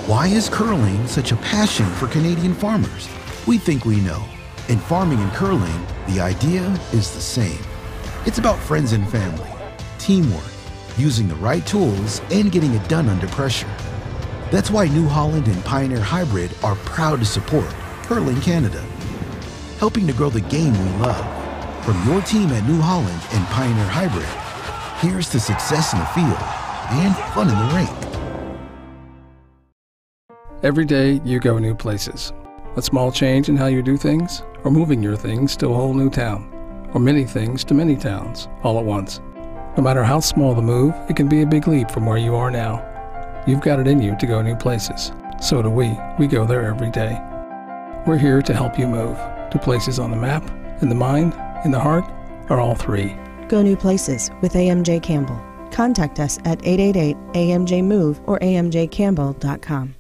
Why is curling such a passion for Canadian farmers? We think we know. In farming and curling, the idea is the same. It's about friends and family, teamwork, using the right tools, and getting it done under pressure. That's why New Holland and Pioneer Hybrid are proud to support Curling Canada, helping to grow the game we love. From your team at New Holland and Pioneer Hybrid, here's to success in the field and fun in the rink. Every day you go new places. A small change in how you do things, or moving your things to a whole new town, or many things to many towns all at once. No matter how small the move, it can be a big leap from where you are now. You've got it in you to go new places. So do we. We go there every day. We're here to help you move to places on the map, in the mind, in the heart, or all three. Go new places with AMJ Campbell. Contact us at 888-AMJ-MOVE or amjcampbell.com.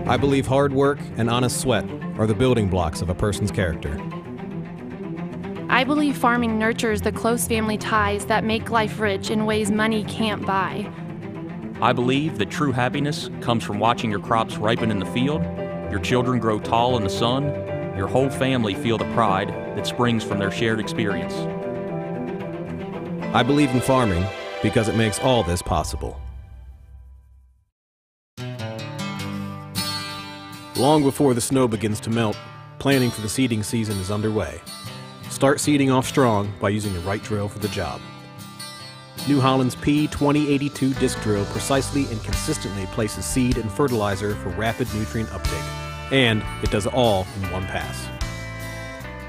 I believe hard work and honest sweat are the building blocks of a person's character. I believe farming nurtures the close family ties that make life rich in ways money can't buy. I believe that true happiness comes from watching your crops ripen in the field, your children grow tall in the sun, your whole family feel the pride that springs from their shared experience. I believe in farming because it makes all this possible. Long before the snow begins to melt, planning for the seeding season is underway. Start seeding off strong by using the right drill for the job. New Holland's P2082 disc drill precisely and consistently places seed and fertilizer for rapid nutrient uptake, and it does it all in one pass.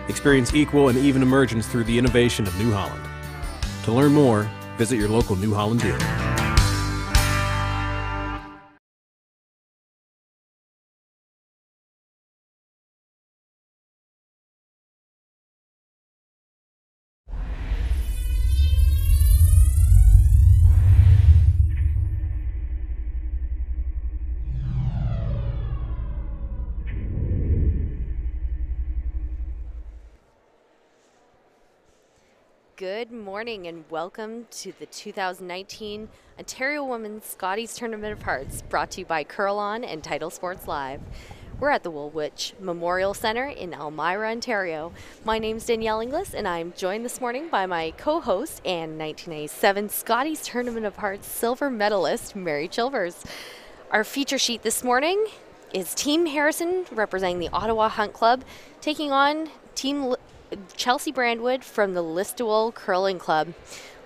Experience equal and even emergence through the innovation of New Holland. To learn more, visit your local New Holland dealer. Good morning and welcome to the 2019 Ontario Women's Scotties Tournament of Hearts, brought to you by Curl On and Title Sports Live. We're at the Woolwich Memorial Centre in Elmira, Ontario. My name's Danielle Inglis and I'm joined this morning by my co-host and 1987 Scotties Tournament of Hearts silver medalist, Mary Chilvers. Our feature sheet this morning is Team Harrison, representing the Ottawa Hunt Club, taking on Team Chelsea Brandwood from the Listowel Curling Club.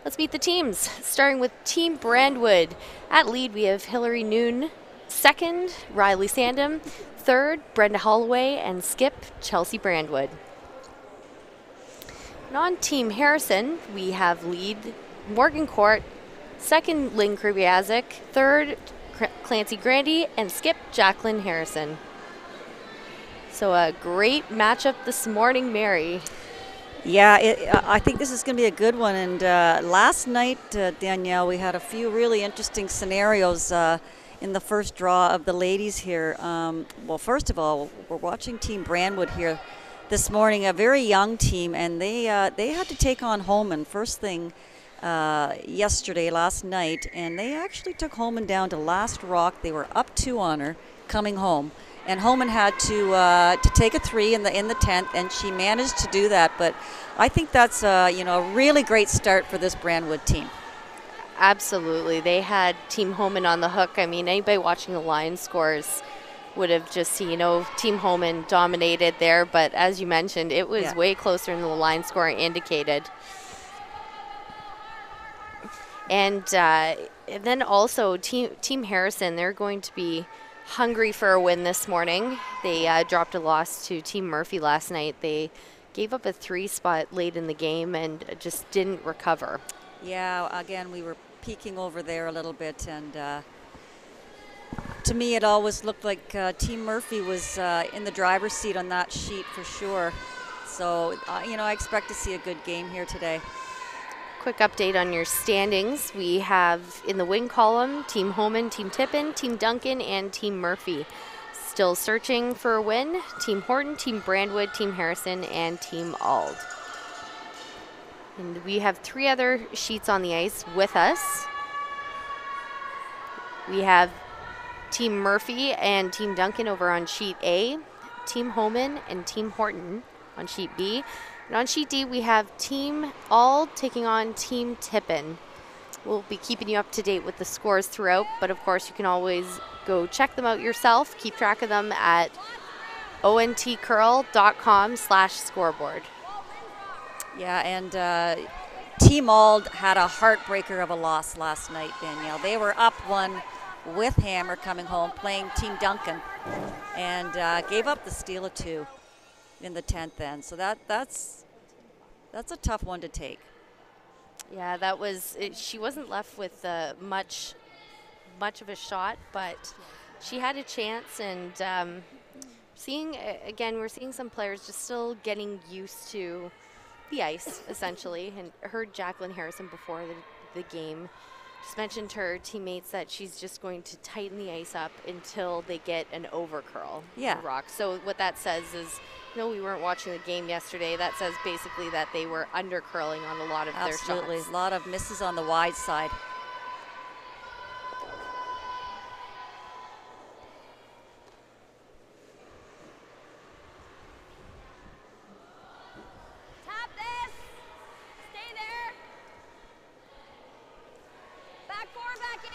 Let's meet the teams, starting with Team Brandwood. At lead, we have Hillary Noon. Second, Riley Sandham. Third, Brenda Holloway. And Skip, Chelsea Brandwood. And on Team Harrison, we have lead Morgan Court. Second, Lynn Krubiazik. Third, Clancy Grandy. And Skip, Jacqueline Harrison. So a great matchup this morning, Mary. Yeah, I think this is going to be a good one. And last night, Danielle, we had a few really interesting scenarios in the first draw of the ladies here. Well, first of all, we're watching Team Brandwood here this morning, a very young team, and they had to take on Holman first thing last night, and they actually took Holman down to last rock. They were up 2 on her coming home. And Holman had to take a 3 in the 10th, and she managed to do that. But I think that's a really great start for this Brandwood team. Absolutely, they had Team Holman on the hook. I mean, anybody watching the line scores would have just seen, Team Holman dominated there. But as you mentioned, it was way closer than the line score indicated. And then also Team Harrison, they're going to be hungry for a win this morning. They dropped a loss to Team Murphy last night. They gave up a 3 spot late in the game and just didn't recover. Yeah, again, we were peeking over there a little bit, and to me it always looked like Team Murphy was in the driver's seat on that sheet for sure. So, I expect to see a good game here today. Quick update on your standings. We have in the win column Team Holman, Team Tippin, Team Duncan, and Team Murphy. Still searching for a win, Team Horton, Team Brandwood, Team Harrison, and Team Ald. And we have 3 other sheets on the ice with us. We have Team Murphy and Team Duncan over on sheet A, Team Homan and Team Horton on sheet B. And on sheet D, we have Team All taking on Team Tippin. We'll be keeping you up to date with the scores throughout, but of course you can always go check them out yourself. Keep track of them at ontcurl.com/scoreboard. Yeah, and Team Ald had a heartbreaker of a loss last night, Danielle. They were up 1 with Hammer coming home, playing Team Duncan, and gave up the steal of 2 in the 10th end. So that's a tough one to take. Yeah, that was it. She wasn't left with much of a shot, but she had a chance. And we're seeing some players just still getting used to the ice, essentially. And heard Jacqueline Harrison before the game just mentioned to her teammates that she's just going to tighten the ice up until they get an over curl. Yeah. Rock. So what that says is, we weren't watching the game yesterday. That says basically that they were under curling on a lot of their shots. Absolutely, a lot of misses on the wide side. Tap this. Stay there. Back 4, back 8.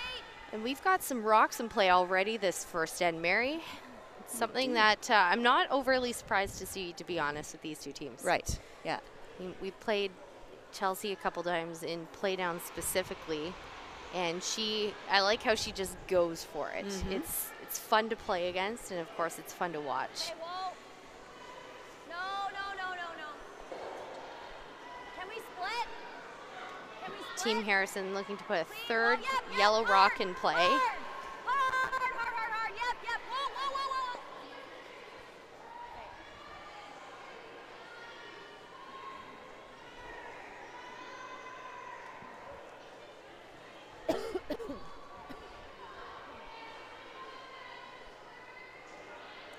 And we've got some rocks in play already this first end, Mary. It's something that I'm not overly surprised to see, to be honest, with these two teams. Right, yeah. We played Chelsea a couple times in playdown specifically, and I like how she just goes for it. It's fun to play against, and of course it's fun to watch. Hey, whoa. No. Can we split? Team Harrison looking to put a third yellow rock in play. Hard. Yep. Whoa.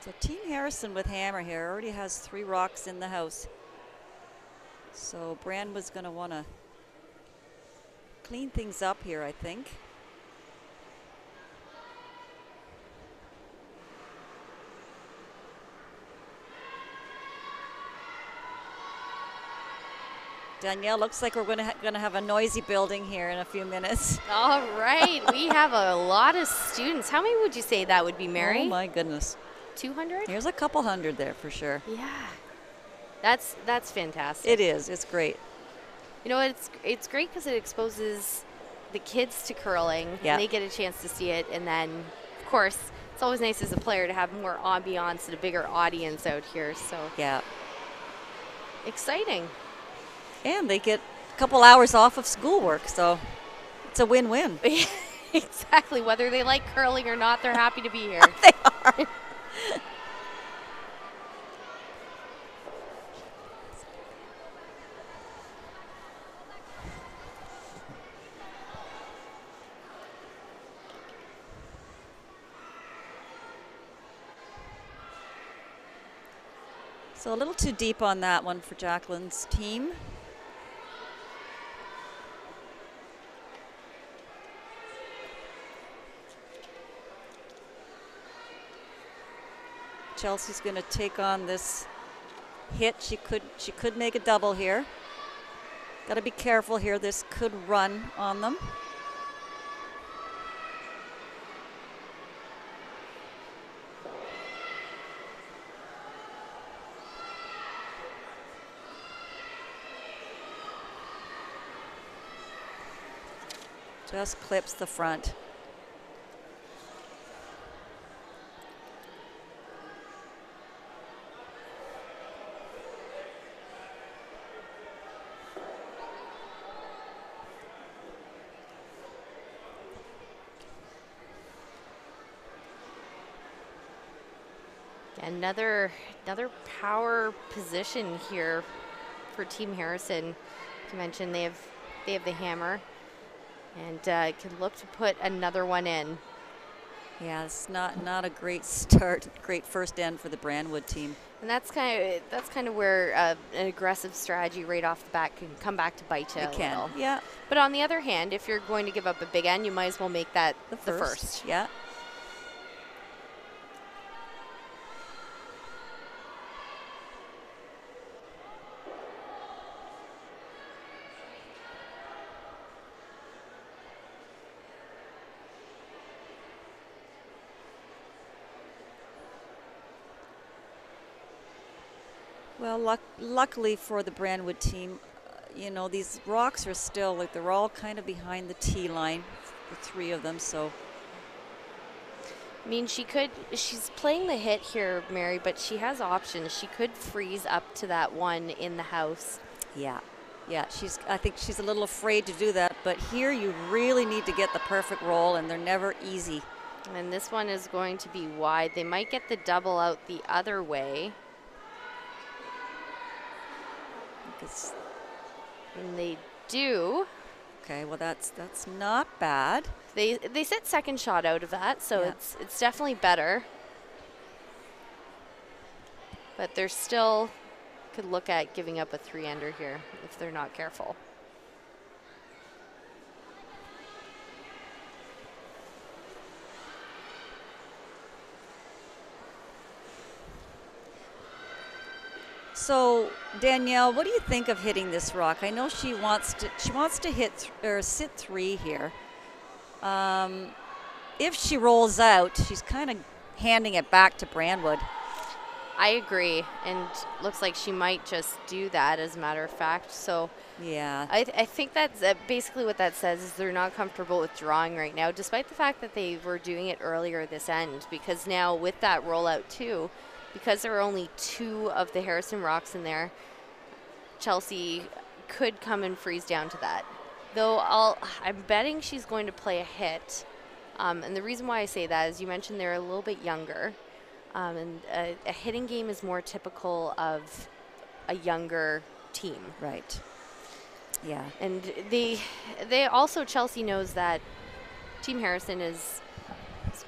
So Team Harrison with Hammer here already has 3 rocks in the house. So Brandwood's going to want to clean things up here, I think. Danielle, looks like we're going to have a noisy building here in a few minutes. All right, we have a lot of students. How many would you say that would be, Mary? Oh my goodness. 200? Here's a couple hundred there for sure. Yeah, that's fantastic. It is. It's great. It's great because it exposes the kids to curling. Yeah. And they get a chance to see it, and then, of course, it's always nice as a player to have more ambiance and a bigger audience out here. So yeah, exciting. And they get a couple hours off of schoolwork, so it's a win-win. Exactly. Whether they like curling or not, they're happy to be here. They are. So a little too deep on that one for Jacqueline's team. Chelsea's going to take on this hit. She could make a double here. Got to be careful here. This could run on them. Just clips the front. Another power position here for Team Harrison. To mention they have the hammer, and can look to put another one in. Yeah, it's not a great start, great first end for the Brandwood team. And that's kind of where an aggressive strategy right off the bat can come back to bite you a little. Yeah. But on the other hand, if you're going to give up a big end, you might as well make that the first. Yeah. Well, luckily for the Brandwood team, you know, these rocks are still, like, they're all kind of behind the tee line, the three of them, so. I mean, she's playing the hit here, Mary, but she has options. She could freeze up to that one in the house. Yeah. Yeah, I think she's a little afraid to do that, but here you really need to get the perfect roll, and they're never easy. And this one is going to be wide. They might get the double out the other way. And they do. Okay, well that's not bad. They sit second shot out of that, so yeah. it's definitely better. But they're still could look at giving up a 3-ender here if they're not careful. So Danielle, what do you think of hitting this rock? I know she wants to hit or sit 3 here. If she rolls out, she's kind of handing it back to Brandwood. I agree, and looks like she might just do that, as a matter of fact. So yeah, I think that's basically what that says is they're not comfortable with drawing right now, despite the fact that they were doing it earlier this end. Because now with that rollout too, because there are only 2 of the Harrison rocks in there, Chelsea could come and freeze down to that. Though I'm betting she's going to play a hit. And the reason why I say that is you mentioned they're a little bit younger. And a hitting game is more typical of a younger team. Right. Yeah. And they also, Chelsea knows that Team Harrison is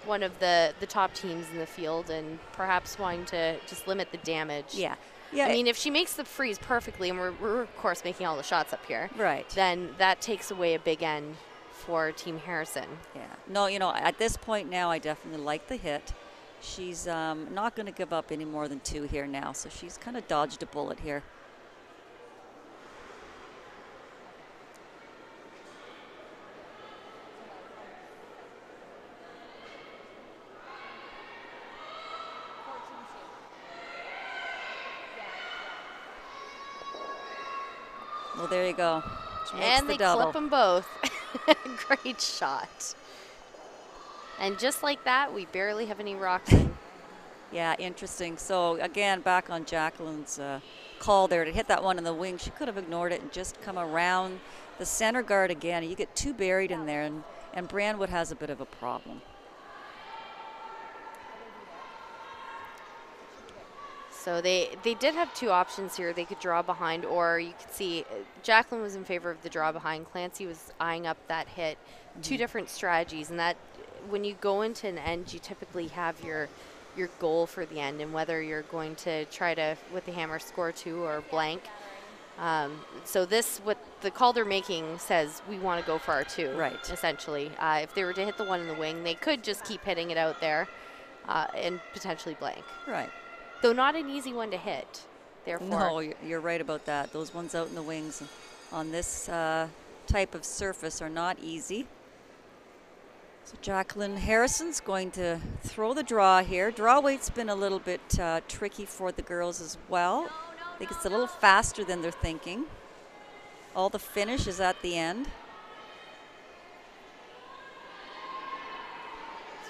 one of the top teams in the field, and perhaps wanting to just limit the damage. Yeah. Yeah. I mean, if she makes the freeze perfectly, and we're of course making all the shots up here, right, then that takes away a big end for Team Harrison. Yeah. No, you know, at this point now, I definitely like the hit. She's not going to give up any more than 2 here now, so she's kind of dodged a bullet here. Well, there you go. And they clip them both. Great shot. And just like that, we barely have any rocks in. Yeah, interesting. So, again, back on Jacqueline's call there to hit that one in the wing. She could have ignored it and just come around the center guard again. You get too buried in there, and Brandwood has a bit of a problem. So they did have 2 options here. They could draw behind, or you could see Jacqueline was in favor of the draw behind. Clancy was eyeing up that hit. 2 different strategies, and that when you go into an end, you typically have your goal for the end, and whether you're going to try to, with the hammer, score 2 or blank. So this, what the call they're making says, we want to go for our 2, right? Essentially, if they were to hit the one in the wing, they could just keep hitting it out there and potentially blank. Right. Though not an easy one to hit, therefore. No, you're right about that. Those ones out in the wings on this type of surface are not easy. So Jacqueline Harrison's going to throw the draw here. Draw weight's been a little bit tricky for the girls as well. I think it's a little faster than they're thinking. All the finish is at the end.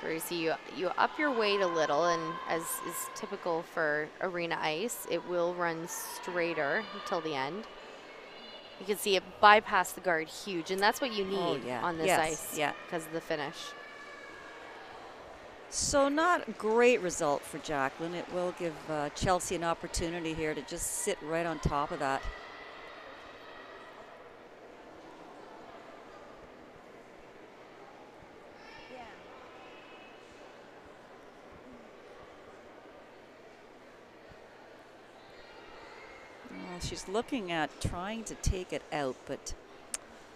So you see you up your weight a little, and as is typical for arena ice, it will run straighter until the end. You can see it bypass the guard huge, and that's what you need on this ice because of the finish. So not a great result for Jacqueline. It will give Chelsea an opportunity here to just sit right on top of that. she's looking at trying to take it out, but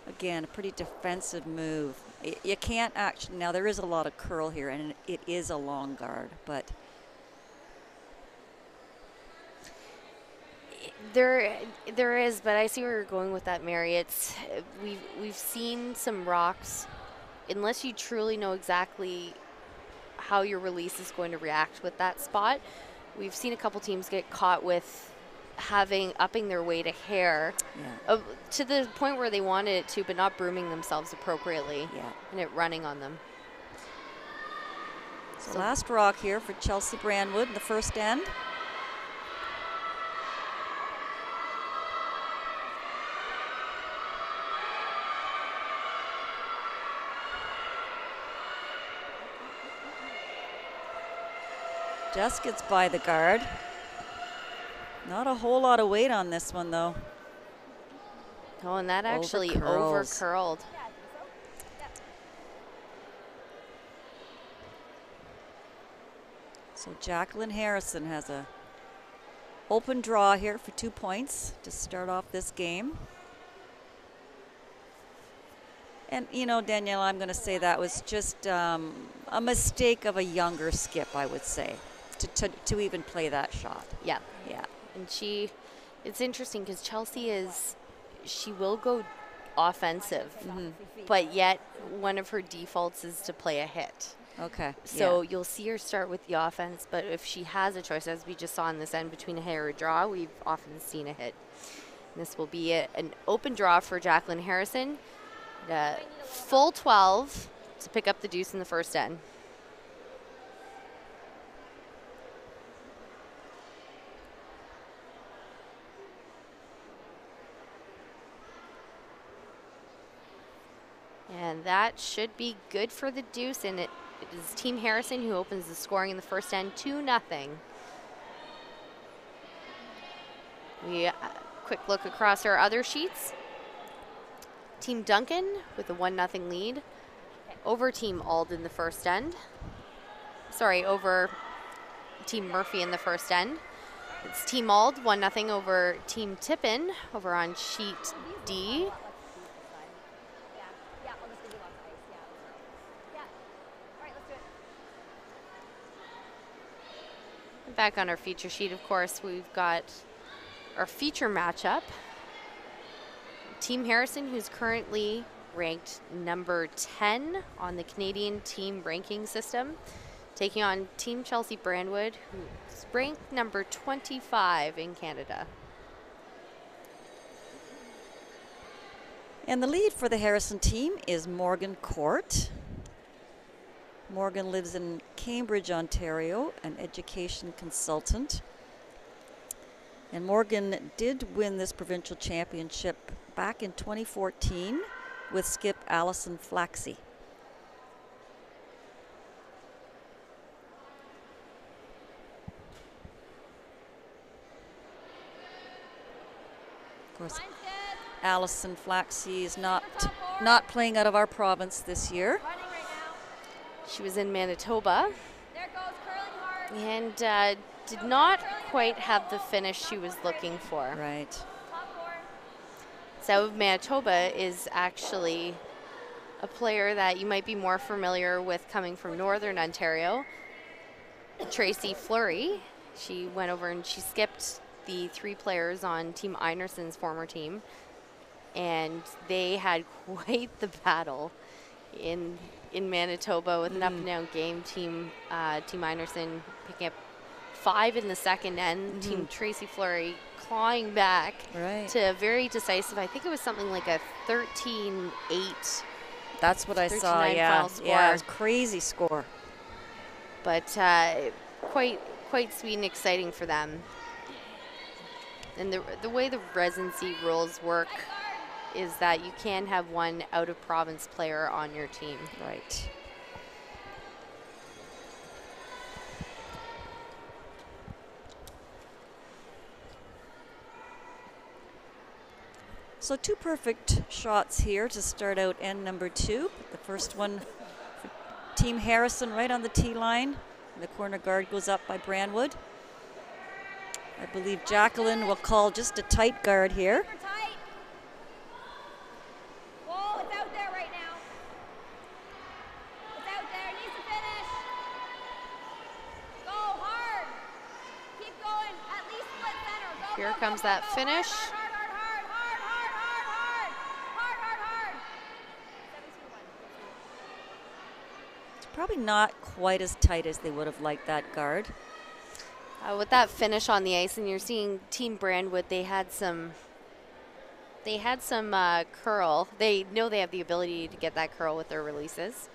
again, a pretty defensive move. You can't actually, now there is a lot of curl here, and it is a long guard, but there is, but I see where you're going with that, Mary. It's we've seen some rocks. Unless you truly know exactly how your release is going to react with that spot, we've seen a couple teams get caught with upping their weight a hair to the point where they wanted it to, but not brooming themselves appropriately, and it running on them. So last rock here for Chelsea Brandwood in the first end. Just gets by the guard. Not a whole lot of weight on this one, though. Oh, and that actually over-curled. So Jacqueline Harrison has a open draw here for 2 points to start off this game. And, you know, Danielle, I'm going to say that was just a mistake of a younger skip, I would say, to even play that shot. Yeah. Yeah. And it's interesting because Chelsea she will go offensive, but yet one of her defaults is to play a hit. Okay. So you'll see her start with the offense, but if she has a choice, as we just saw in this end between a hit or a draw, we've often seen a hit. And this will be an open draw for Jacqueline Harrison. Full 12 to pick up the deuce in the first end. And that should be good for the deuce, and it is Team Harrison who opens the scoring in the first end, 2-0. We quick look across our other sheets. Team Duncan with a 1-0 lead over Team Ald in the first end. Sorry, over Team Murphy in the first end. It's Team Ald 1-0 over Team Tippin over on sheet D. Back on our feature sheet, of course, we've got our feature matchup. Team Harrison, who's currently ranked number 10 on the Canadian team ranking system, taking on Team Chelsea Brandwood, who's ranked number 25 in Canada. And the lead for the Harrison team is Morgan Court. Morgan lives in Cambridge, Ontario, an education consultant. And Morgan did win this provincial championship back in 2014 with skip Allison Flaxey. Of course, Allison Flaxey is not playing out of our province this year. She was in Manitoba and did not quite have the finish she was looking for. Right. So Manitoba is actually a player that you might be more familiar with coming from Northern Ontario. Tracy Fleury. She went over and she skipped the 3 players on Team Einerson's former team, and they had quite the battle in Manitoba with an up-and-down game. Team Einerson picking up 5 in the second end. Team Tracy Fleury clawing back to a very decisive, I think it was something like a 13-8. That's what I saw, yeah. Yeah, it was a crazy score. But quite sweet and exciting for them. And the way the residency rules work is that you can have one out-of-province player on your team. Right. So 2 perfect shots here to start out end number 2. The first one for Team Harrison right on the tee line. The corner guard goes up by Brandwood. I believe Jacqueline will call just a tight guard here. Super tight. Whoa, it's out there right now. It's out there. Needs to finish. Go hard. Keep going. At least split center. Go, Here go, comes go, that go. finish. Hard, hard, hard, hard, hard, hard, hard. Hard, hard, hard. 7-2-1. It's probably not quite as tight as they would have liked that guard. With that finish on the ice, and you're seeing Team Brandwood, they had some curl. They know they have the ability to get that curl with their releases.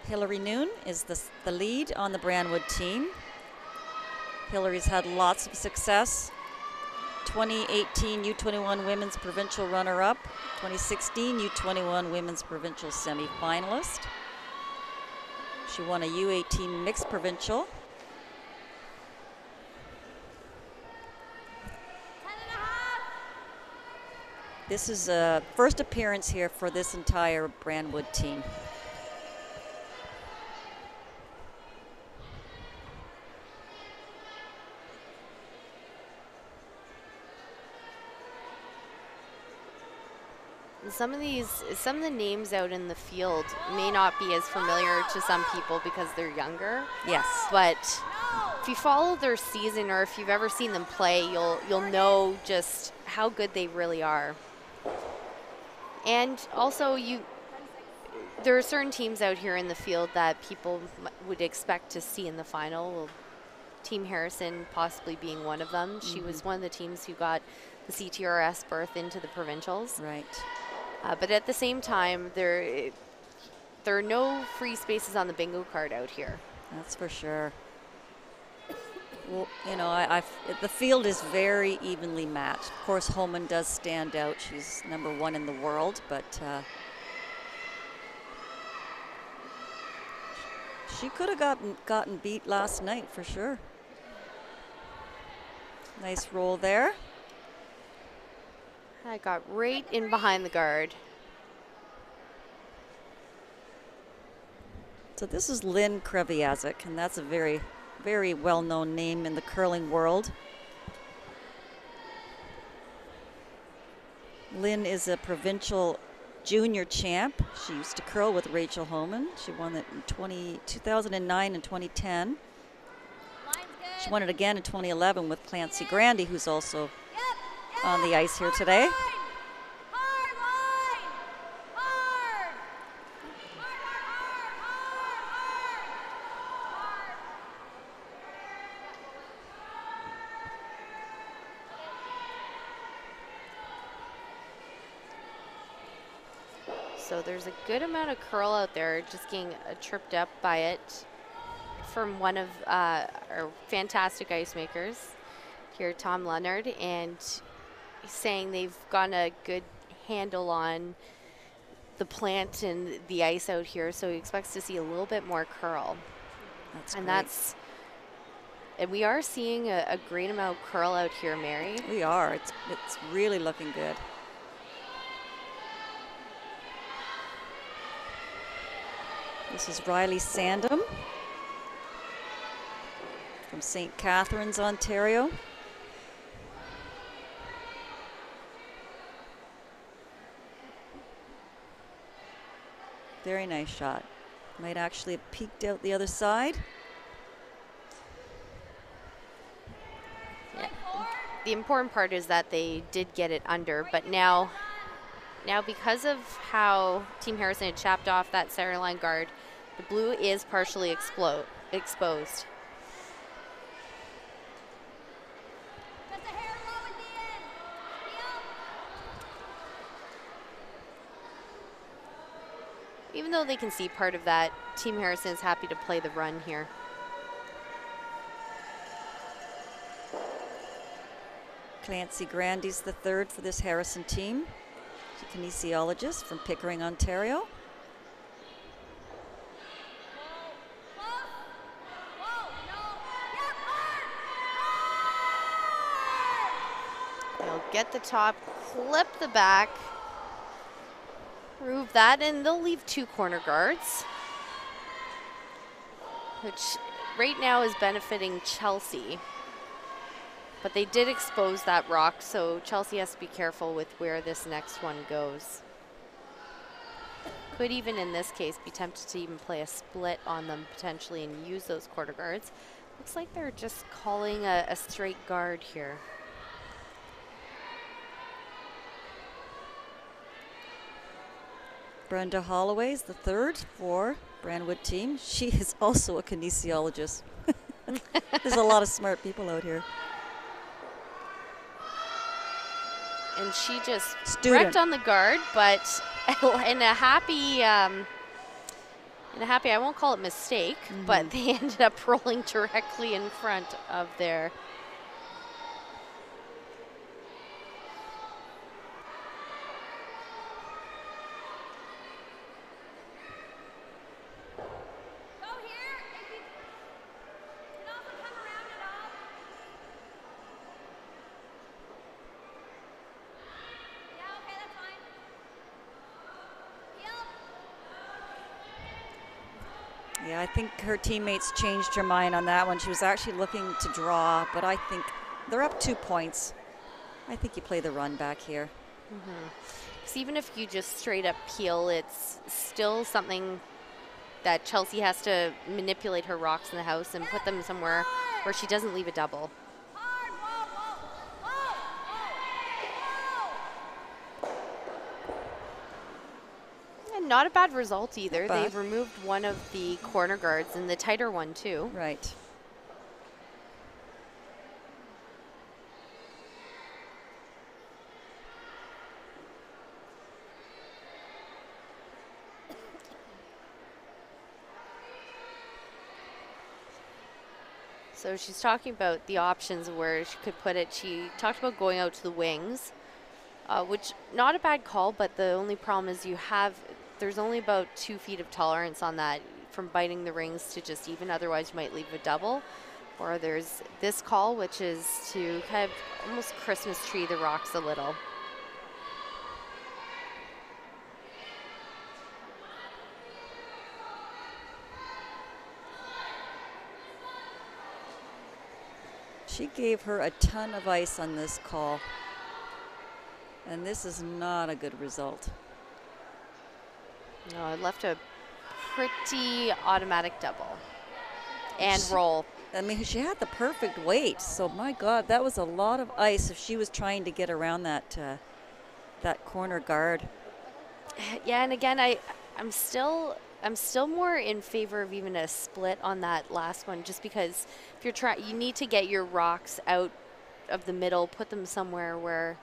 Hillary Noon is the lead on the Brandwood team. Hillary's had lots of success. 2018 U21 Women's Provincial runner-up. 2016 U21 Women's Provincial semi-finalist. She won a U18 mixed provincial. 10.5. This is a first appearance here for this entire Brandwood team. Some of the names out in the field may not be as familiar to some people because they're younger. Yes. But if you follow their season, or if you've ever seen them play, you'll know just how good they really are. And also, there are certain teams out here in the field that people would expect to see in the final. Well, Team Harrison possibly being one of them. She was one of the teams who got the CTRS berth into the provincials. Right. But at the same time, there are no free spaces on the bingo card out here. That's for sure. Well, you know, the field is very evenly matched. Of course, Holman does stand out. She's #1 in the world, but she could have gotten beat last night for sure. Nice roll there. I got right in behind the guard. So this is Lynn Kreviazik, and that's a very, very well-known name in the curling world. Lynn is a provincial junior champ. She used to curl with Rachel Holman. She won it in 2009 and 2010. She won it again in 2011 with Clancy Grandy, who's also on the ice here today. So there's a good amount of curl out there, just getting tripped up by it from one of our fantastic ice makers here, Tom Leonard, and he's saying they've gotten a good handle on the plant and the ice out here, so he expects to see a little bit more curl. And we are seeing a great amount of curl out here, Mary. We are. It's really looking good. This is Riley Sandham from St. Catharines, Ontario. Very nice shot. Might actually have peeked out the other side. Yeah. The important part is that they did get it under, but now because of how Team Harrison had chapped off that center line guard, the blue is partially exposed. Even though they can see part of that, Team Harrison is happy to play the run here. Clancy Grandy's the third for this Harrison team. She's a kinesiologist from Pickering, Ontario. They'll get the top, clip the back, remove that, and they'll leave two corner guards, which right now is benefiting Chelsea. But they did expose that rock, so Chelsea has to be careful with where this next one goes. Could even in this case be tempted to even play a split on them potentially and use those quarter guards. Looks like they're just calling a straight guard here. Brenda Holloway's the third for Brandwood team. She is also a kinesiologist. There's a lot of smart people out here. And she just wrecked on the guard, but in a happy, I won't call it mistake, but they ended up rolling directly in front of their. Yeah, I think her teammates changed her mind on that one. She was actually looking to draw, but I think they're up 2 points. I think you play the run back here. Because even if you just straight up peel, it's still something that Chelsea has to manipulate her rocks in the house and put them somewhere where she doesn't leave a double. Not a bad result either. They've removed one of the corner guards and the tighter one too. Right. So she's talking about the options where she could put it. She talked about going out to the wings, which not a bad call, but the only problem is there's only about 2 feet of tolerance on that from biting the rings to just even, otherwise you might leave a double. Or there's this call, which is to kind of almost Christmas tree the rocks a little. She gave her a ton of ice on this call. And this is not a good result. No, it left a pretty automatic double and roll. I mean, she had the perfect weight. So my God, that was a lot of ice if she was trying to get around that that corner guard. Yeah, and again, I'm still more in favor of even a split on that last one, just because if you're you need to get your rocks out of the middle, put them somewhere where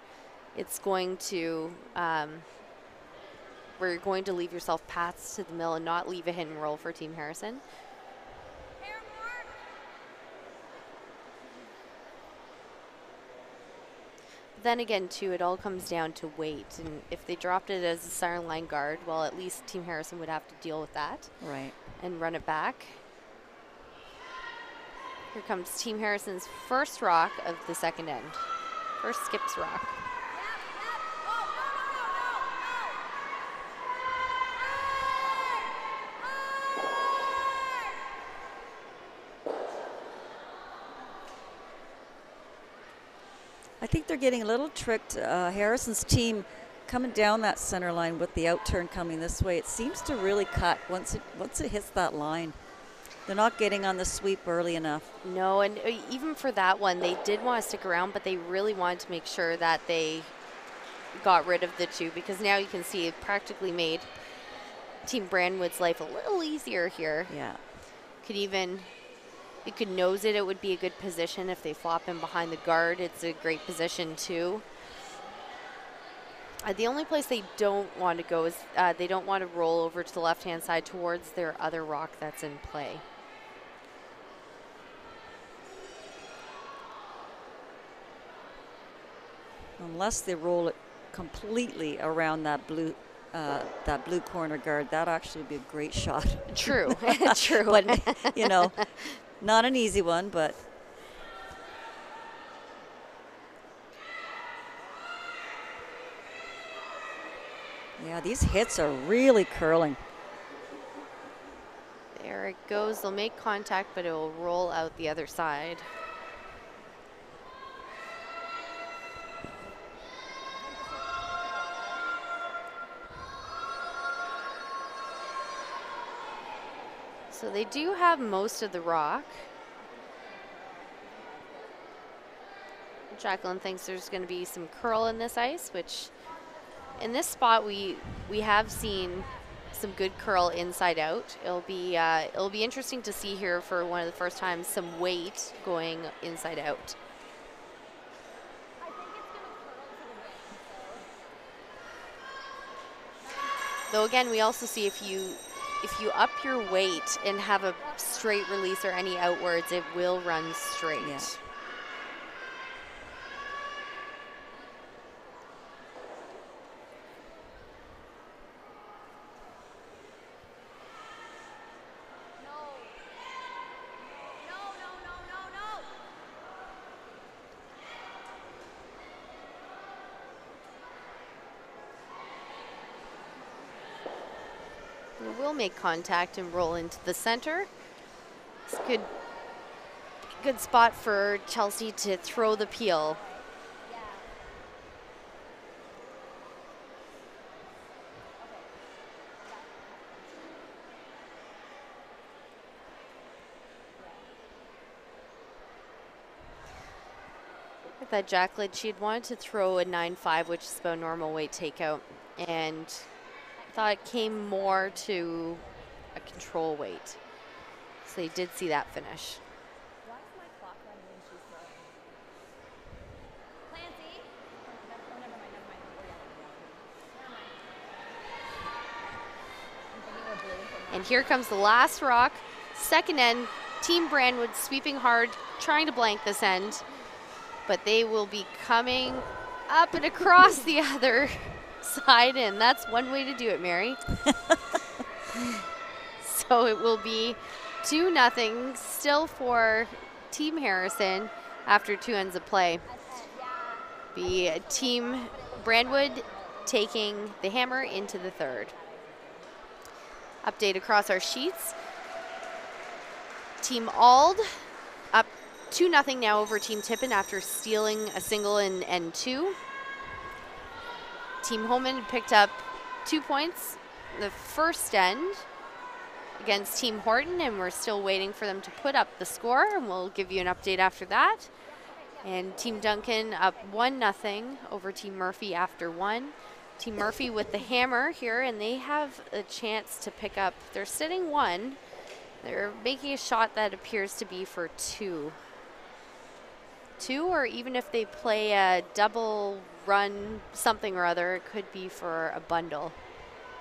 it's going to. Where you're going to leave yourself paths to the mill and not leave a hit and roll for Team Harrison. Then again, too, it all comes down to weight. And if they dropped it as a siren line guard, well, at least Team Harrison would have to deal with that. Right. And run it back. Here comes Team Harrison's first rock of the second end. First skips rock. I think they're getting a little tricked. Harrison's team coming down that center line with the out turn coming this way. It seems to really cut once it hits that line. They're not getting on the sweep early enough. No, and even for that one, they did want to stick around, but they really wanted to make sure that they got rid of the two, because now you can see it practically made Team Brandwood's life a little easier here. Yeah. You could nose it. It would be a good position if they flop him behind the guard. It's a great position too. The only place they don't want to go is they don't want to roll over to the left-hand side towards their other rock that's in play. Unless they roll it completely around that blue corner guard, that actually would be a great shot. True, true. But, you know, not an easy one, but. Yeah, these hits are really curling. There it goes. They'll make contact, but it will roll out the other side. So they do have most of the rock. Jacqueline thinks there's going to be some curl in this ice, which in this spot we have seen some good curl inside out. It'll be interesting to see here for one of the first times some weight going inside out. Though again, we also see if you up your weight and have a straight release or any outwards, it will run straight. Yeah. Will make contact and roll into the center. It's good spot for Chelsea to throw the peel. With that Jacqueline, she had wanted to throw a 9.5, which is about normal weight takeout, and thought it came more to a control weight. So they did see that finish. Why is my clock running when she's throwing? Clancy? Oh, never mind. And here comes the last rock. Second end, Team Brandwood sweeping hard, trying to blank this end. But they will be coming up and across the other side, and that's one way to do it, Mary. So it will be 2-0 still for Team Harrison after 2 ends of play. Be Team Brandwood taking the hammer into the third. Update across our sheets. Team Ald up 2-0 now over Team Tippin after stealing a single in N2. Team Holman picked up 2 points the first end against Team Horton, and we're still waiting for them to put up the score, and we'll give you an update after that. And Team Duncan up 1-0 over Team Murphy after 1. Team Murphy with the hammer here, and they have a chance to pick up. They're sitting 1. They're making a shot that appears to be for 2. 2, or even if they play a double run something or other, it could be for a bundle.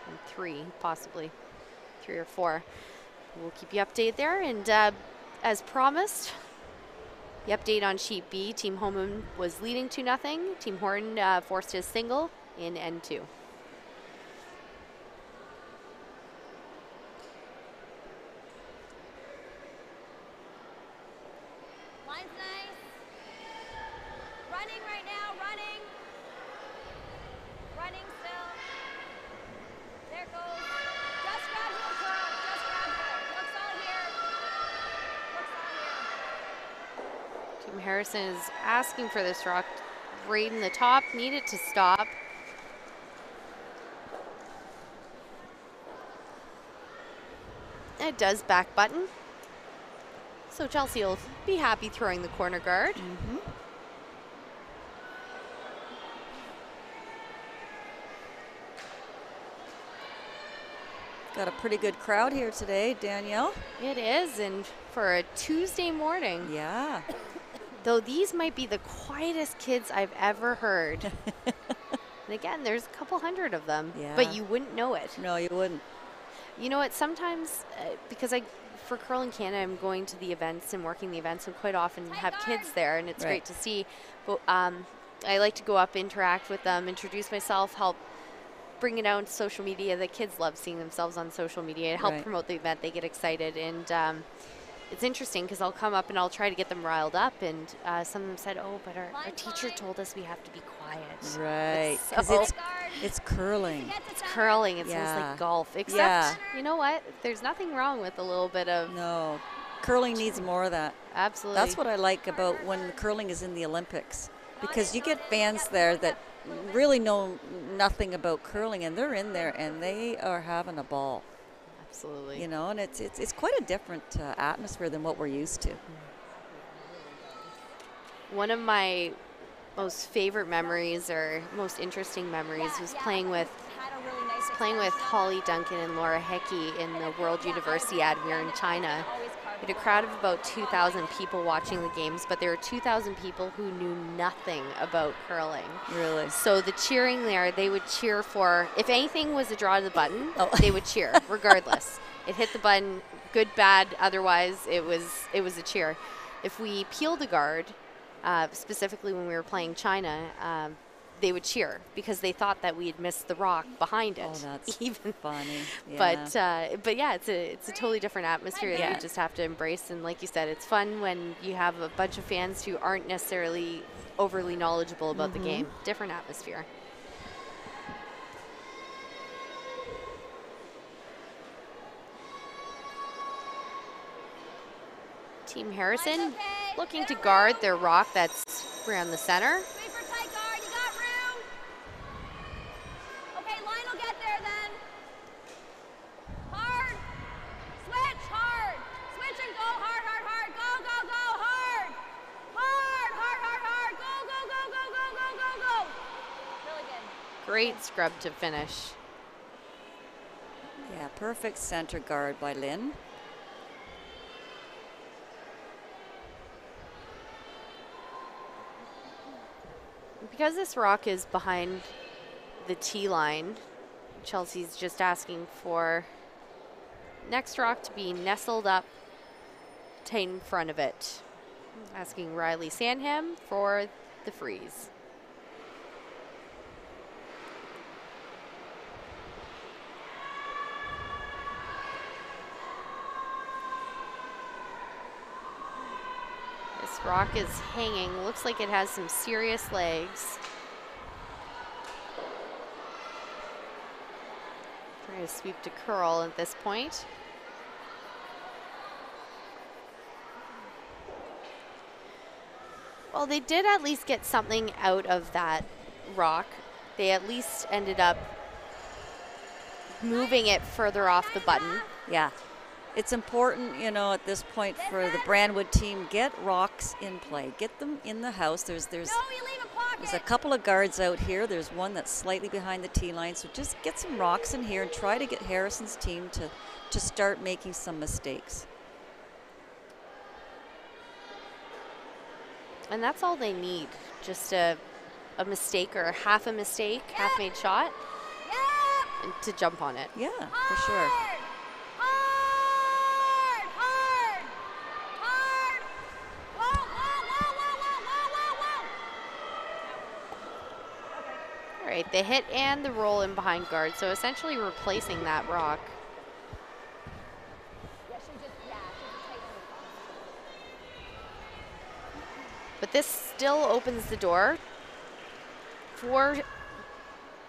And 3, possibly 3 or 4. We'll keep you updated there. And as promised, the update on sheet B, Team Holman was leading 2-0. Team Horton forced his single in N2. Line's nice. Running right now, running. Running still. There it goes. Just gradual curl, just gradual. Looks all here. Looks all here. Team Harrison is asking for this rock right in the top, need it to stop. It does back button. So Chelsea will be happy throwing the corner guard. Got a pretty good crowd here today, Danielle. It is, and for a Tuesday morning. Yeah. Though these might be the quietest kids I've ever heard. And again, there's a couple hundred of them, but you wouldn't know it. No, you wouldn't. You know what, sometimes, because for Curling Canada, I'm going to the events and working the events, and quite often have kids there, and it's great to see. But I like to go up, interact with them, introduce myself, help bring it out on social media. The kids love seeing themselves on social media. Help promote the event. They get excited. And it's interesting because I'll come up and I'll try to get them riled up, and some of them said, "Oh, but our teacher told us we have to be quiet." Right. So It's curling. it's curling. It's almost Yeah. like golf. Except, Yeah. you know what? There's nothing wrong with a little bit of No. Curling needs more of that. absolutely. That's what I like about when curling is in the Olympics, because you get fans there that really know nothing about curling, and they're in there and they are having a ball. Absolutely. You know, and it's quite a different atmosphere than what we're used to. One of my most favorite memories or most interesting memories was playing with Holly Duncan and Laura Hickey in the World Universiade. We were in China. We had a crowd of about 2,000 people watching the games, but there were 2,000 people who knew nothing about curling. Really? So the cheering there, they would cheer for, if anything was a draw to the button, they would cheer regardless. It hit the button, good, bad, otherwise it was a cheer. If we peeled a guard, specifically when we were playing China, they would cheer because they thought that we had missed the rock behind it. Oh, that's even funny. Yeah. But yeah, it's a totally different atmosphere that you just have to embrace. And like you said, it's fun when you have a bunch of fans who aren't necessarily overly knowledgeable about the game. Different atmosphere. Team Harrison looking to guard their rock that's around the center. Wait for tight guard. You got room. Okay, line will get there then. Hard. Switch hard. Switch and go hard, hard, hard. Go, go, go. Hard. Hard, hard, hard, hard. Go, go, go, go, go, go, go, go. Really good. Great scrub to finish. Yeah, perfect center guard by Lynn. Because this rock is behind the tee line, Chelsea's just asking for next rock to be nestled up tight in front of it. Asking Riley Sandham for the freeze. This rock is hanging. Looks like it has some serious legs. Trying to sweep to curl at this point. Well, they did at least get something out of that rock. They at least ended up moving it further off the button. Yeah. It's important, you know, at this point for the Brandwood team, get rocks in play. Get them in the house. There's a couple of guards out here. There's one that's slightly behind the tee line. So just get some rocks in here and try to get Harrison's team to start making some mistakes. And that's all they need. Just a mistake or half a mistake, half-made shot, and to jump on it. Yeah, for sure. All right, the hit and the roll in behind guard, so essentially replacing that rock. But this still opens the door for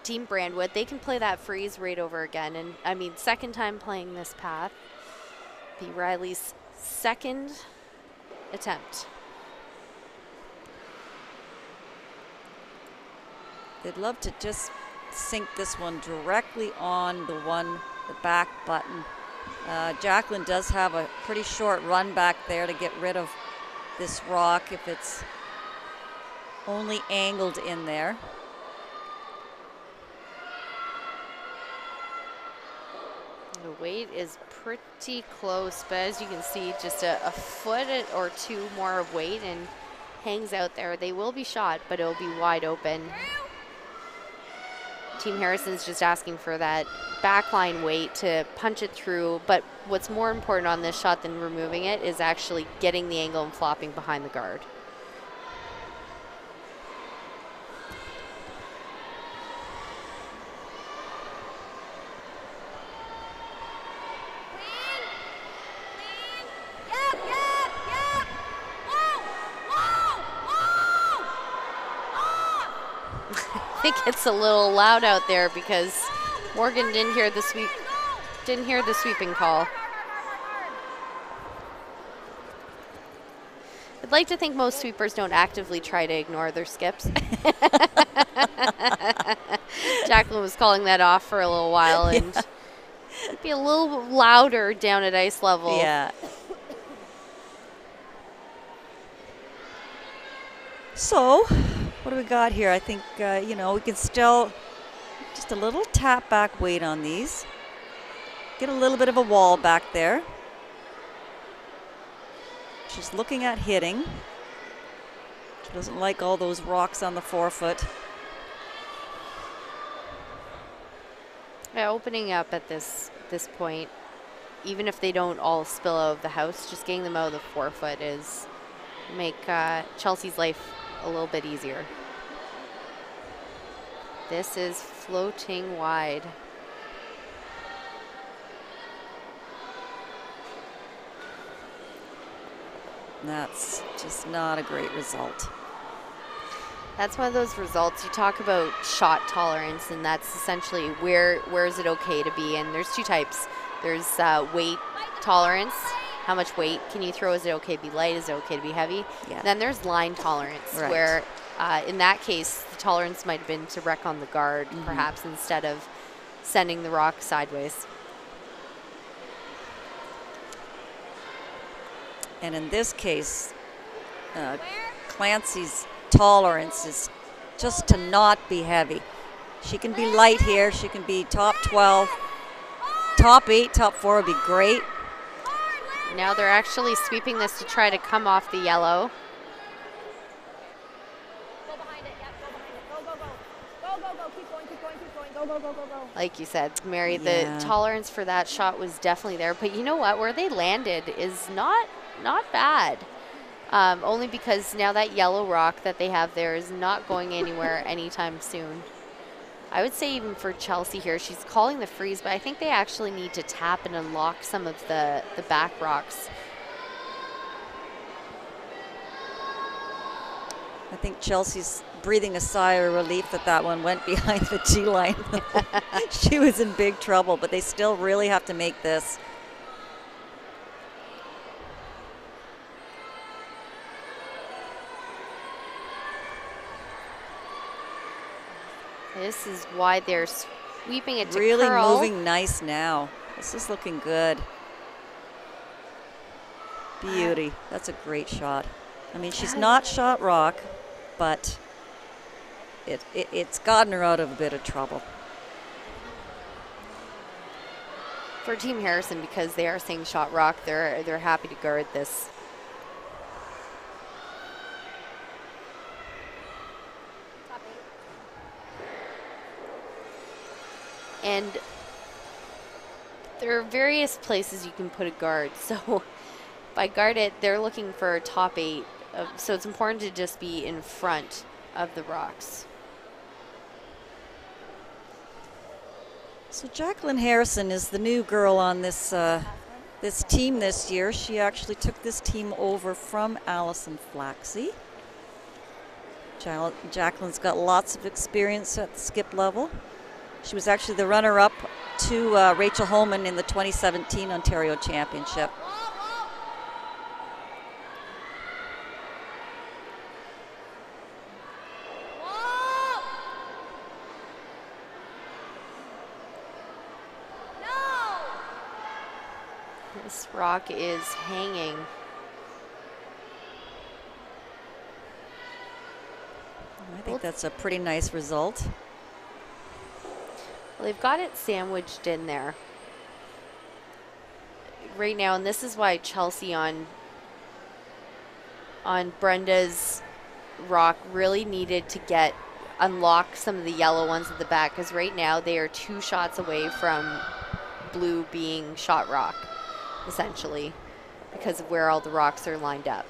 Team Brandwood. They can play that freeze right over again. And I mean, second time playing this path. Be Riley's second attempt. They'd love to just sink this one directly on the back button. Jacqueline does have a pretty short run back there to get rid of this rock if it's only angled in there. The weight is pretty close, but as you can see, just a foot or two more of weight and hangs out there. They will be shot, but it'll be wide open. Team Harrison's just asking for that backline weight to punch it through, but what's more important on this shot than removing it is actually getting the angle and flopping behind the guard. Yep, I think it's a little loud out there because Morgan didn't hear the sweeping call. I'd like to think most sweepers don't actively try to ignore their skips. Jacqueline was calling that off for a little while, and it'd be a little louder down at ice level. Yeah. So, what do we got here? I think, you know, we can still just a little tap back weight on these. Get a little bit of a wall back there. She's looking at hitting. She doesn't like all those rocks on the forefoot. Yeah, opening up at this point, even if they don't all spill out of the house, just getting them out of the forefoot is make Chelsea's life a little bit easier. This is floating wide. That's just not a great result. That's one of those results. You talk about shot tolerance, and that's essentially where is it okay to be. And there's two types. There's weight tolerance. How much weight can you throw? Is it okay to be light? Is it okay to be heavy? Yeah. Then there's line tolerance, right, where in that case, the tolerance might have been to wreck on the guard, perhaps, instead of sending the rock sideways. And in this case, Clancy's tolerance is just to not be heavy. She can be light here. She can be top 12. Top 8, top 4 would be great. Now they're actually sweeping this to try to come off the yellow. Go behind it. Yep, go behind it. Go, go, go. Go, go, go. Keep going, keep going, keep going. Go, go, go, go, go. Like you said, Mary, Yeah. the tolerance for that shot was definitely there. But you know what? Where they landed is not bad. Only because now that yellow rock that they have there is not going anywhere anytime soon. I would say even for Chelsea here, she's calling the freeze, but I think they actually need to tap and unlock some of the back rocks. I think Chelsea's breathing a sigh of relief that one went behind the G line. She was in big trouble, but they still really have to make this. This is why they're sweeping it to Really curl. moving nice now. This is looking good. Beauty. That's a great shot. I mean, she's not shot rock, but it's gotten her out of a bit of trouble. For Team Harrison, because they are saying shot rock, they're happy to guard this. And there are various places you can put a guard. So by guard it, they're looking for a top 8. So it's important to just be in front of the rocks. So Jacqueline Harrison is the new girl on this this team this year. She actually took this team over from Allison Flaxey. Jacqueline's got lots of experience at the skip level. She was actually the runner-up to Rachel Holman in the 2017 Ontario Championship. This rock is hanging. I think that's a pretty nice result. Well, they've got it sandwiched in there right now, and this is why Chelsea on Brenda's rock really needed to unlock some of the yellow ones at the back, because right now they are 2 shots away from blue being shot rock, essentially, because of where all the rocks are lined up.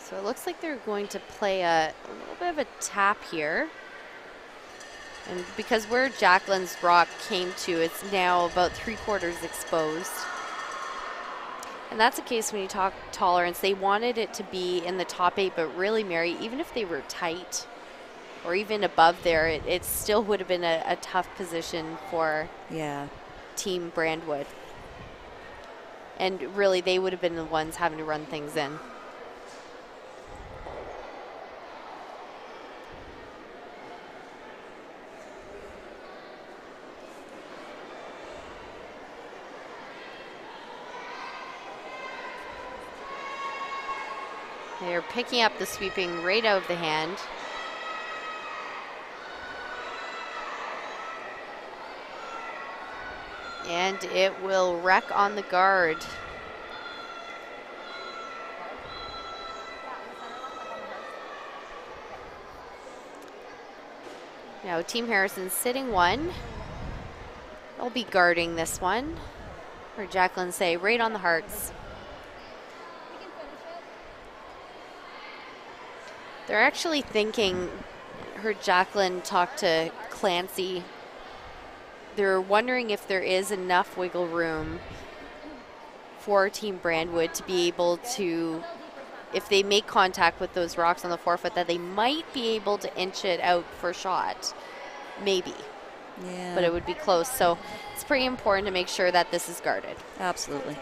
So it looks like they're going to play a little bit of a tap here. And because where Jacqueline's rock came to, it's now about 3/4 exposed. And that's the case when you talk tolerance. They wanted it to be in the top 8, but really, Mary, even if they were tight or even above there, it still would have been a tough position for Team Brandwood. And really, they would have been the ones having to run things in. They're picking up the sweeping right out of the hand. And it will wreck on the guard. Now Team Harrison sitting 1. They'll be guarding this one. Or Jacqueline say right on the hearts. They're actually thinking, heard Jacqueline talk to Clancy. They're wondering if there is enough wiggle room for Team Brandwood to be able to, if they make contact with those rocks on the forefoot, that they might be able to inch it out for a shot. Maybe. Yeah. But it would be close. So it's pretty important to make sure that this is guarded. Absolutely.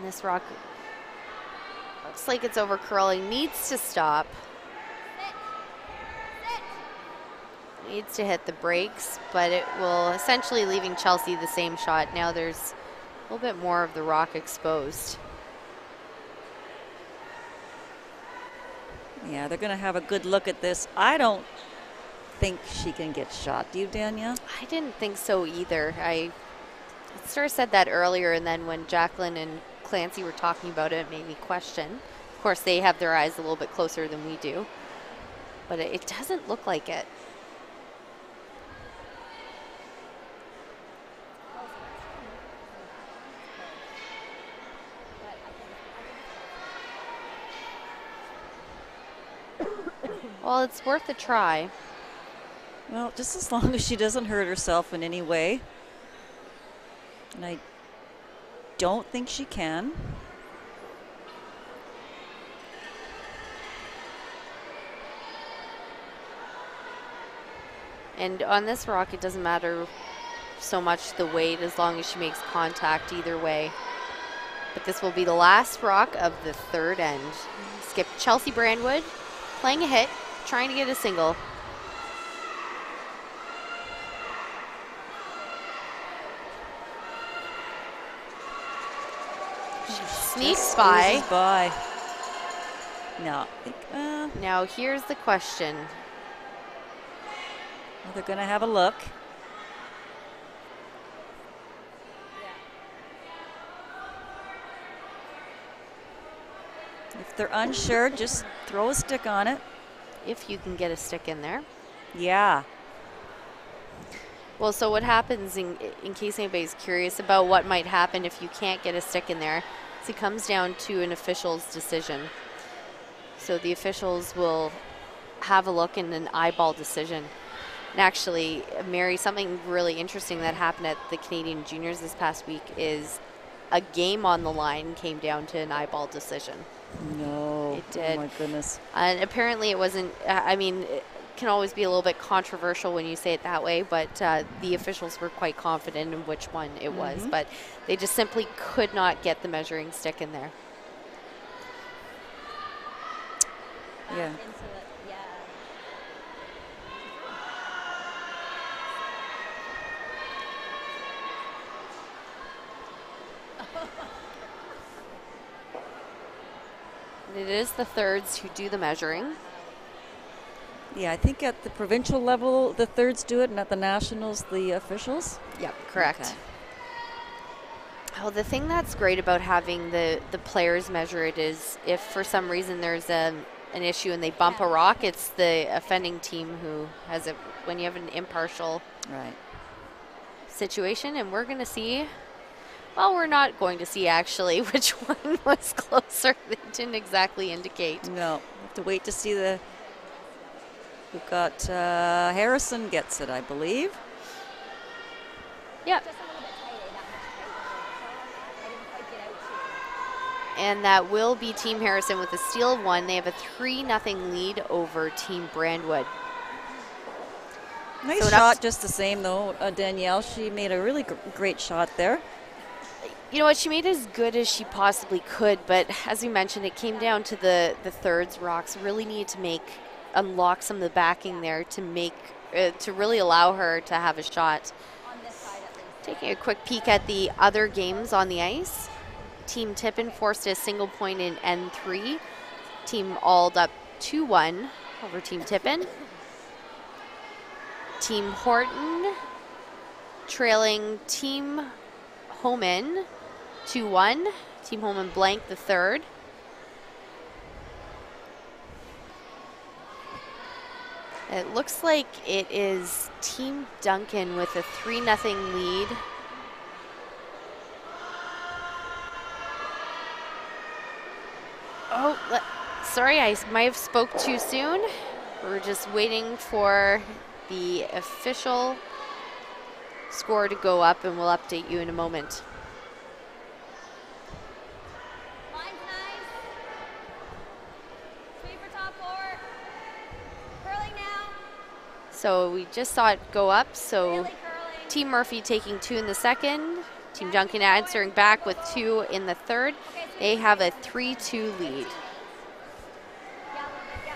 This rock looks like it's over curling, needs to stop. Needs to hit the brakes, but it will essentially leaving Chelsea the same shot. Now there's a little bit more of the rock exposed. Yeah, they're going to have a good look at this. I don't think she can get shot. Do you, Danielle? I didn't think so either. I sort of said that earlier, and then when Jacqueline and Clancy were talking about it, it made me question. Of course, they have their eyes a little bit closer than we do, but it doesn't look like it. Well, it's worth a try. Well, just as long as she doesn't hurt herself in any way. And I don't think she can. And on this rock, it doesn't matter so much the weight as long as she makes contact either way. But this will be the last rock of the third end. Skip Chelsea Brandwood playing a hit, trying to get a single. Sneaks by. No. Now here's the question. Well, they're going to have a look. If they're unsure, just throw a stick on it. If you can get a stick in there. Yeah. Well, so what happens, in case anybody's curious about what might happen if you can't get a stick in there, is it comes down to an official's decision. So the officials will have a look in an eyeball decision. And actually, Mary, something really interesting that happened at the Canadian Juniors this past week is a game on the line came down to an eyeball decision. No. It did. Oh, my goodness. And apparently it wasn't, I mean, it can always be a little bit controversial when you say it that way, but the officials were quite confident in which one it was. But they just simply could not get the measuring stick in there. Yeah. It is the thirds who do the measuring. Yeah, I think at the provincial level, the thirds do it, and at the nationals, the officials. Yep, correct. Okay. Oh, the thing that's great about having the players measure it is if for some reason there's an issue and they bump a rock, it's the offending team who has it when you have an impartial situation. And we're going to see, well, we're not going to see actually which one was closer. They didn't exactly indicate. No, we'll have to wait to see the. We've got Harrison gets it, I believe. Yep. And that will be Team Harrison with a steal of 1. They have a 3-0 lead over Team Brandwood. Nice shot, just the same though, Danielle. She made a really great shot there. You know what? She made as good as she possibly could, but as you mentioned, it came down to the thirds rocks. Really needed to unlock some of the backing there to make to really allow her to have a shot. Taking a quick peek at the other games on the ice. Team Tippin forced a single point in N3. Team Ald up 2-1 over Team Tippin. Team Horton trailing Team Homan 2-1. Team Homan blank the third. It looks like it is Team Duncan with a 3-0 lead. Oh, sorry, I might have spoke too soon. We're just waiting for the official score to go up, and we'll update you in a moment. Line's nice. Sweep for top 4. Curling now. So we just saw it go up. So Really curling. Team Murphy taking 2 in the second. Team Duncan answering back with 2 in the third. They have a 3-2 lead. Yeah, a little bit, yeah.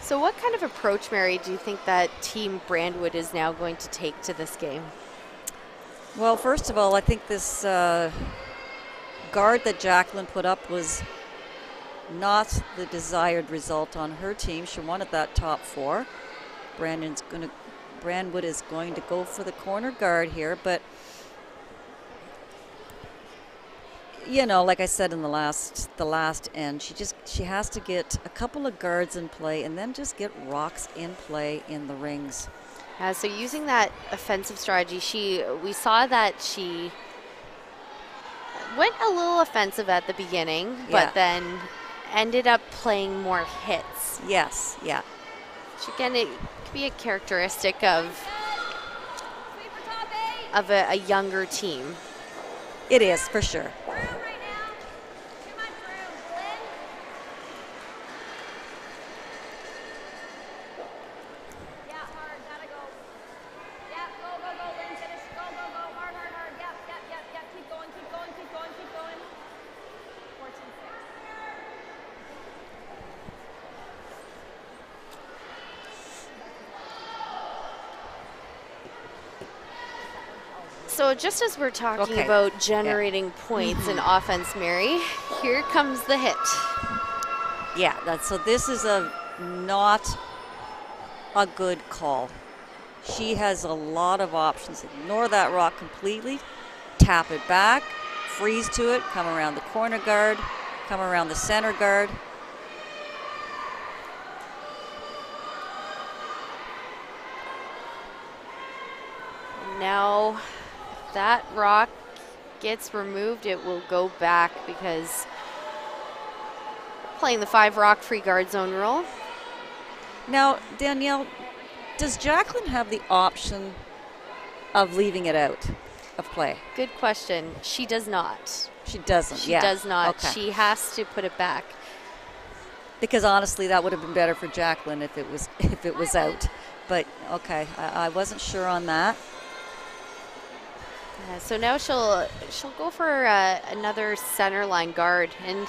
So what kind of approach, Mary, do you think that Team Brandwood is now going to take to this game? Well, first of all, I think this guard that Jacqueline put up was not the desired result on her team. She wanted that top 4. Brandwood is going to go for the corner guard here, but you know, like I said in the last end, she has to get a couple of guards in play and then just get rocks in play in the rings. So using that offensive strategy, we saw that she went a little offensive at the beginning, but then ended up playing more hits. Yes, yeah. Which again, it could be a characteristic of a younger team. It is, for sure. Room right now. Too much room. Lynn. Yeah, hard. Gotta go. Yeah, go, Lynn. Finish. Go. Hard. Yep. Keep going. 14-6. So just as we're talking about generating points in offense, Mary, here comes the hit. Yeah, so this is not a good call. She has a lot of options. Ignore that rock completely, tap it back, freeze to it, come around the corner guard, come around the center guard. Now that rock gets removed, it will go back because playing the 5 rock free guard zone rule. Now, Danielle, does Jacqueline have the option of leaving it out of play? Good question. She does not. She doesn't, She does not. Okay. She has to put it back. Because honestly, that would have been better for Jacqueline if it was out. But okay, I wasn't sure on that. So now she'll go for another center line guard, and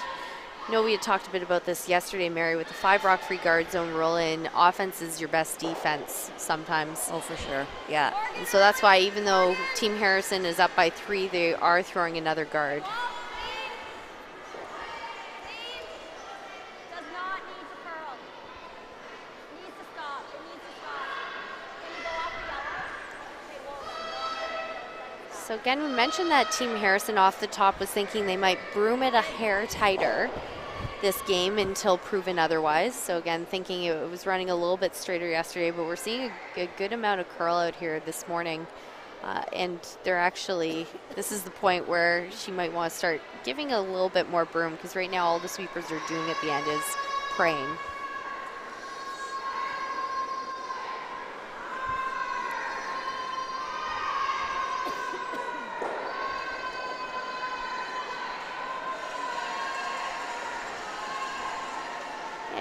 know we had talked a bit about this yesterday, Mary, with the 5 rock free guard zone rule in. Offense is your best defense sometimes. Oh, for sure. Yeah. And so that's why even though Team Harrison is up by 3, they are throwing another guard. Does not need to curl. It needs to stop. It needs to stop. Can you go off the yellow? Okay, well, So again, we mentioned that Team Harrison off the top was thinking they might broom it a hair tighter this game until proven otherwise. So again, thinking it was running a little bit straighter yesterday, but we're seeing a good amount of curl out here this morning. And they're actually, this is the point where she might want to start giving a little bit more broom, because right now all the sweepers are doing at the end is praying.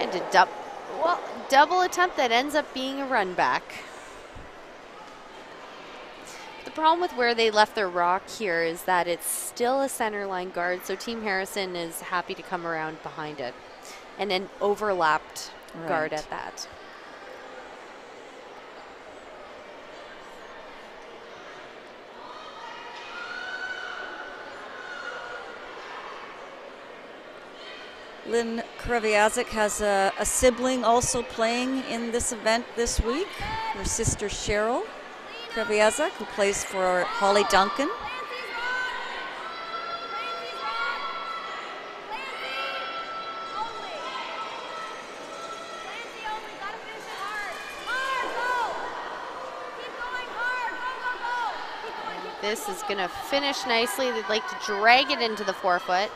And a double attempt that ends up being a run back. The problem with where they left their rock here is that it's still a center line guard, so Team Harrison is happy to come around behind it. And an overlapped guard at that. Lynn Kreviazik has a sibling also playing in this event this week. Her sister Cheryl Kreviazik, who plays for Holly Duncan. This is going to finish nicely. They'd like to drag it into the forefoot.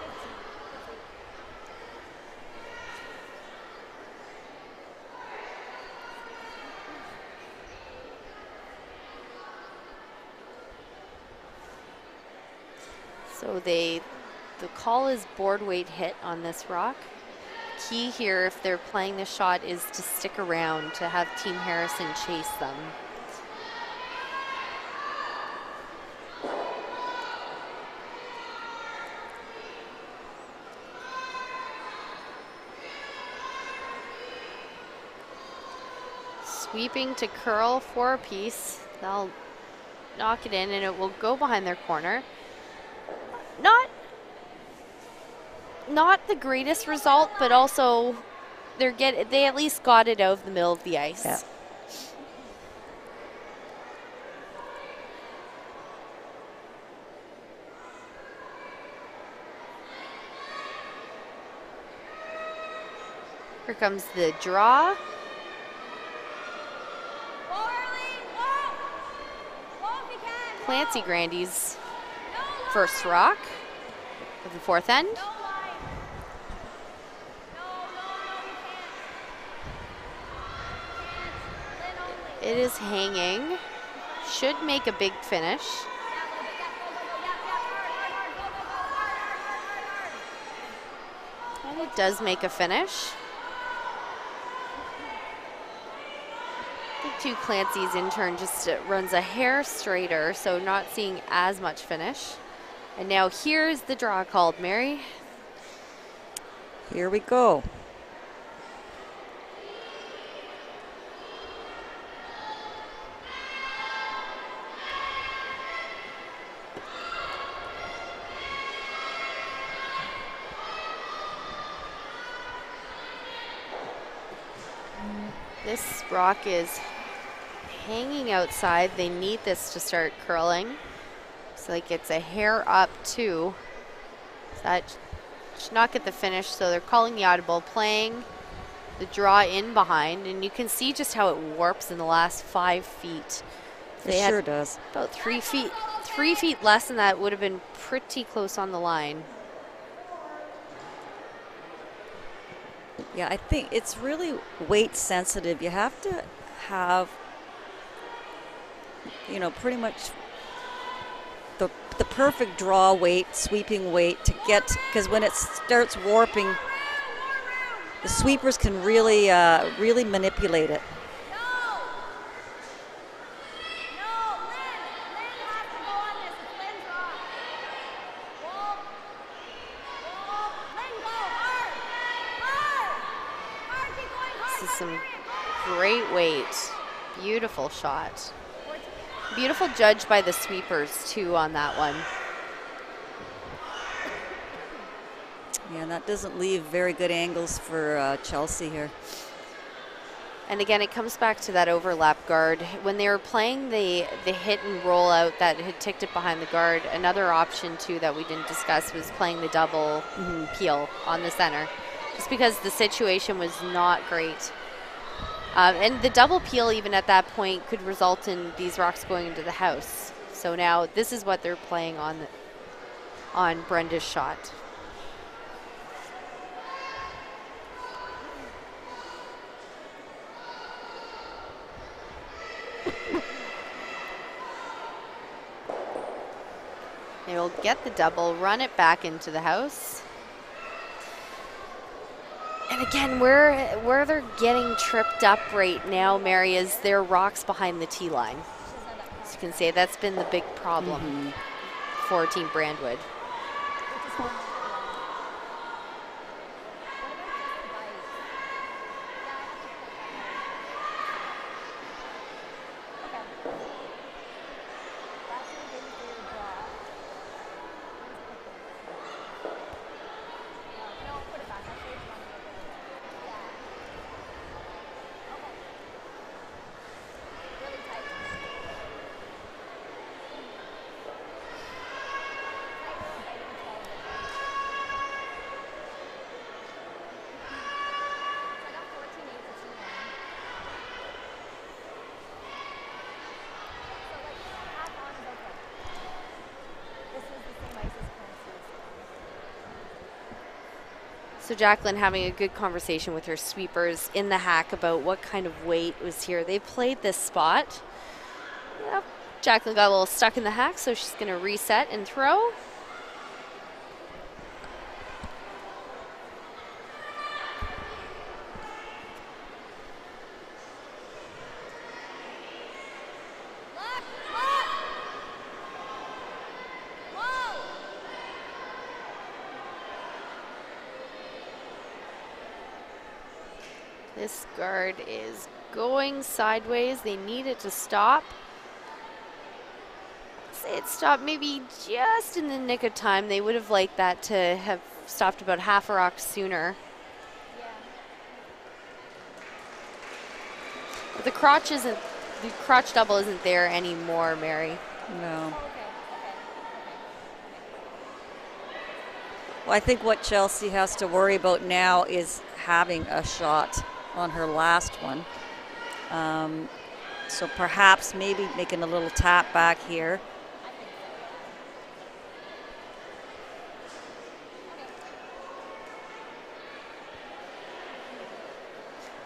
So the call is board weight hit on this rock. Key here, if they're playing the shot, is to stick around, to have Team Harrison chase them. Sweeping to curl for a piece. They'll knock it in and it will go behind their corner. Not the greatest result, but also they at least got it out of the middle of the ice. Yeah. Here comes the draw. Clancy Grandy's first rock of the fourth end. It is hanging. Should make a big finish. And it does make a finish. I think Clancy's in turn just runs a hair straighter, so not seeing as much finish. And now here's the draw called, Mary. Here we go. This rock is hanging outside. They need this to start curling. So like it's a hair up too. So that should not get the finish, so they're calling the audible, playing the draw in behind, and you can see just how it warps in the last 5 feet. It sure does. About 3 feet less than that would have been pretty close on the line. Yeah, I think it's really weight sensitive. You have to have, you know, pretty much the perfect draw weight, sweeping weight to get, because when it starts warping, the sweepers can really, really manipulate it. some great weight. Beautiful shot. Beautiful judge by the sweepers, too, on that one. Yeah, and that doesn't leave very good angles for Chelsea here. And again, it comes back to that overlap guard. When they were playing the hit and roll out that had ticked it behind the guard, another option, too, that we didn't discuss was playing the double peel on the center, just because the situation was not great. And the double peel, even at that point, could result in these rocks going into the house. So now this is what they're playing on Brenda's shot. They will get the double, run it back into the house. And again, where they're getting tripped up right now, Mary, is their rocks behind the tee line. As you can see, that's been the big problem for Team Brandwood. So Jacqueline having a good conversation with her sweepers in the hack about what kind of weight was here. They played this spot. Yep. Jacqueline got a little stuck in the hack, so she's going to reset and throw. This guard is going sideways. They need it to stop. Say it stopped maybe just in the nick of time. They would have liked that to have stopped about half a rock sooner. Yeah. But the crotch double isn't there anymore, Mary. No. Well, I think what Chelsea has to worry about now is having a shot on her last one. So perhaps maybe making a little tap back here.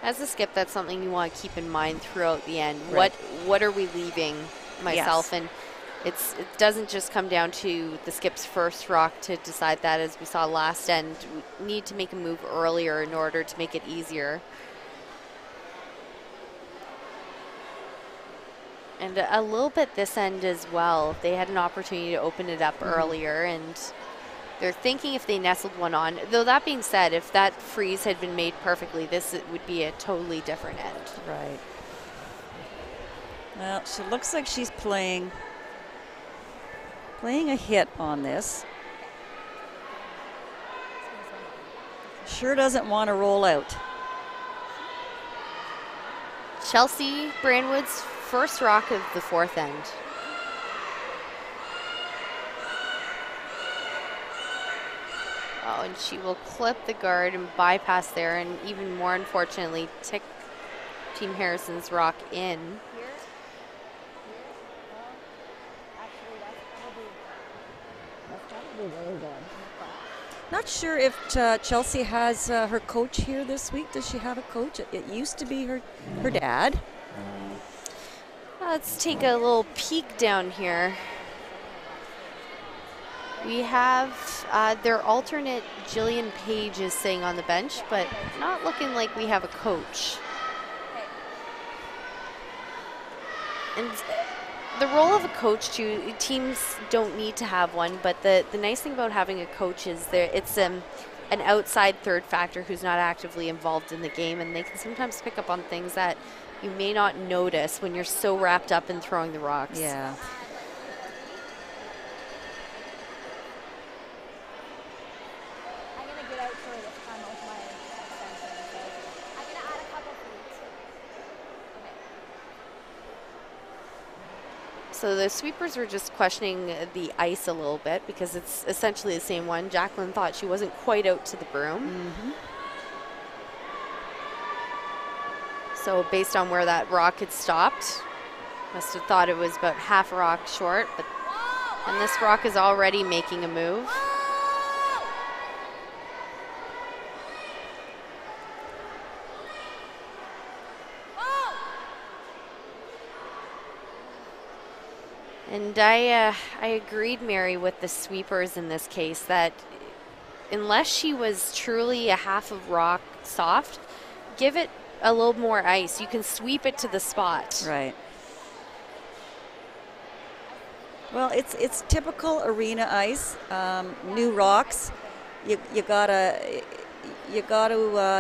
As a skip, that's something you want to keep in mind throughout the end. Right. What are we leaving myself? Yes. And it doesn't just come down to the skip's first rock to decide that. As we saw last end, we need to make a move earlier in order to make it easier. And a little bit this end as well. They had an opportunity to open it up earlier, and they're thinking if they nestled one on. Though that being said, if that freeze had been made perfectly, this would be a totally different end. Right. Well, she looks like she's playing a hit on this. Sure doesn't want to roll out. Chelsea Brandwood's first rock of the fourth end. Oh, and she will clip the guard and bypass there, and even more unfortunately, tick Team Harrison's rock in. Not sure if Chelsea has her coach here this week. Does she have a coach? It used to be her dad. Let's take a little peek down here. We have their alternate Jillian Page is sitting on the bench, but not looking like we have a coach. And the role of a coach, teams don't need to have one, but the nice thing about having a coach is it's an outside third factor who's not actively involved in the game, and they can sometimes pick up on things that you may not notice when you're so wrapped up in throwing the rocks. Yeah. I'm going to get out for this time with my extension. So I'm going to add a couple feet. Okay. So the sweepers were just questioning the ice a little bit because it's essentially the same one. Jacqueline thought she wasn't quite out to the broom. So based on where that rock had stopped, must have thought it was about half a rock short, but and this rock is already making a move. And I agreed, Mary, with the sweepers in this case that unless she was truly a half of rock soft, give it a little more ice. You can sweep it to the spot. Right. Well, it's typical arena ice. New rocks. You gotta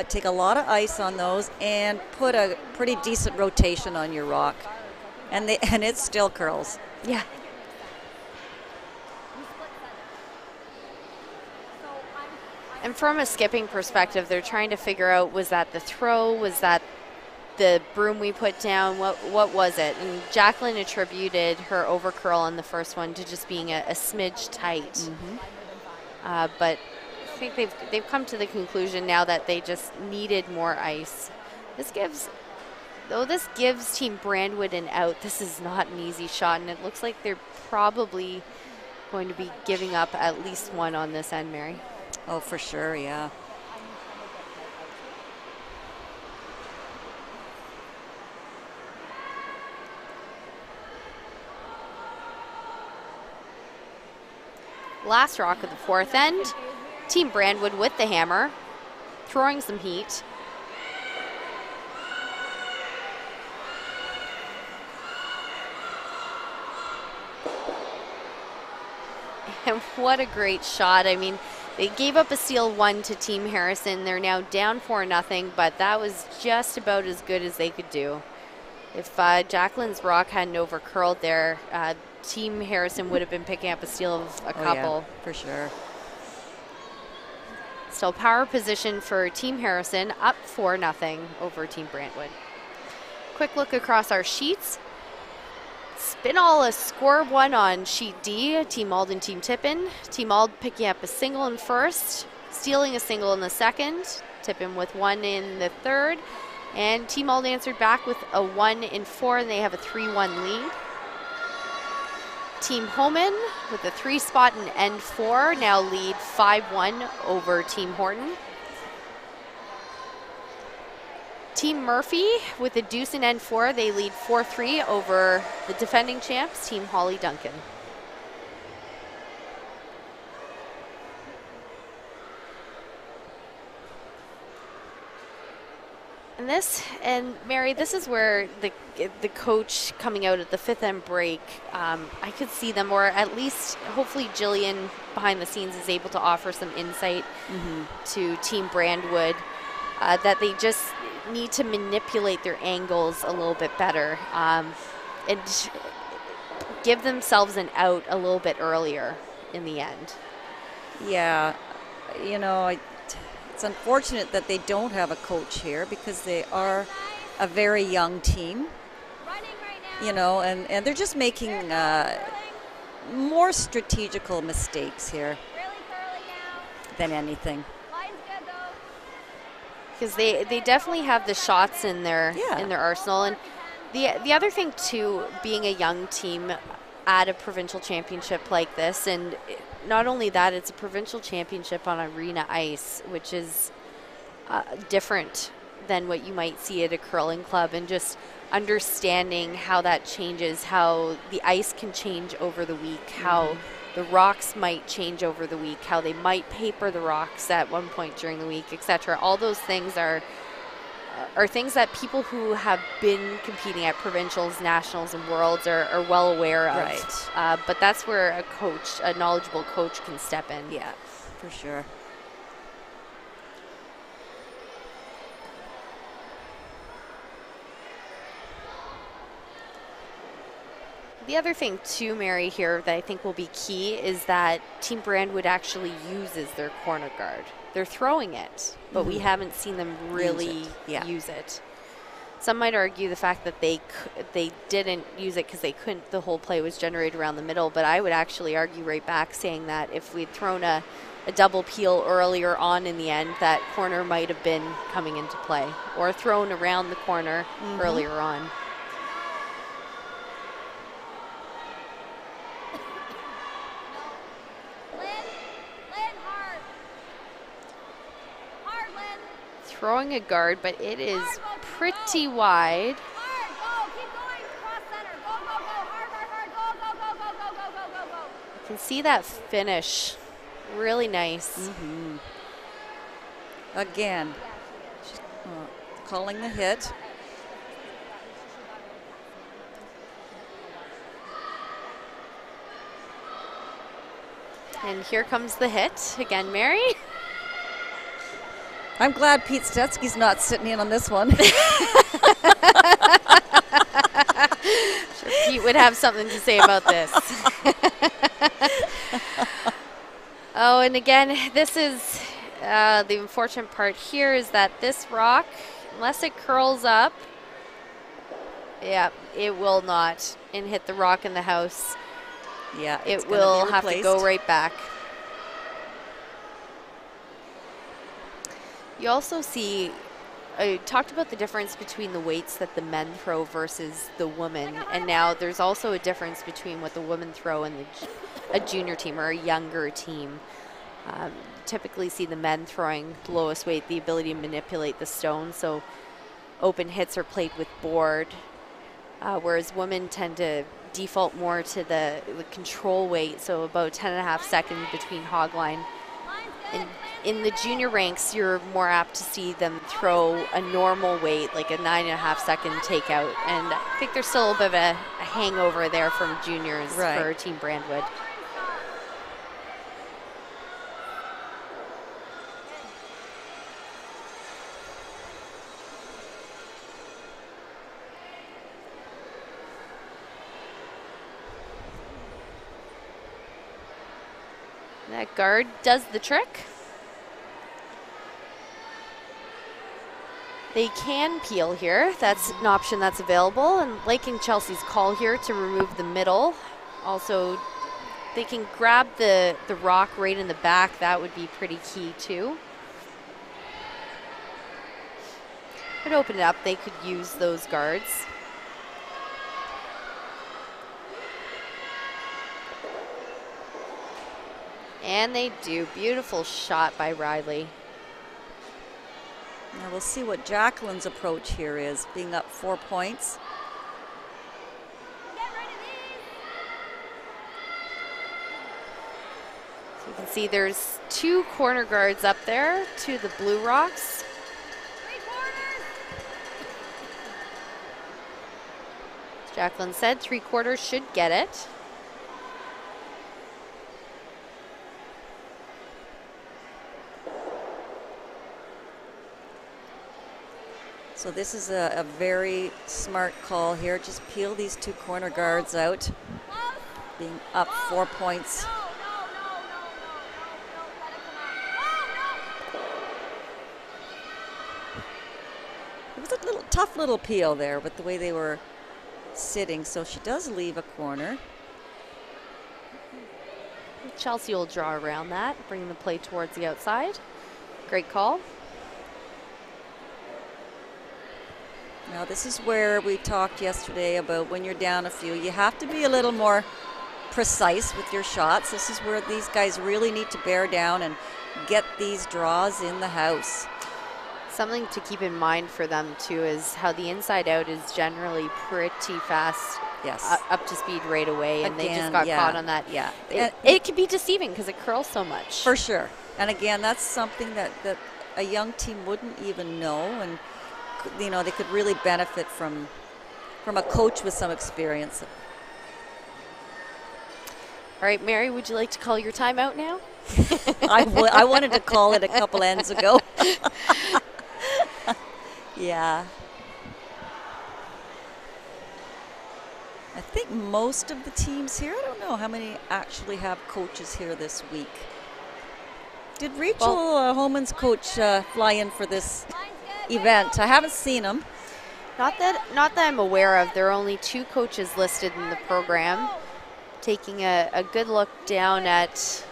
take a lot of ice on those and put a pretty decent rotation on your rock, and it still curls. Yeah. And from a skipping perspective, they're trying to figure out, was that the throw? Was that the broom we put down? What was it? And Jacqueline attributed her overcurl on the first one to just being a smidge tight. But I think they've come to the conclusion now that they just needed more ice. This gives Team Brandwood an out, this is not an easy shot, and it looks like they're probably going to be giving up at least one on this end, Mary. Oh, for sure, yeah. Last rock of the fourth end, Team Brandwood with the hammer, throwing some heat. And what a great shot. I mean, they gave up a steal 1 to Team Harrison. They're now down 4-0, but that was just about as good as they could do. If Jacqueline's rock hadn't overcurled there, Team Harrison would have been picking up a steal of a couple. Yeah, for sure. Still power position for Team Harrison, up 4-0 over Team Brandwood. Quick look across our sheets. Spinall a score 1 on sheet D, Team Ald and Team Tippin. Team Ald picking up a single in first, stealing a single in the second, Tippin with 1 in the third, and Team Ald answered back with a 1 in 4, and they have a 3-1 lead. Team Homan with a 3 spot in end 4 now lead 5-1 over Team Horton. Team Murphy with a deuce in end 4, they lead 4-3 over the defending champs, Team Holly Duncan. And Mary, this is where the coach coming out at the 5th end break, I could see them, or at least hopefully Jillian behind the scenes is able to offer some insight to Team Brandwood, that they just need to manipulate their angles a little bit better and give themselves an out a little bit earlier in the end. Yeah, you know, it's unfortunate that they don't have a coach here because they are a very young team, you know, and they're just making more strategical mistakes here than anything. Because they definitely have the shots in their arsenal. And the other thing too, being a young team at a provincial championship like this, and not only that, it's a provincial championship on arena ice, which is different than what you might see at a curling club, and just understanding how that changes, how the ice can change over the week, how the rocks might change over the week, how they might paper the rocks at one point during the week, etc. All those things are things that people who have been competing at provincials, nationals, and worlds are well aware of. Right. But that's where a knowledgeable coach can step in. Yeah, for sure. The other thing too, Mary, here that I think will be key is that Team Brandwood actually uses their corner guard. They're throwing it, but we haven't seen them really use it. Some might argue the fact that they didn't use it because they couldn't. The whole play was generated around the middle, but I would actually argue right back saying that if we'd thrown a double peel earlier on in the end, that corner might have been coming into play, or thrown around the corner earlier on. Throwing a guard, but it is pretty wide. You can see that finish. Really nice. Again, calling the hit. And here comes the hit. Again, Mary. I'm glad Pete Stetsky's not sitting in on this one. Sure, Pete would have something to say about this. Oh, and again, this is the unfortunate part here is that this rock, unless it curls up, it will not and hit the rock in the house. Yeah, it will have to go right back. You also see, I talked about the difference between the weights that the men throw versus the women, and now there's also a difference between what the women throw and a junior team or a younger team. Typically see the men throwing the lowest weight, the ability to manipulate the stone, so open hits are played with board, whereas women tend to default more to the control weight, so about 10.5 seconds between hog line. In the junior ranks, you're more apt to see them throw a normal weight, like a 9.5 second takeout. And I think there's still a little bit of a hangover there from juniors for Team Brandwood. That guard does the trick. They can peel here. That's an option that's available. And liking Chelsea's call here to remove the middle. Also, they can grab the rock right in the back. That would be pretty key too. Could open it up. They could use those guards. And they do. Beautiful shot by Riley. Now we'll see what Jacqueline's approach here is, being up 4 points. So you can see there's 2 corner guards up there to the blue rocks. As Jacqueline said, 3/4 should get it. So this is a very smart call here. Just peel these 2 corner guards out, being up 4 points. It was a tough little peel there with the way they were sitting, so she does leave a corner. Chelsea will draw around that, bring the play towards the outside. Great call. Now this is where we talked yesterday about when you're down a few, you have to be a little more precise with your shots. This is where these guys really need to bear down and get these draws in the house. Something to keep in mind for them too is how the inside out is generally pretty fast. Yes. Up to speed right away, and they just got caught on that. Yeah. It can be deceiving because it curls so much. For sure. And again, that's something that a young team wouldn't even know, and you know, they could really benefit from a coach with some experience. All right, Mary, would you like to call your timeout now? I wanted to call it a couple ends ago. Yeah. I think most of the teams here, I don't know how many actually have coaches here this week. Did Rachel Holman's coach fly in for this event? I haven't seen him. Not that I'm aware of. There are only 2 coaches listed in the program. Taking a good look down at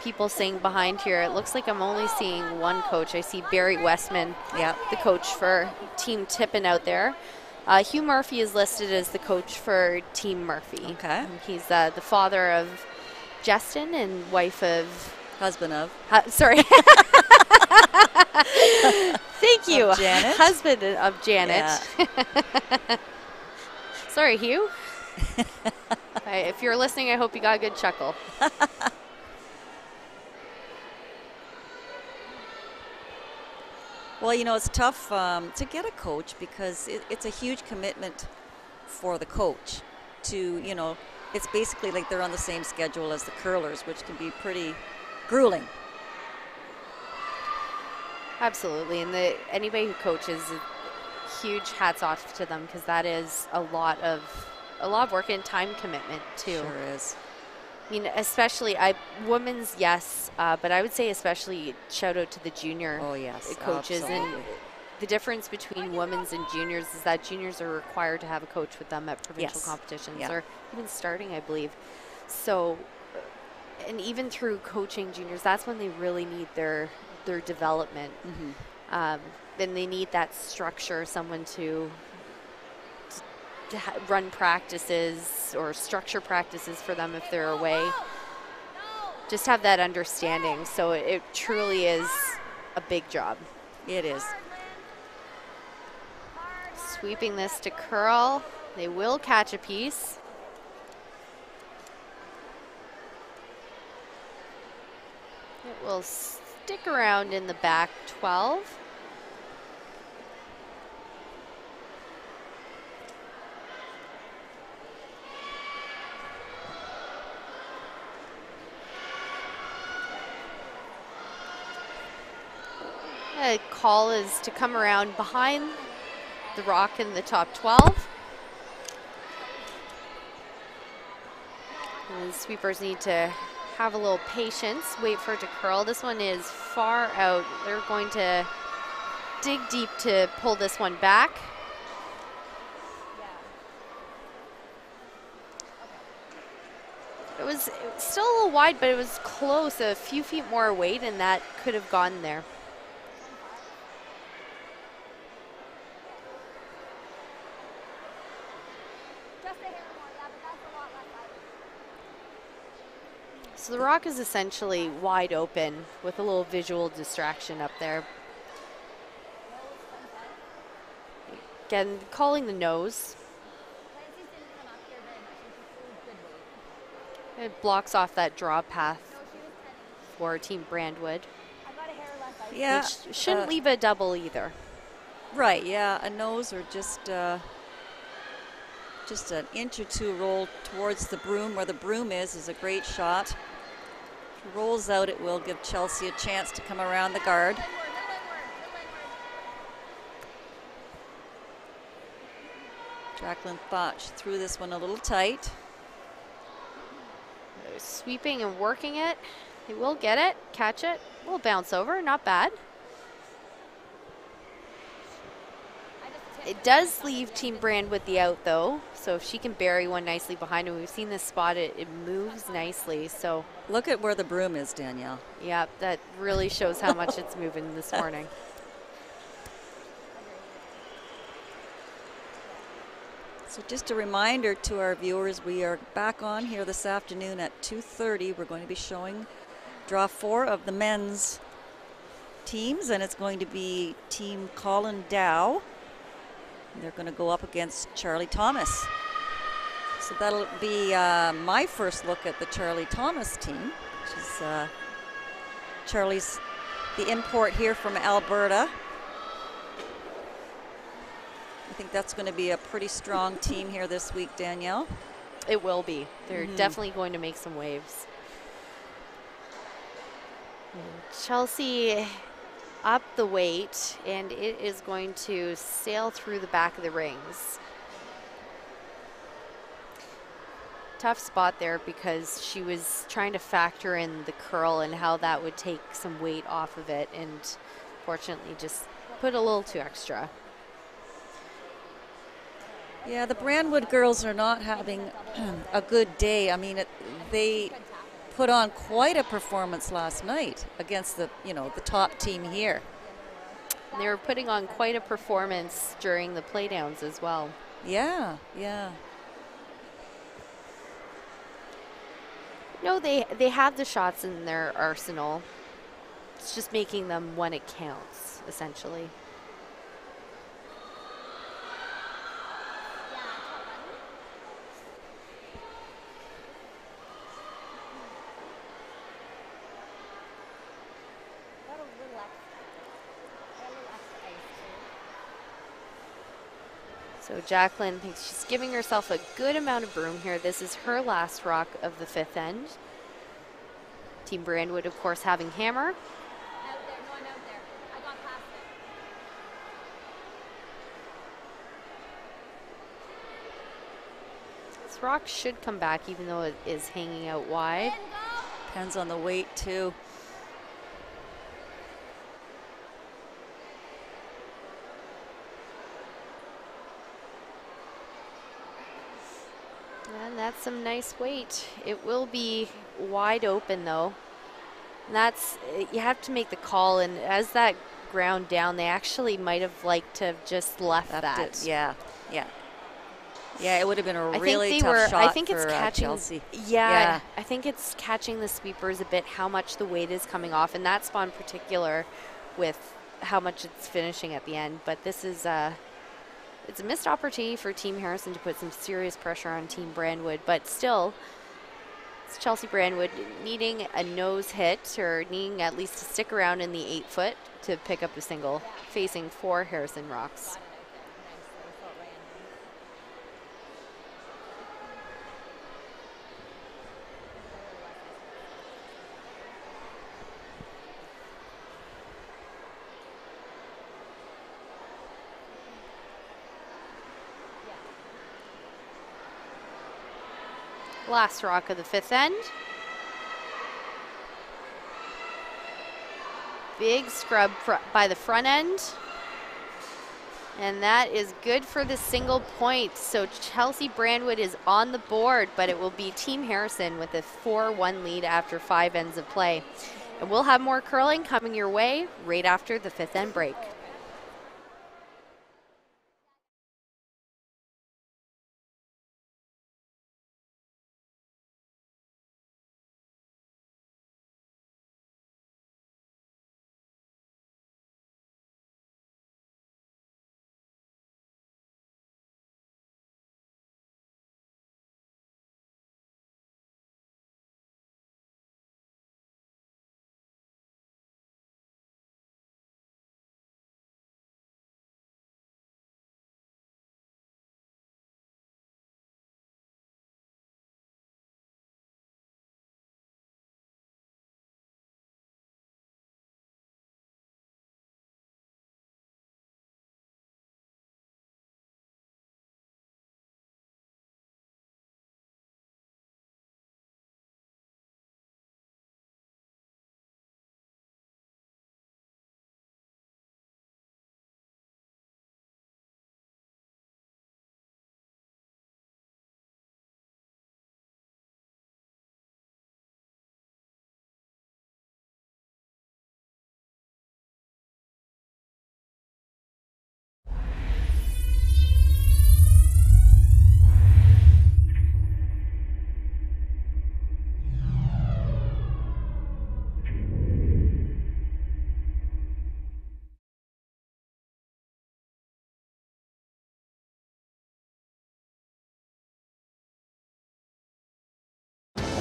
people sitting behind here, it looks like I'm only seeing 1 coach. I see Barry Westman, the coach for Team Tippin out there. Hugh Murphy is listed as the coach for Team Murphy. Okay. He's the father of Justin and husband of. Sorry. Thank you. Of Janet. Husband of Janet. Yeah. Sorry, Hugh. If you're listening, I hope you got a good chuckle. Well, you know, it's tough to get a coach because it's a huge commitment for the coach to, you know, it's basically like they're on the same schedule as the curlers, which can be pretty grueling. Absolutely, and anybody who coaches, huge hats off to them because that is a lot of work and time commitment too. Sure is. I mean, especially women's, yes, but I would say especially shout out to the junior coaches. Absolutely. And the difference between women's and juniors is that juniors are required to have a coach with them at provincial competitions or even starting, I believe. So, and even through coaching juniors, that's when they really need their development. Then they need that structure, someone to run practices or structure practices for them if they're away. Just have that understanding. So it truly is a big job. It is. Sweeping this to curl. They will catch a piece. It will stick around in the back 12. The call is to come around behind the rock in the top 12. And the sweepers need to have a little patience, wait for it to curl. This one is far out. They're going to dig deep to pull this one back. It was still a little wide, but it was close. A few feet more weight, and that could have gone there. So the rock is essentially wide open with a little visual distraction up there. Again, calling the nose. It blocks off that draw path for Team Brandwood. Yeah. Which shouldn't leave a double either. Right, yeah, a nose or just an inch or two roll towards the broom. Where the broom is a great shot. If it rolls out, it will give Chelsea a chance to come around the guard. Jacqueline Foch threw this one a little tight. They're sweeping and working it. They will get it, catch it. We'll bounce over, not bad. It does leave Team Brandwood the out though, so if she can bury one nicely behind him, we've seen this spot, it moves nicely. So look at where the broom is, Danielle. Yeah, that really shows how much it's moving this morning. So just a reminder to our viewers, we are back on here this afternoon at 2:30. We're going to be showing draw 4 of the men's teams, and it's going to be Team Colin Dow. They're going to go up against Charlie Thomas. So that'll be my first look at the Charlie Thomas team, which is Charlie's the import here from Alberta. I think that's going to be a pretty strong team here this week, Danielle. It will be. They're definitely going to make some waves. And Chelsea up the weight, and it is going to sail through the back of the rings. tough spot there because she was trying to factor in the curl and how that would take some weight off of it, and fortunately just put a little too extra. Yeah, the Brandwood girls are not having a good day. I mean, they put on quite a performance last night against the top team here. And they were putting on quite a performance during the playdowns as well. Yeah, yeah. No, they have the shots in their arsenal. It's just making them when it counts, essentially. So Jacqueline thinks she's giving herself a good amount of room here. This is her last rock of the fifth end. Team Brandwood, of course, having hammer. Out there, no, I'm out there. I got past it. This rock should come back even though it is hanging out wide. Depends on the weight too. And that's some nice weight. It will be wide open though. And that's, you have to make the call, and as that ground down, they actually might have liked to have just left that. Yeah, yeah. Yeah, it would have been a really tough shot I think it's for catching, Chelsea. Yeah, I think it's catching the sweepers a bit, how much the weight is coming off, and that spot in particular with how much it's finishing at the end. But this is it's a missed opportunity for Team Harrison to put some serious pressure on Team Brandwood, but still, it's Chelsea Brandwood needing a nose hit, or needing at least to stick around in the 8-foot to pick up a single, facing 4 Harrison rocks. Last rock of the fifth end. Big scrub by the front end. And that is good for the single point. So Chelsea Brandwood is on the board, but it will be Team Harrison with a 4-1 lead after 5 ends of play. And we'll have more curling coming your way right after the fifth end break.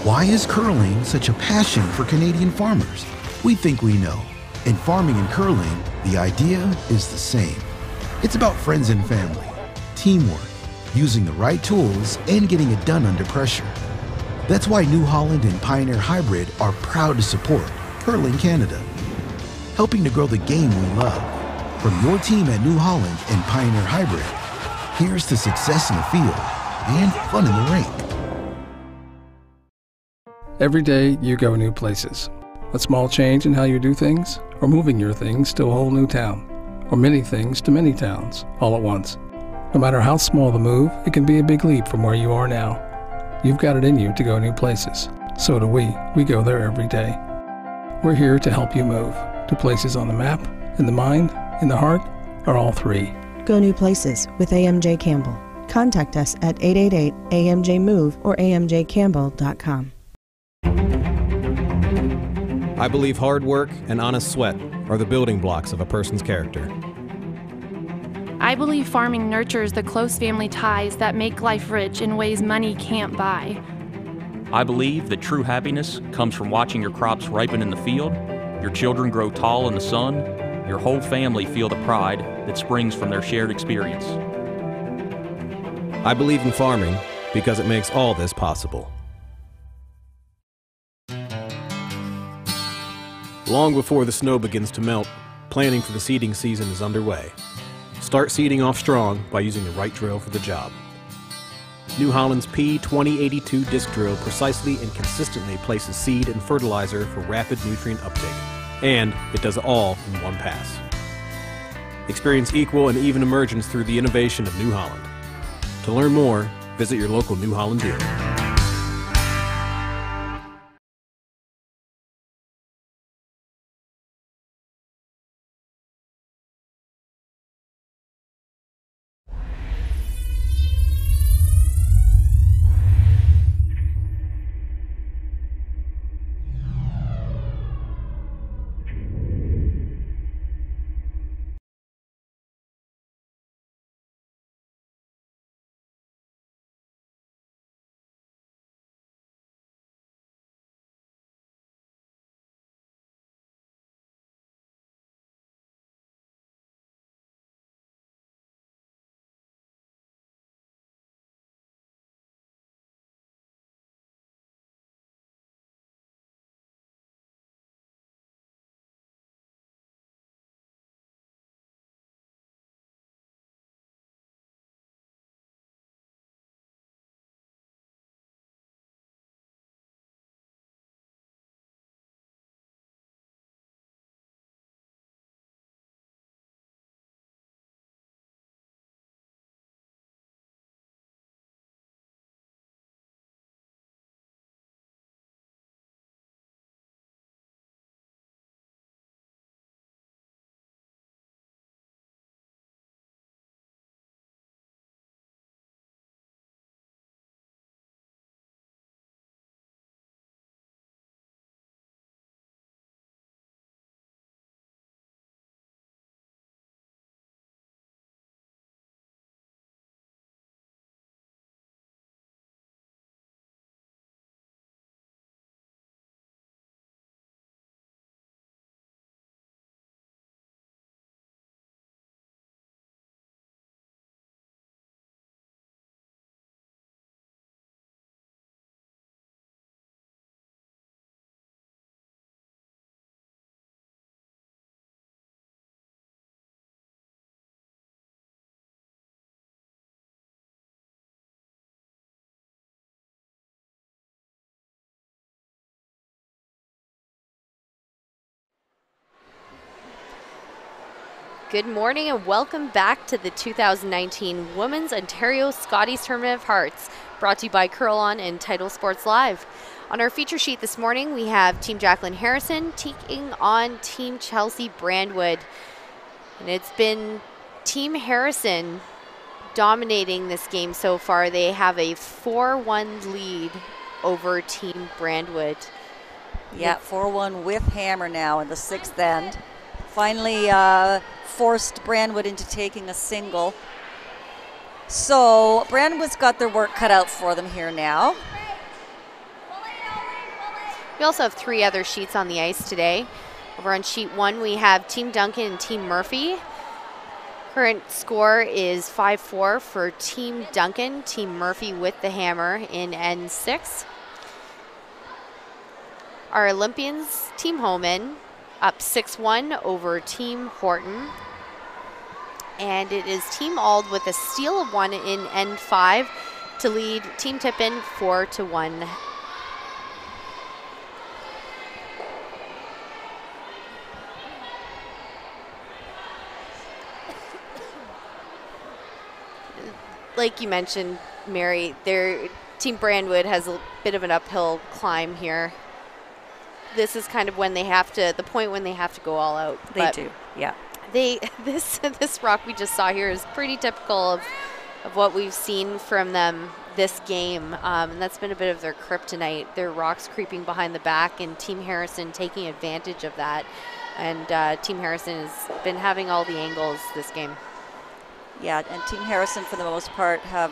Why is curling such a passion for Canadian farmers? We think we know. In farming and curling, the idea is the same. It's about friends and family, teamwork, using the right tools, and getting it done under pressure. That's why New Holland and Pioneer Hybrid are proud to support Curling Canada, helping to grow the game we love. From your team at New Holland and Pioneer Hybrid, here's to success in the field and fun in the rink. Every day you go new places. A small change in how you do things, or moving your things to a whole new town, or many things to many towns, all at once. No matter how small the move, it can be a big leap from where you are now. You've got it in you to go new places. So do we. We go there every day. We're here to help you move to places on the map, in the mind, in the heart, or all three. Go new places with AMJ Campbell. Contact us at 888-AMJ-MOVE or amjcampbell.com. I believe hard work and honest sweat are the building blocks of a person's character. I believe farming nurtures the close family ties that make life rich in ways money can't buy. I believe that true happiness comes from watching your crops ripen in the field, your children grow tall in the sun, your whole family feel the pride that springs from their shared experience. I believe in farming because it makes all this possible. Long before the snow begins to melt, planning for the seeding season is underway. Start seeding off strong by using the right drill for the job. New Holland's P2082 disc drill precisely and consistently places seed and fertilizer for rapid nutrient uptake, and it does it all in one pass. Experience equal and even emergence through the innovation of New Holland. To learn more, visit your local New Holland dealer. Good morning and welcome back to the 2019 Women's Ontario Scotties Tournament of Hearts, brought to you by Curl On and Title Sports Live. On our feature sheet this morning, we have Team Jacqueline Harrison taking on Team Chelsea Brandwood. And it's been Team Harrison dominating this game so far. They have a 4-1 lead over Team Brandwood. Yeah, 4-1 with hammer now in the sixth end. Finally forced Brandwood into taking a single. So Brandwood's got their work cut out for them here now. We also have three other sheets on the ice today. Over on sheet 1, we have Team Duncan and Team Murphy. Current score is 5-4 for Team Duncan. Team Murphy with the hammer in N6. Our Olympians, Team Homan, up 6-1 over Team Horton. And it is Team Ald with a steal of 1 in N5 to lead Team Tippin 4-1. like you mentioned, Mary, their Team Brandwood has a bit of an uphill climb here. This is kind of when they have to, the point when they have to go all out. They do, yeah. This rock we just saw here is pretty typical of what we've seen from them this game, and that's been a bit of their kryptonite. Their rocks creeping behind the back, and Team Harrison taking advantage of that. And Team Harrison has been having all the angles this game. Yeah, and Team Harrison, for the most part, have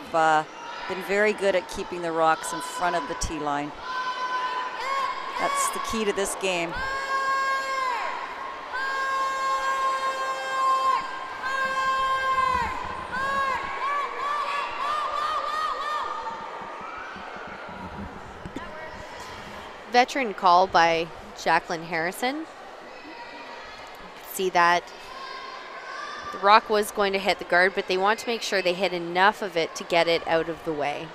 been very good at keeping the rocks in front of the tee line. That's the key to this game. Veteran call by Jacqueline Harrison. See that the rock was going to hit the guard, but they want to make sure they hit enough of it to get it out of the way.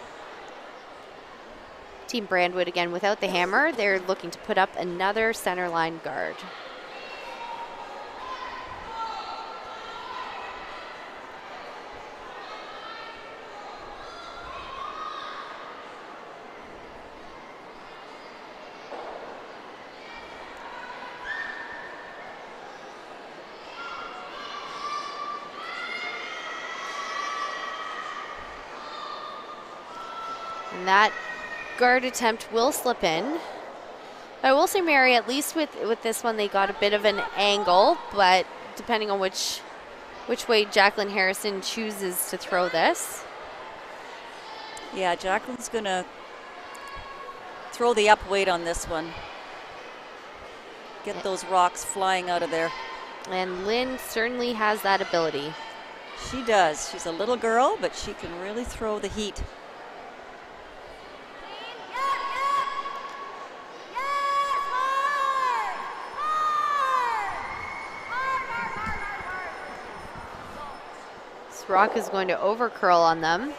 Team Brandwood again without the hammer. They're looking to put up another center line guard. And that guard attempt will slip in. I will say, Mary, at least with this one, they got a bit of an angle, but depending on which way Jacqueline Harrison chooses to throw this. Yeah, Jacqueline's going to throw the up weight on this one. Get those rocks flying out of there. And Lynn certainly has that ability. She does. She's a little girl, but she can really throw the heat. Rock is going to over curl on them.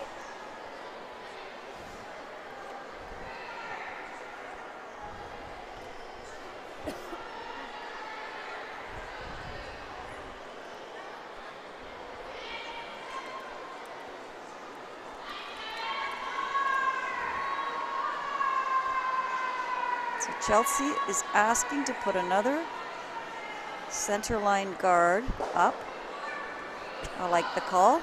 So Chelsea is asking to put another center line guard up. I like the call.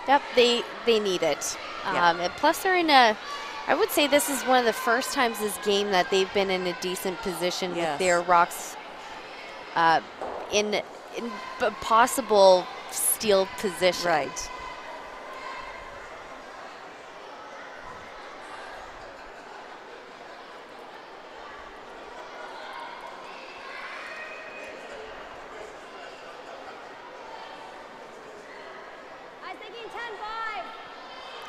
Yep, they need it. Yeah. And plus they're in a, I would say this is one of the first times this game that they've been in a decent position with their rocks in a possible steal position. Right.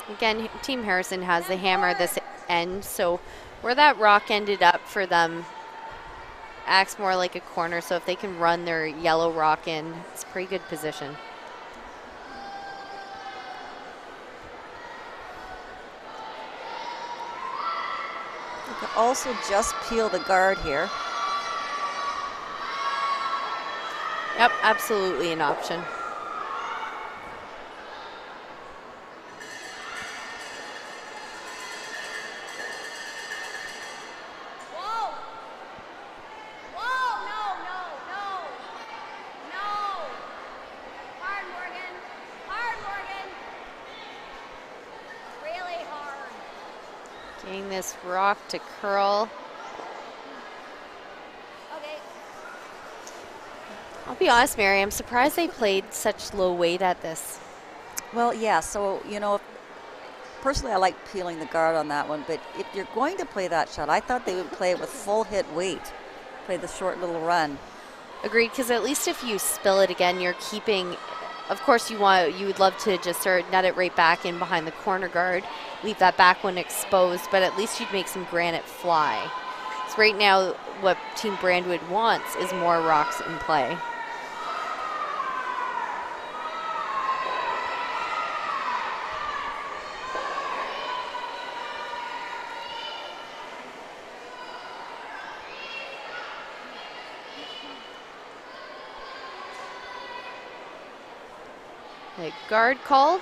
Again, Team Harrison has the hammer this end, so where that rock ended up for them acts more like a corner, so if they can run their yellow rock in, it's a pretty good position. You can also just peel the guard here. Yep, absolutely an option. Getting this rock to curl. Okay. I'll be honest, Mary, I'm surprised they played such low weight at this. Well, yeah, so, you know, personally I like peeling the guard on that one, but if you're going to play that shot, I thought they would play it with full hit weight, play the short little run. Agreed, because at least if you spill it again, you're keeping, of course you would love to just sort of nut it right back in behind the corner guard, leave that back one exposed, but at least you'd make some granite fly. So right now, what Team Brandwood wants is more rocks in play. A guard called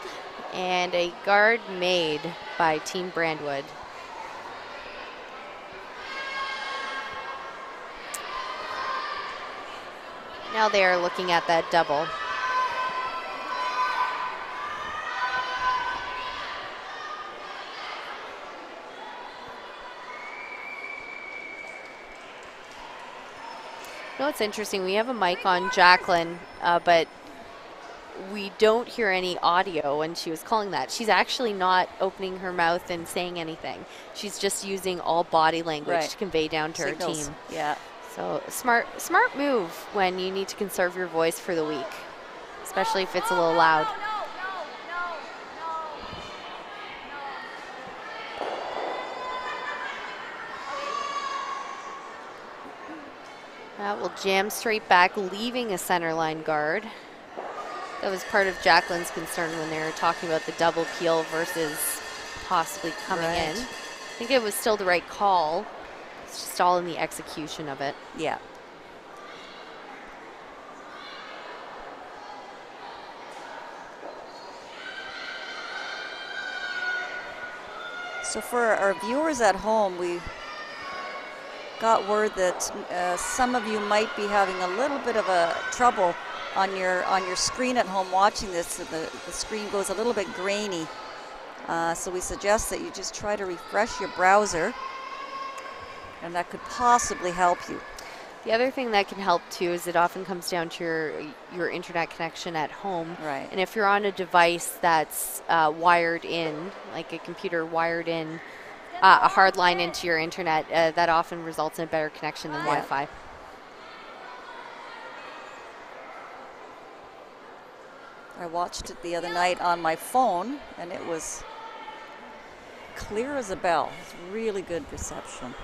and a guard made by Team Brandwood. Now they are looking at that double. You know what's interesting? We have a mic on Jacqueline, but we don't hear any audio when she was calling that. She's actually not opening her mouth and saying anything. She's just using all body language to convey down to Signals. her team. Yeah. So smart move when you need to conserve your voice for the week, especially if it's a little loud. That will jam straight back, leaving a center line guard. That was part of Jacqueline's concern when they were talking about the double peel versus possibly coming in. I think it was still the right call. It's just all in the execution of it. Yeah. So for our viewers at home, we got word that some of you might be having a little bit of a trouble on your screen at home watching this. The screen goes a little bit grainy. So we suggest that you just try to refresh your browser, and that could possibly help you. The other thing that can help too is it often comes down to your internet connection at home. Right. And if you're on a device that's wired in, like a computer wired in a hard line into your internet, that often results in a better connection than Wi-Fi. I watched it the other night on my phone, and it was clear as a bell. It's really good reception.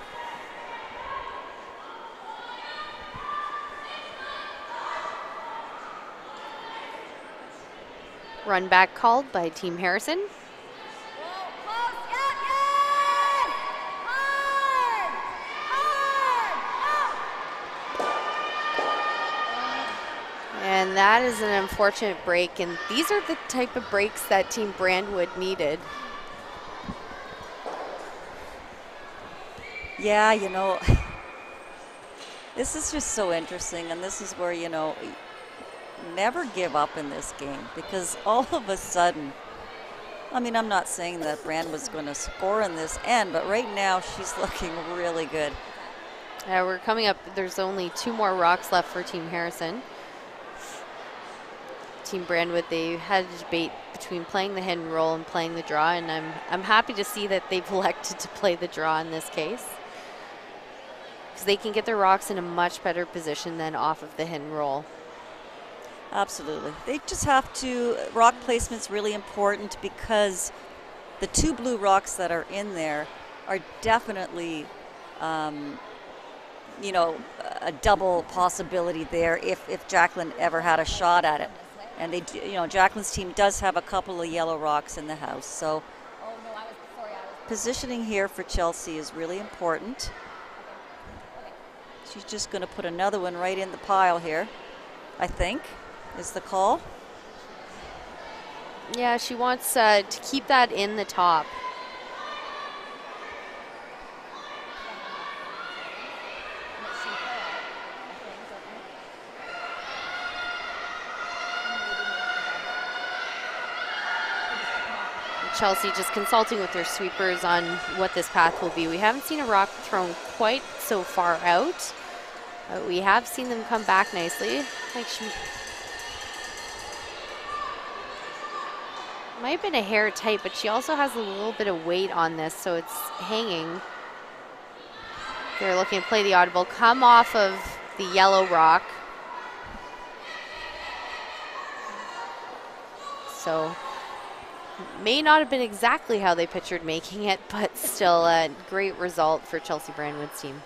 Run back called by Team Harrison. And that is an unfortunate break, and these are the type of breaks that Team Brandwood needed. Yeah, you know, this is just so interesting, and this is where, you know, never give up in this game, because all of a sudden, I mean, I'm not saying that Brandwood's going to score in this end, but right now she's looking really good. We're coming up, there's only 2 more rocks left for Team Harrison. Team Brandwood, they had a debate between playing the hidden roll and playing the draw, and I'm happy to see that they've elected to play the draw in this case, because they can get their rocks in a much better position than off of the hidden roll. Absolutely. They just have to, rock placement's really important, because the 2 blue rocks that are in there are definitely, you know, a double possibility there if Jacqueline ever had a shot at it. And they, you know, Jacqueline's team does have a couple of yellow rocks in the house. So positioning here for Chelsea is really important. She's just going to put another one right in the pile here, I think, is the call. Yeah, she wants to keep that in the top. Chelsea just consulting with their sweepers on what this path will be. We haven't seen a rock thrown quite so far out, but we have seen them come back nicely. Like she might have been a hair tight, but she also has a little bit of weight on this, so it's hanging. They're looking to play the audible, come off of the yellow rock. So may not have been exactly how they pictured making it, but still a great result for Chelsea Brandwood's team.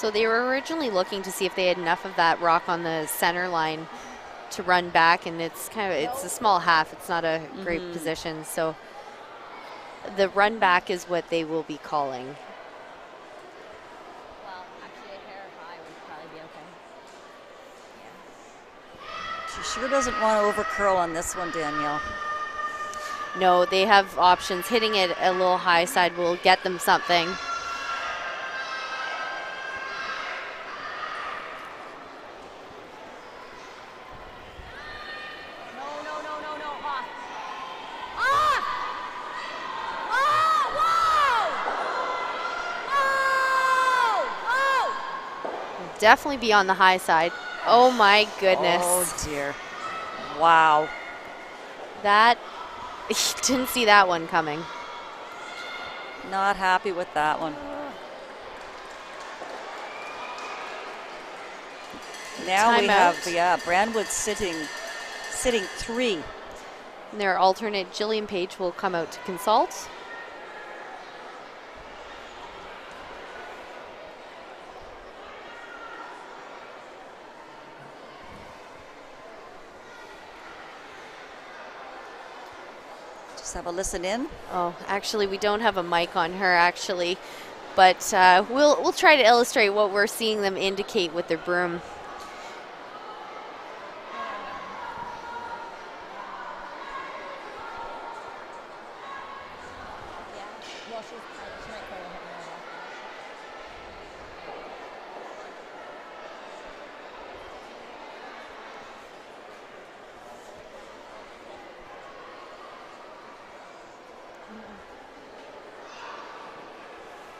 So they were originally looking to see if they had enough of that rock on the center line to run back, and it's a small half. It's not a great position. So the run back is what they will be calling. Well, actually, a hair high would probably be okay. She sure doesn't want to over curl on this one, Danielle. No, they have options. Hitting it a little high side will get them something. Definitely be on the high side. Oh my goodness. Oh dear. Wow. That, didn't see that one coming. Not happy with that one. Now we have, Brandwood sitting 3. And their alternate, Jillian Page, will come out to consult. Have a listen in. Oh, actually, we don't have a mic on her, actually, but we'll try to illustrate what we're seeing them indicate with their broom.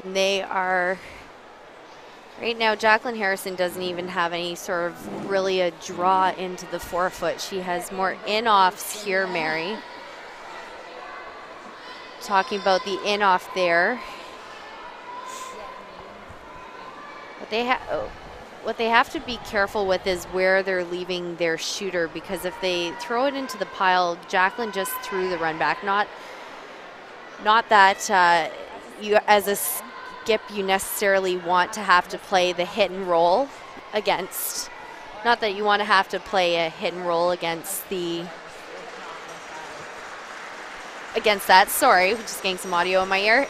They are, right now, Jacqueline Harrison doesn't even have any sort of really a draw into the forefoot. She has more in-offs here, Mary. Talking about the in-off there. What they have to be careful with is where they're leaving their shooter, because if they throw it into the pile, Jacqueline just threw the run back. Not that you, as a skip, you necessarily want to have to play the hit and roll against. Not that you want to have to play a hit and roll against that. Sorry, just getting some audio in my ear.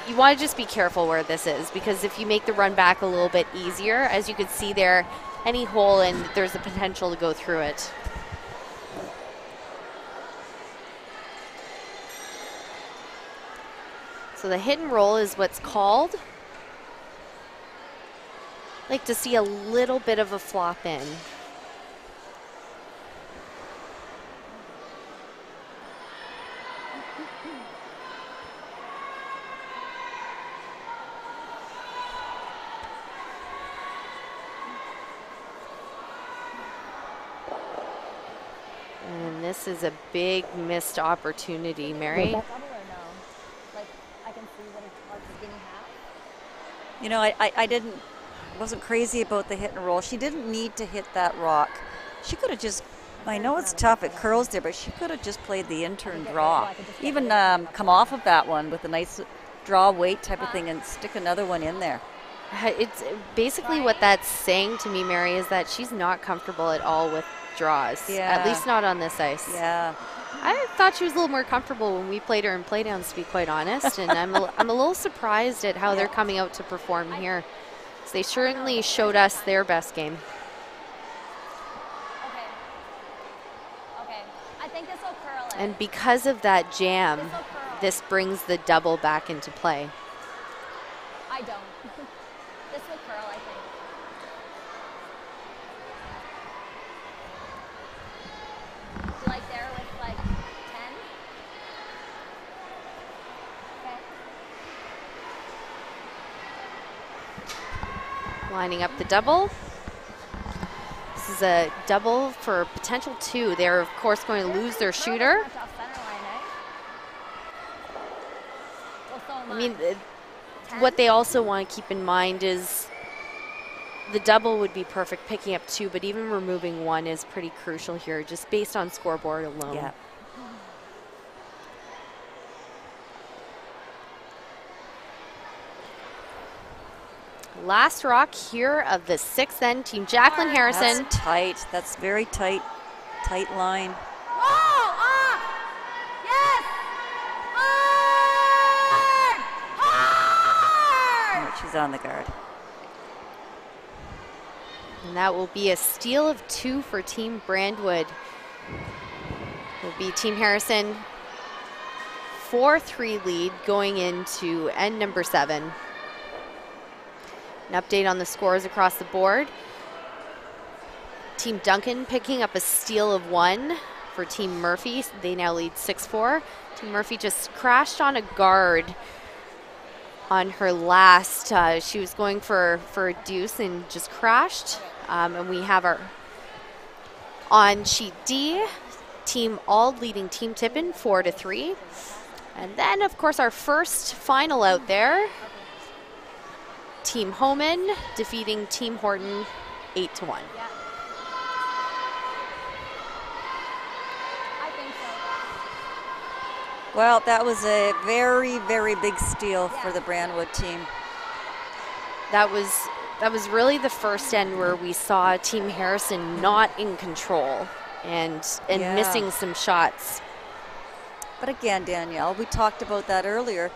You want to just be careful where this is, because if you make the run back a little bit easier, as you can see there, any hole and there's the potential to go through it. So the hit and roll is what's called. Like to see a little bit of a flop in. And this is a big missed opportunity, Mary. You know, I wasn't crazy about the hit and roll. She didn't need to hit that rock. She could have just, I know it's tough, it curls there, but she could have just played the in-turn draw. Even come off of that one with a nice draw weight type of thing and stick another one in there. It's basically what that's saying to me, Mary, is that she's not comfortable at all with draws. Yeah. At least not on this ice. Yeah. I thought she was a little more comfortable when we played her in playdowns, to be quite honest, and I'm a little surprised at how they're coming out to perform here. So they certainly showed us their best game. Okay. I think this will curl it. And because of that jam, this brings the double back into play. I don't. This will curl, I think. Do you like there with like 10? Okay. Lining up the double. This is a double for potential 2. They're, of course, going to lose their shooter. I mean, what they also want to keep in mind is the double would be perfect, picking up 2, but even removing 1 is pretty crucial here, just based on scoreboard alone. Yeah. Last rock here of the 6th end, Team Jacqueline Harrison. That's tight. That's very tight line. Yes! Hard! Hard! Oh, she's on the guard. And that will be a steal of 2 for Team Brandwood. Will be Team Harrison 4-3 lead going into end number 7. An update on the scores across the board. Team Duncan picking up a steal of 1 for Team Murphy. They now lead 6-4. Team Murphy just crashed on a guard on her last. She was going for a deuce and just crashed. And we have our on sheet D, Team Ald leading Team Tippin 4-3. And then, of course, our first final out there, Team Homan defeating Team Horton 8-1. Well, that was a very, very big steal for the Brandwood team. That was really the first end where we saw Team Harrison not in control and missing some shots. But again, Danielle, we talked about that earlier.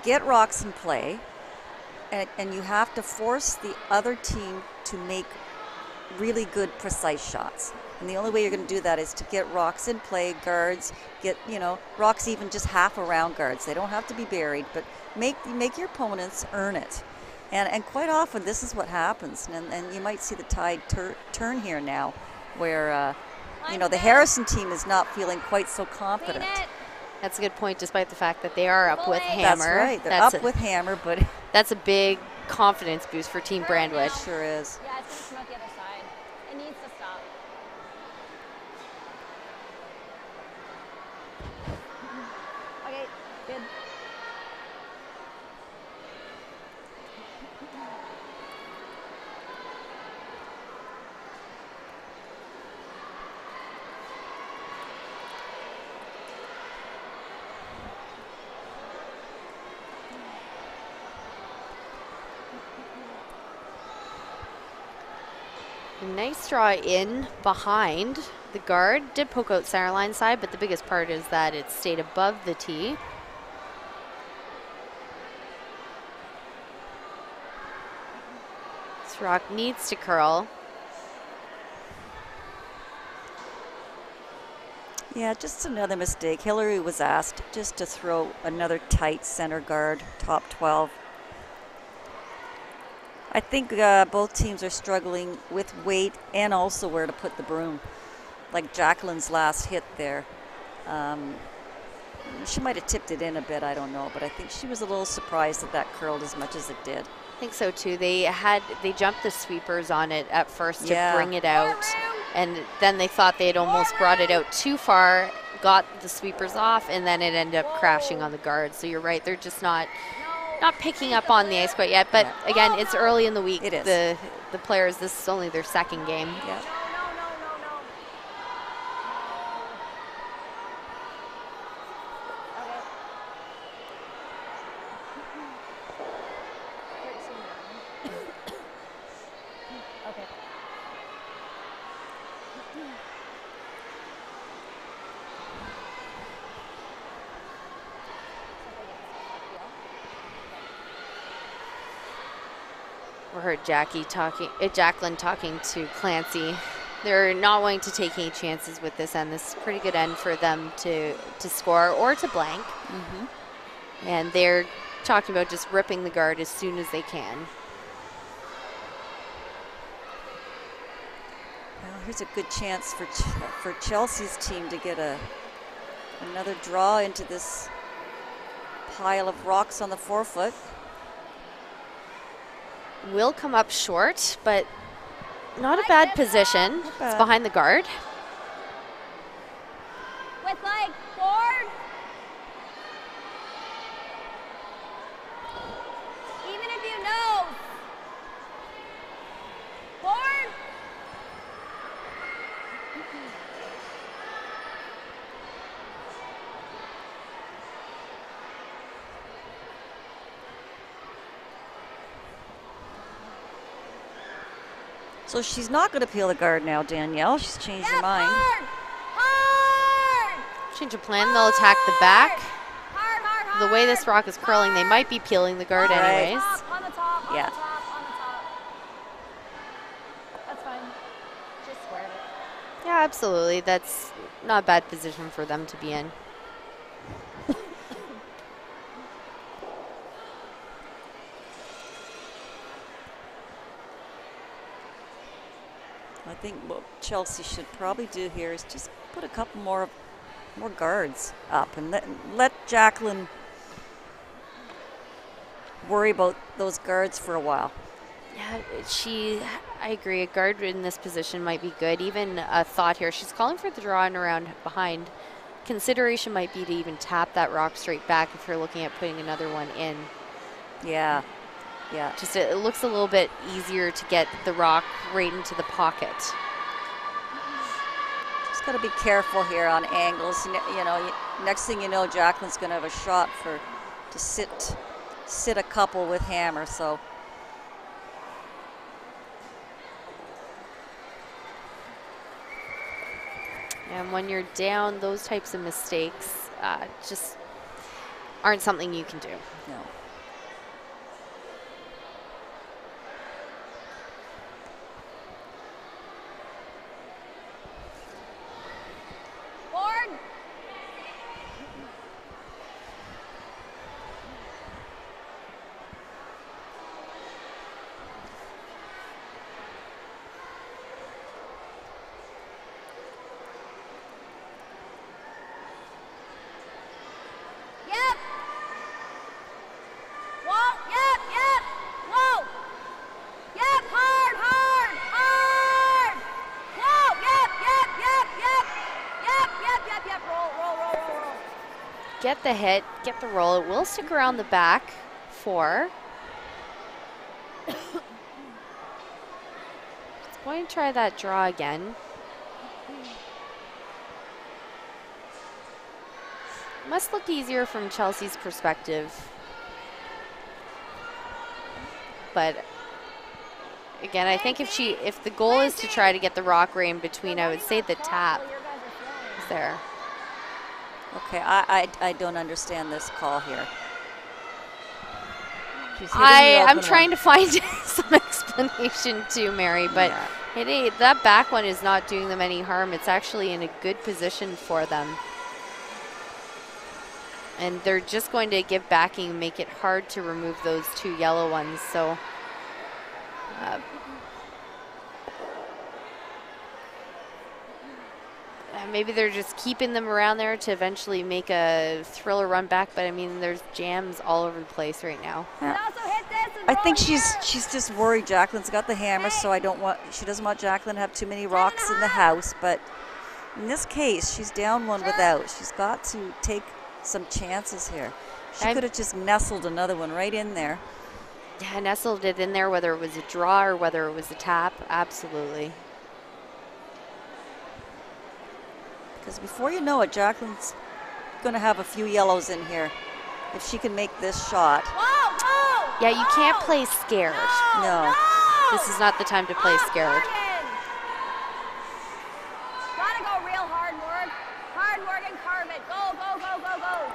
Get rocks in play, and you have to force the other team to make really good, precise shots. And the only way you're going to do that is to get rocks in play, guards, get, rocks even just half around guards. They don't have to be buried, but make your opponents earn it. And quite often this is what happens. And you might see the tide turn here now where, the Harrison team is not feeling quite so confident. That's a good point, despite the fact that they are up with Hammer. That's right. They're up with Hammer, but that's a big confidence boost for Team Brandwood. Sure is. Yeah, it's going to come out the other side. It needs to stop. Okay, good. Nice draw in behind the guard. Did poke out center line side, but the biggest part is that it stayed above the tee. This rock needs to curl. Yeah, just another mistake. Hillary was asked just to throw another tight center guard, top 12. I think both teams are struggling with weight and also where to put the broom. Like Jacqueline's last hit there. She might have tipped it in a bit, I don't know, but I think she was a little surprised that curled as much as it did. I think so too. They jumped the sweepers on it at first to bring it out, and then they thought they had almost brought it out too far, got the sweepers off, and then it ended up crashing on the guard. So you're right, they're just not picking up on the ice quite yet. But again, it's early in the week. It is. The players, this is only their second game. Yeah. We heard Jacqueline talking to Clancy. They're not wanting to take any chances with this end. This is a pretty good end for them to score or to blank. Mm-hmm. And they're talking about just ripping the guard as soon as they can. Well, here's a good chance for Chelsea's team to get another draw into this pile of rocks on the forefoot. Will come up short, but not a bad position. It's behind the guard. With leg forward. Even if you know. Forward. So she's not going to peel the guard now, Danielle. She's changed her mind. Hard! Hard! Change of plan, they'll attack the back. Hard, hard, hard! The way this rock is curling, they might be peeling the guard Right. anyways. On the top, on Yeah. the top, on the top. That's fine. Just squared it. Yeah, absolutely. That's not a bad position for them to be in. I think what Chelsea should probably do here is just put a couple more guards up and let Jacqueline worry about those guards for a while. Yeah, I agree. A guard in this position might be good. Even a thought here, she's calling for the draw and around behind. Consideration might be to even tap that rock straight back if you're looking at putting another one in. Yeah, yeah. Just it looks a little bit easier to get the rock right into the pocket. Just got to be careful here on angles. You know, next thing you know, Jacqueline's going to have a shot to sit a couple with hammer. So. And when you're down, those types of mistakes just aren't something you can do. No. Board! Yep! Whoa, yep, yep! Whoa! Yep, hard, hard, hard! Whoa, yep, yep, yep, yep! Yep, yep, yep, yep, roll, roll, roll, roll, roll. Get the hit, get the roll. It will stick around the back 4. It's going to try that draw again. Must look easier from Chelsea's perspective. But again, I think if the goal is to try to get the rock ray in between, I would say the tap is there. Okay, I don't understand this call here. She's hitting the I'm open trying one. to find some explanation too, Mary, but that back one is not doing them any harm. It's actually in a good position for them. And they're just going to give backing and make it hard to remove those 2 yellow ones. So maybe they're just keeping them around there to eventually make a thriller run back. But I mean, there's jams all over the place right now. Yeah. And also hit this and I roll think here. she's just worried Jacqueline's got the hammer, so she doesn't want Jacqueline to have too many rocks in the house. But in this case, she's down one without. She's got to take some chances here. She could have just nestled another one right in there. Yeah, nestled it in there, whether it was a draw or whether it was a tap. Absolutely. Because before you know it, Jacqueline's going to have a few yellows in here if she can make this shot. Whoa, whoa! Yeah, you can't play scared. No. This is not the time to play scared. Gotta go real hard work. Hard work and carve it. Go, go, go, go, go.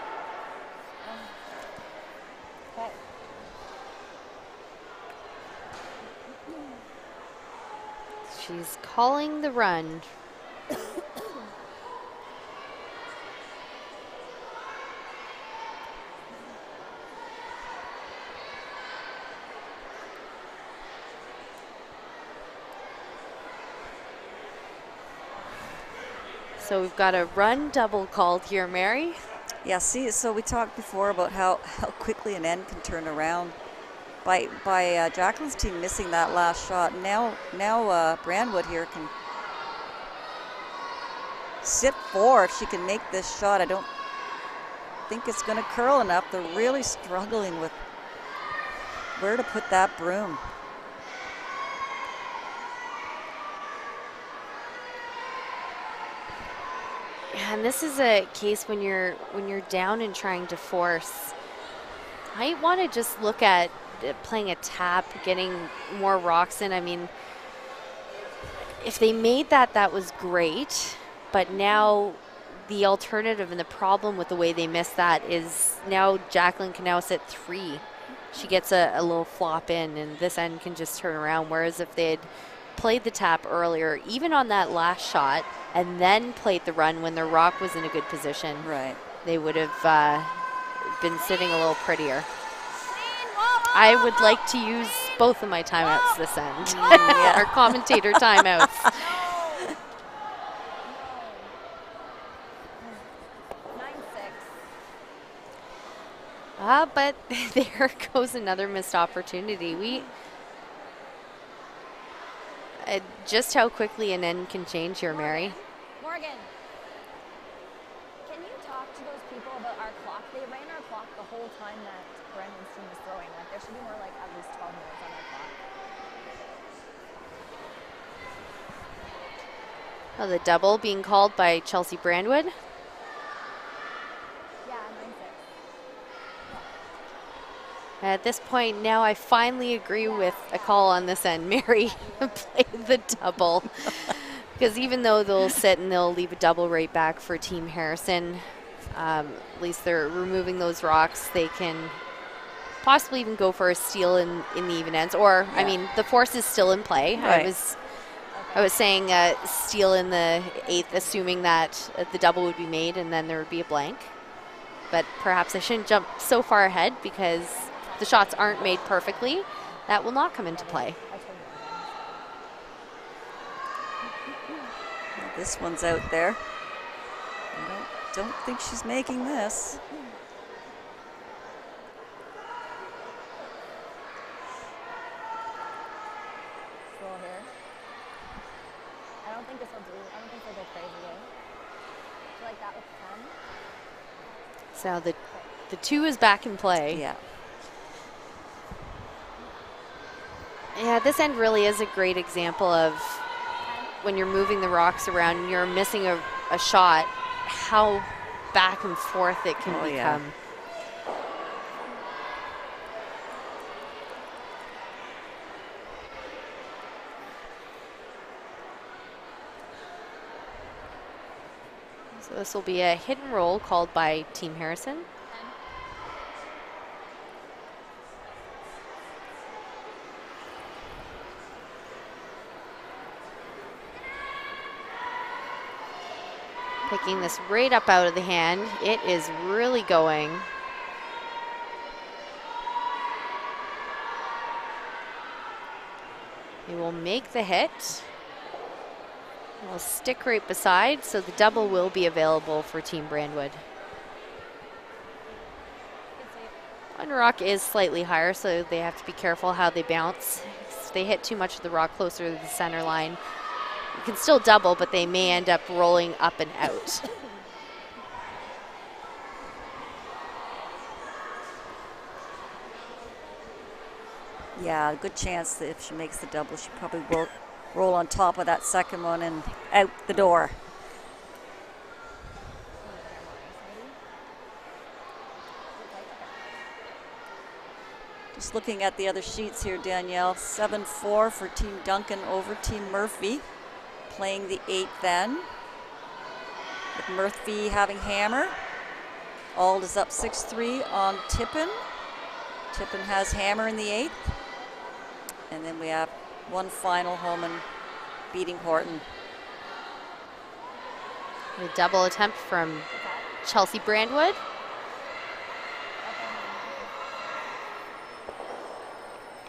Okay. She's calling the run. So we've got a run double called here, Mary. Yeah, see, so we talked before about how quickly an end can turn around by Jacqueline's team missing that last shot. Now Brandwood here can sit 4 if she can make this shot. I don't think it's going to curl enough. They're really struggling with where to put that broom. And this is a case when you're down and trying to force. I want to just look at playing a tap, getting more rocks in. I mean, if they made that, that was great. But now the alternative and the problem with the way they missed that is now Jacqueline can now sit 3. She gets a little flop in, and this end can just turn around. Whereas if they had played the tap earlier, even on that last shot, and then played the run when their rock was in a good position, right, they would have been sitting a little prettier. I would like to use both of my timeouts this end. Our commentator timeouts. But there goes another missed opportunity. Just how quickly an end can change here, Mary. Morgan, can you talk to those people about our clock? They ran our clock the whole time that Brandon's team was throwing. Like, there should be more like at least 12 minutes on our clock. Oh, the double being called by Chelsea Brandwood. Yeah, 9-6. At this point, now I finally agree with a call on this end. Mary played the double. Because even though they'll sit and they'll leave a double right back for Team Harrison, at least they're removing those rocks. They can possibly even go for a steal in the even ends. Or, I mean, the force is still in play. Right. I was saying steal in the 8th, assuming that the double would be made and then there would be a blank. But perhaps I shouldn't jump so far ahead because the shots aren't made perfectly. That will not come into play. This one's out there. I don't think she's making this. Slow here. I don't think this will do. I don't think they'll go crazy. I feel like that was 10. So the 2 is back in play. Yeah. Yeah, this end really is a great example of when you're moving the rocks around and you're missing a shot, how back and forth it can become. Yeah. So this will be a hit and roll called by Team Harrison. Picking this right up out of the hand. It is really going. They will make the hit. We'll stick right beside, so the double will be available for Team Brandwood. One rock is slightly higher, so they have to be careful how they bounce. If they hit too much of the rock closer to the center line, you can still double, but they may end up rolling up and out. Yeah, good chance that if she makes the double, she probably will roll on top of that second one and out the door. Just looking at the other sheets here, Danielle, 7-4 for Team Duncan over Team Murphy, playing the 8th then, with Murphy having hammer. Auld is up 6-3 on Tippin. Tippin has hammer in the 8th. And then we have one final Holman beating Horton. A double attempt from Chelsea Brandwood.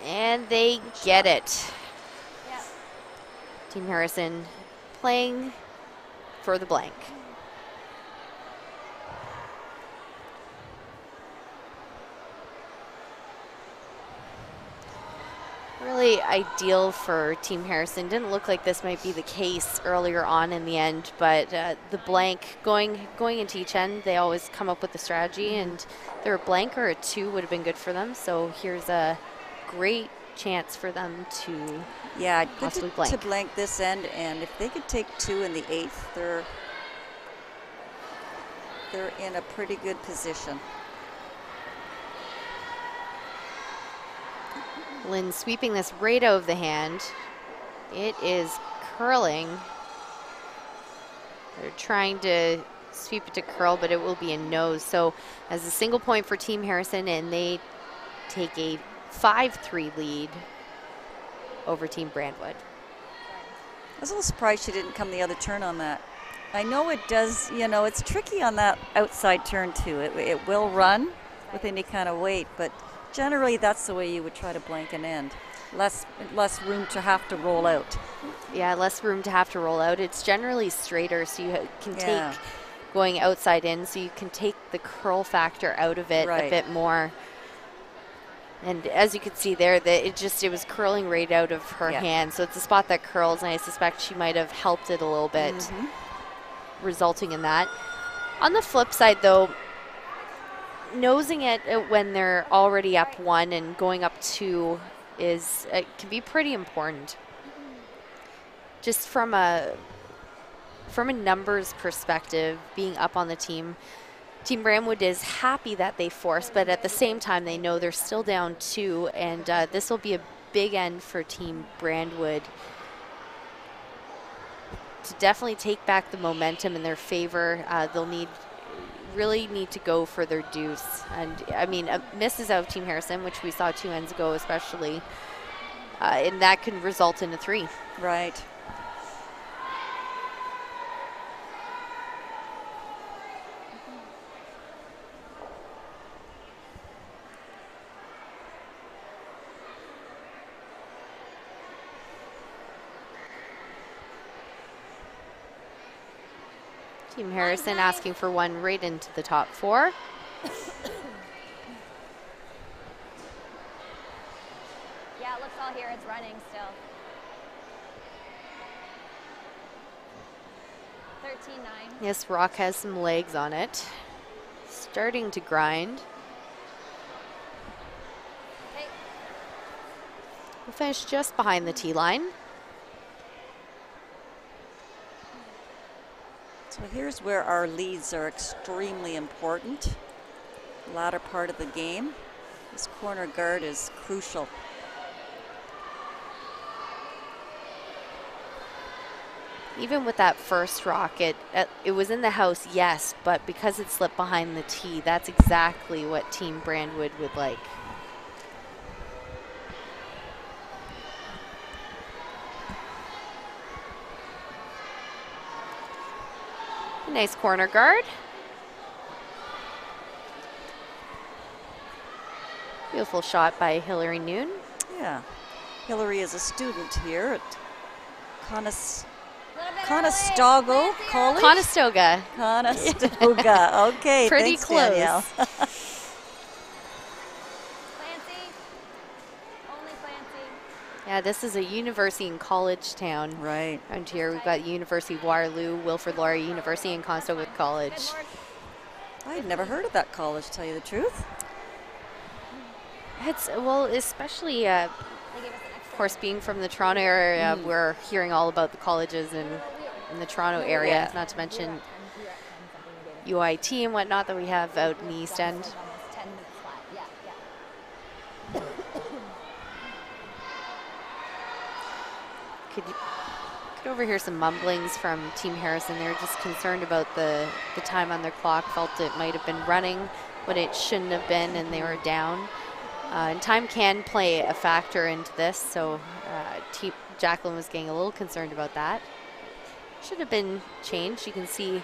And they get it. Team Harrison playing for the blank. Really ideal for Team Harrison. Didn't look like this might be the case earlier on in the end, but the blank going into each end, they always come up with a strategy, and either a blank or a 2 would have been good for them. So here's a great chance for them to possibly blank. To blank this end, and if they could take 2 in the 8th, they're in a pretty good position. Lynn sweeping this right out of the hand. It is curling. They're trying to sweep it to curl, but it will be a no. So as a single point for Team Harrison, and they take a 5-3 lead over Team Brandwood. I was a little surprised she didn't come the other turn on that. I know it does, you know, it's tricky on that outside turn too. It will run with any kind of weight, but generally that's the way you would try to blank an end. Less room to have to roll out. Yeah, less room to have to roll out. It's generally straighter, so you can take going outside in, so you can take the curl factor out of it a bit more. And as you can see there, that it was curling right out of her hand. So it's a spot that curls, and I suspect she might have helped it a little bit, resulting in that. On the flip side, though, nosing it when they're already up 1 and going up 2 can be pretty important. Just from a numbers perspective, being up on the team, Team Brandwood is happy that they forced, but at the same time they know they're still down 2, and this will be a big end for Team Brandwood to definitely take back the momentum in their favor. They'll really need to go for their deuce. And I mean, misses out of Team Harrison, which we saw 2 ends ago especially, and that can result in a 3. Right. Team Harrison asking for 1 right into the top 4. Yeah, it looks all here. It's running still. 13-9. Yes, rock has some legs on it. Starting to grind. Okay. We'll finish just behind the tee line. So here's where our leads are extremely important. Latter part of the game. This corner guard is crucial. Even with that first rock, it was in the house, yes, but because it slipped behind the tee, that's exactly what Team Brandwood would like. Nice corner guard. Beautiful shot by Hillary Noon. Yeah. Hillary is a student here at Conestoga College? Conestoga. Conestoga. Okay, pretty thanks, close. Danielle. Yeah, this is a university and college town. Right. Around here, we've got University of Waterloo, Wilfrid Laurier University, and Conestoga College. I had never heard of that college, to tell you the truth. It's, well, especially, of course, being from the Toronto area, we're hearing all about the colleges in the Toronto area, not to mention UIT and whatnot that we have out in the East End. Could overhear some mumblings from Team Harrison. They're just concerned about the time on their clock, felt it might have been running when it shouldn't have been, and they were down. And time can play a factor into this, so Jacqueline was getting a little concerned about that. Should have been changed. You can see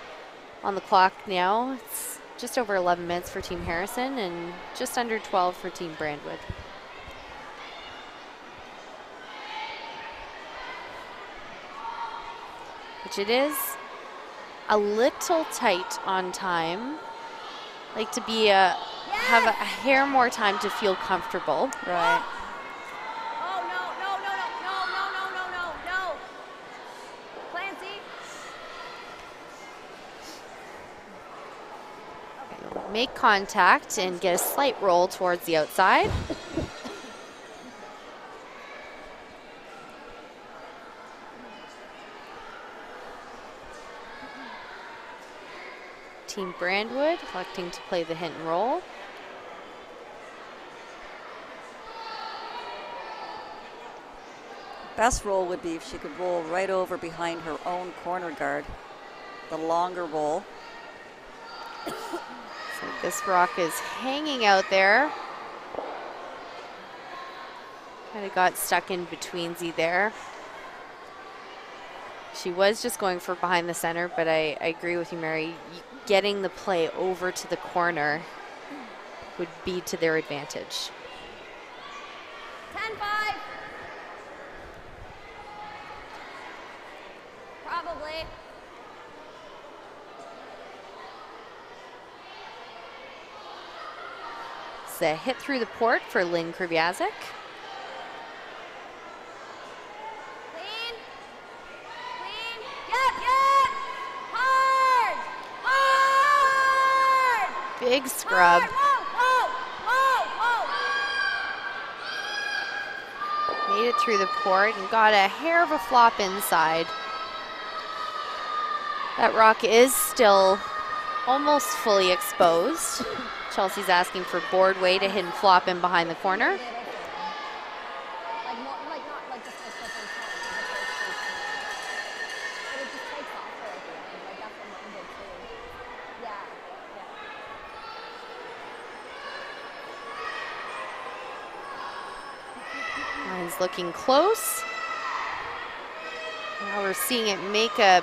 on the clock now, it's just over 11 minutes for Team Harrison and just under 12 for Team Brandwood. Which it is a little tight on time. Like to be have a hair more time to feel comfortable. Right. Oh, no. Clancy. Make contact and get a slight roll towards the outside. Team Brandwood electing to play the hit and roll. best roll would be if she could roll right over behind her own corner guard. The longer roll. So this rock is hanging out there. Kind of got stuck in betweensy there. She was just going for behind the center, but I agree with you, Mary. Getting the play over to the corner would be to their advantage. 10-5. Probably. It's a hit through the port for Lynn Krivyazik. Clean. Clean. Yep, yep. Hard. Hard. Big scrub. Hard. Whoa, whoa, whoa, whoa. Made it through the port and got a hair of a flop inside. That rock is still almost fully exposed. Chelsea's asking for board weight to hit and flop in behind the corner. Like more, like not like just like flipping but it just takes off for at the end. Like that's what mine did too. Yeah, yeah. Mine's looking close. Now we're seeing it make a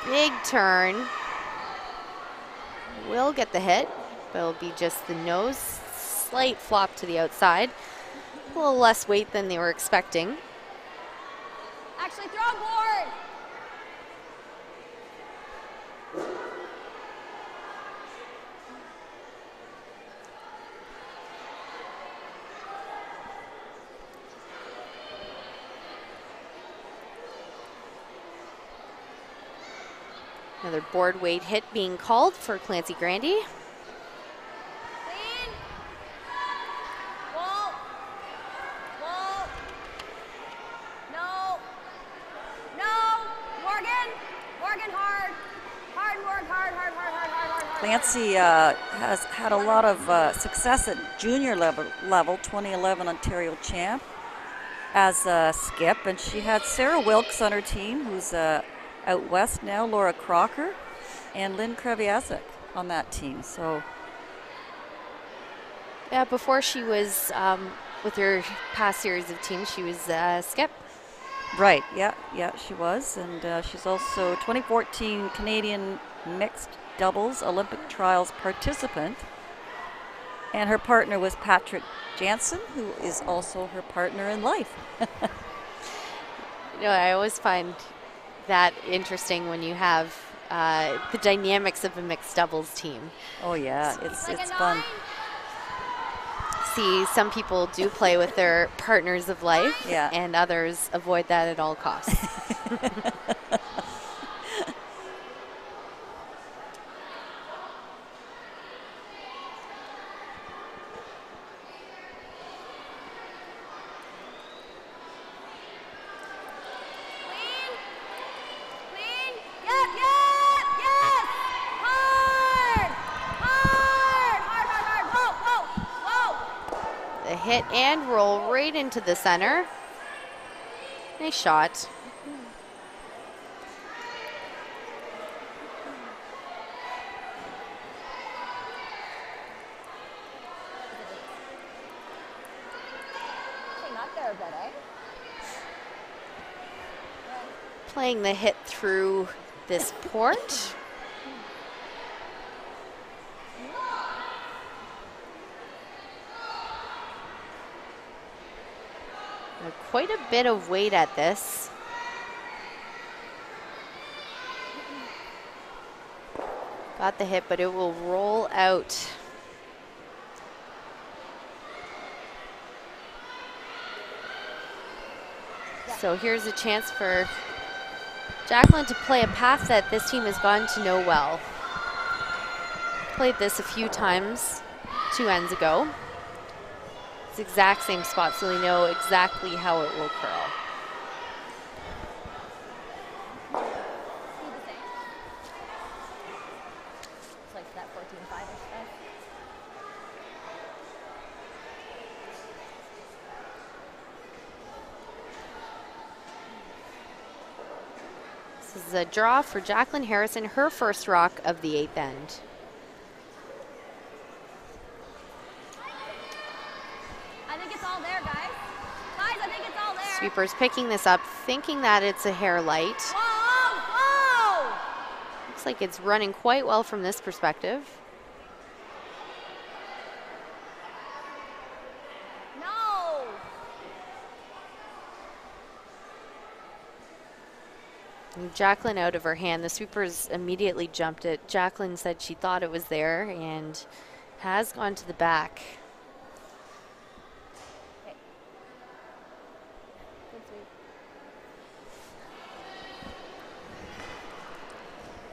big turn. Will get the hit, but it'll be just the nose. Slight flop to the outside. A little less weight than they were expecting. Actually, throw board. Another board weight hit being called for Clancy Grandy. Clean. Whoa. Whoa. No. No. Morgan. Morgan, hard. Hard work, hard, hard, hard, hard, hard, hard, hard. Clancy has had a lot of success at junior level, 2011 Ontario champ as a skip, and she had Sarah Wilkes on her team, who's out west now, Laura Crocker, and Lynn Krivyazik on that team. So Yeah, before she was with her past series of teams, she was skip. right, yeah, she was, and she's also 2014 Canadian mixed doubles Olympic trials participant, and her partner was Patrick Jansen, who is also her partner in life. You know, I always find that interesting when you have the dynamics of a mixed doubles team. Oh yeah, it's Like a fun. 9. See, some people do play with their partners of life, Yeah. and others avoid that at all costs. Clean. Clean. Yep, yep, yes. Hard. Hard. Hard, hard, hard. Whoa, whoa, whoa. The hit and roll right into the center. Nice shot. Okay, not there, but Playing the hit through this port. Quite a bit of weight at this. Got the hit, but it will roll out. So here's a chance for Jacqueline to play a path that this team has gotten to know well. Played this a few times 2 ends ago. It's the exact same spot, so they know exactly how it will curl. It's like that 14-5 or stuff. This is a draw for Jacqueline Harrison, her first rock of the 8th end. I think it's all there, guys. Guys, I think it's all there. Sweeper's picking this up, thinking that it's a hair light. Whoa, whoa! Looks like it's running quite well from this perspective. No! And Jacqueline out of her hand. The sweepers immediately jumped it. Jacqueline said she thought it was there and has gone to the back. Okay. Good sweep.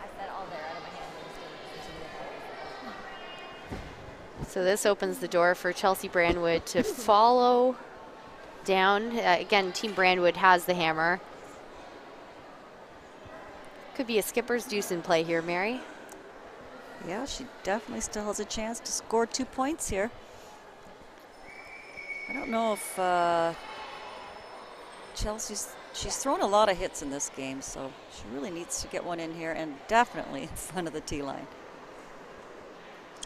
I said all there out of my hand. So this opens the door for Chelsea Brandwood to follow down. Again, Team Brandwood has the hammer. Could be a skipper's deuce in play here, Mary. Yeah, she definitely still has a chance to score 2 points here. I don't know if she's thrown a lot of hits in this game, so she really needs to get one in here and definitely in front of the tee line.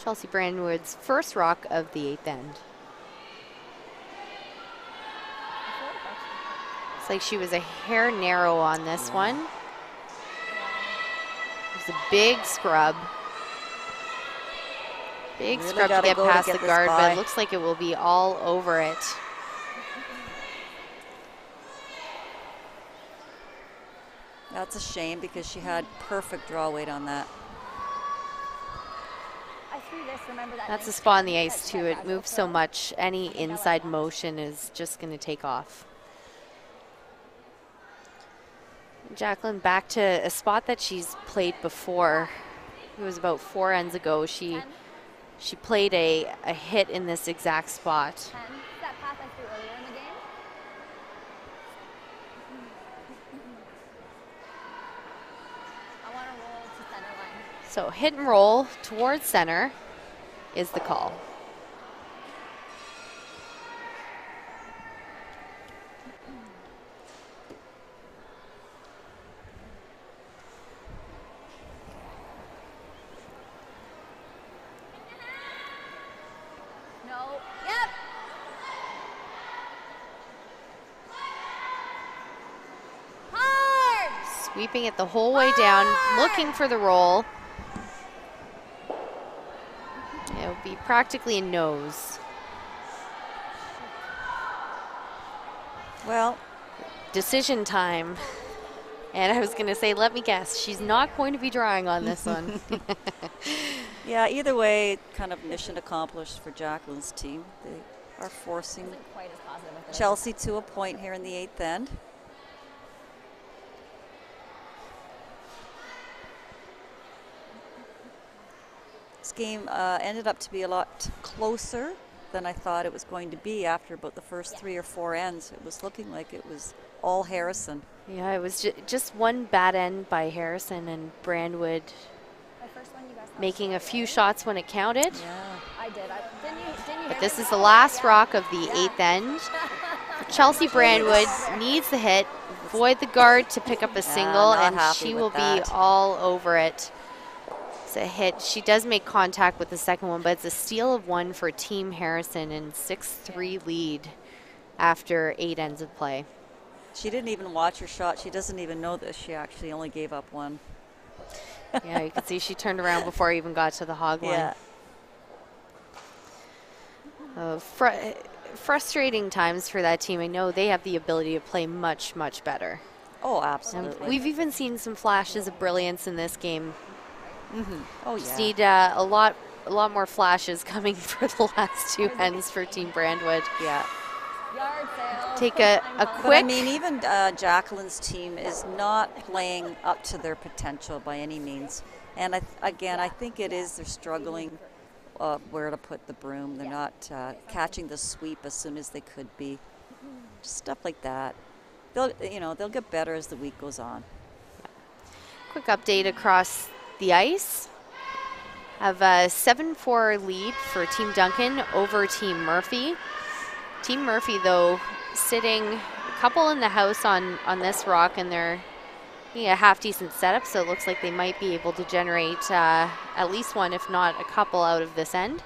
Chelsea Brandwood's first rock of the 8th end. Looks like she was a hair narrow on this one. It was a big scrub. Big Really scrub to get past the guard, by. but it looks like it will be all over it. That's a shame because she had perfect draw weight on that. I threw this, remember that? That's a nice spot on the catch ice that too. It guys moves will so throw? much. Any I think I inside like that. motion is just going to take off. Jacqueline back to a spot that she's played before. It was about 4 ends ago. She played a hit in this exact spot. 10. That pass I threw earlier in the game. I want to roll to center line. So hit and roll towards center is the call. No. Yep. Hard. Sweeping it the whole way down, looking for the roll. It'll be practically a nose. Well, Decision time. And I was going to say, let me guess, she's not going to be drawing on this one. yeah, either way, kind of mission accomplished for Jacqueline's team. They are forcing Wasn't quite as positive with it. Chelsea to a point here in the 8th end. This game ended up to be a lot closer than I thought it was going to be after about the first 3 or 4 ends. It was looking like it was all Harrison. Yeah, it was just one bad end by Harrison, and Brandwood My first one, you guys making a few shots when it counted. Yeah. I did. Didn't you But hear this me? is the last rock of the 8th end. Chelsea Brandwood needs the hit, avoid the guard to pick up a single, not and happy she with will that. be all over it. It's a hit. She does make contact with the second one, but it's a steal of 1 for Team Harrison and 6-3 lead after 8 ends of play. She didn't even watch her shot. She doesn't even know this. She actually only gave up 1. Yeah, you can see she turned around before I even got to the hog line. Yeah. Frustrating times for that team. I know they have the ability to play much, much better. Oh, And absolutely. we've even seen some flashes of brilliance in this game. Oh, Just yeah. need a lot more flashes coming for the last 2 ends for Team Brandwood. Yeah. Yard sale. Take a But I quick. mean, even Jacqueline's team is not playing up to their potential by any means. And I think it is they're struggling where to put the broom. They're not catching the sweep as soon as they could be. Just stuff like that. They'll get better as the week goes on. Quick update across the ice. Have a 7-4 lead for Team Duncan over Team Murphy. Team Murphy, though, sitting a couple in the house on this rock, and they're a half-decent setup, so it looks like they might be able to generate at least one, if not a couple, out of this end.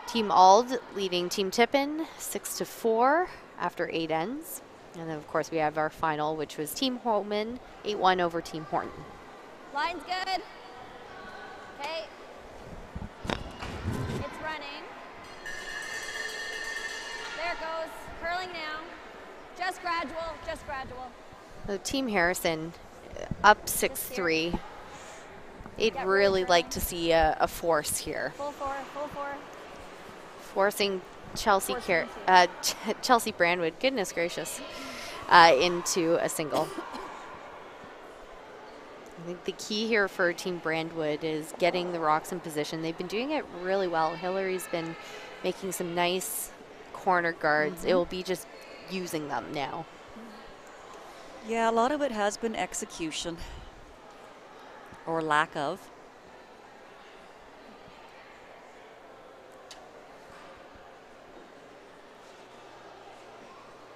Team Ald leading Team Tippin 6-4 after 8 ends. And then, of course, we have our final, which was Team Holman 8-1 over Team Horton. Line's good. Okay. It's running. There it goes. Curling now. Just gradual, just gradual. So Team Harrison up 6-3. They'd really like to see a force here. Full four, full four. Forcing Chelsea Chelsea Brandwood, goodness gracious, into a single. I think the key here for Team Brandwood is getting the rocks in position. They've been doing it really well. Hillary's been making some nice corner guards. It will be just using them now. Yeah, a lot of it has been execution or lack of.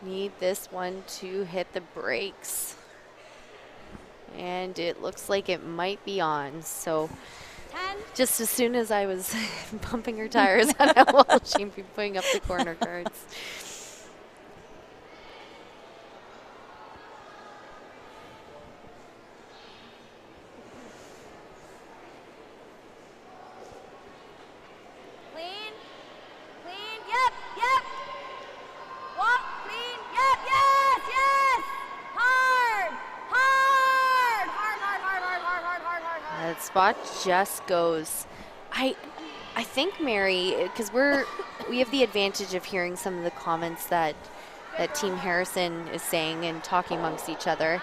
Need this one to hit the brakes. And it looks like it might be on. So 10. just as soon as I was pumping her tires on how well she'd be putting up the corner guards. Clean. Clean. Yep. Yep. Walk. Clean. Yep. Yes. Yes. Hard. Hard. Hard. Hard. Hard. Hard. Hard. Hard. Hard. Hard. Hard. That spot just goes. I think, Mary, because we have the advantage of hearing some of the comments that Team Harrison is saying and talking amongst each other.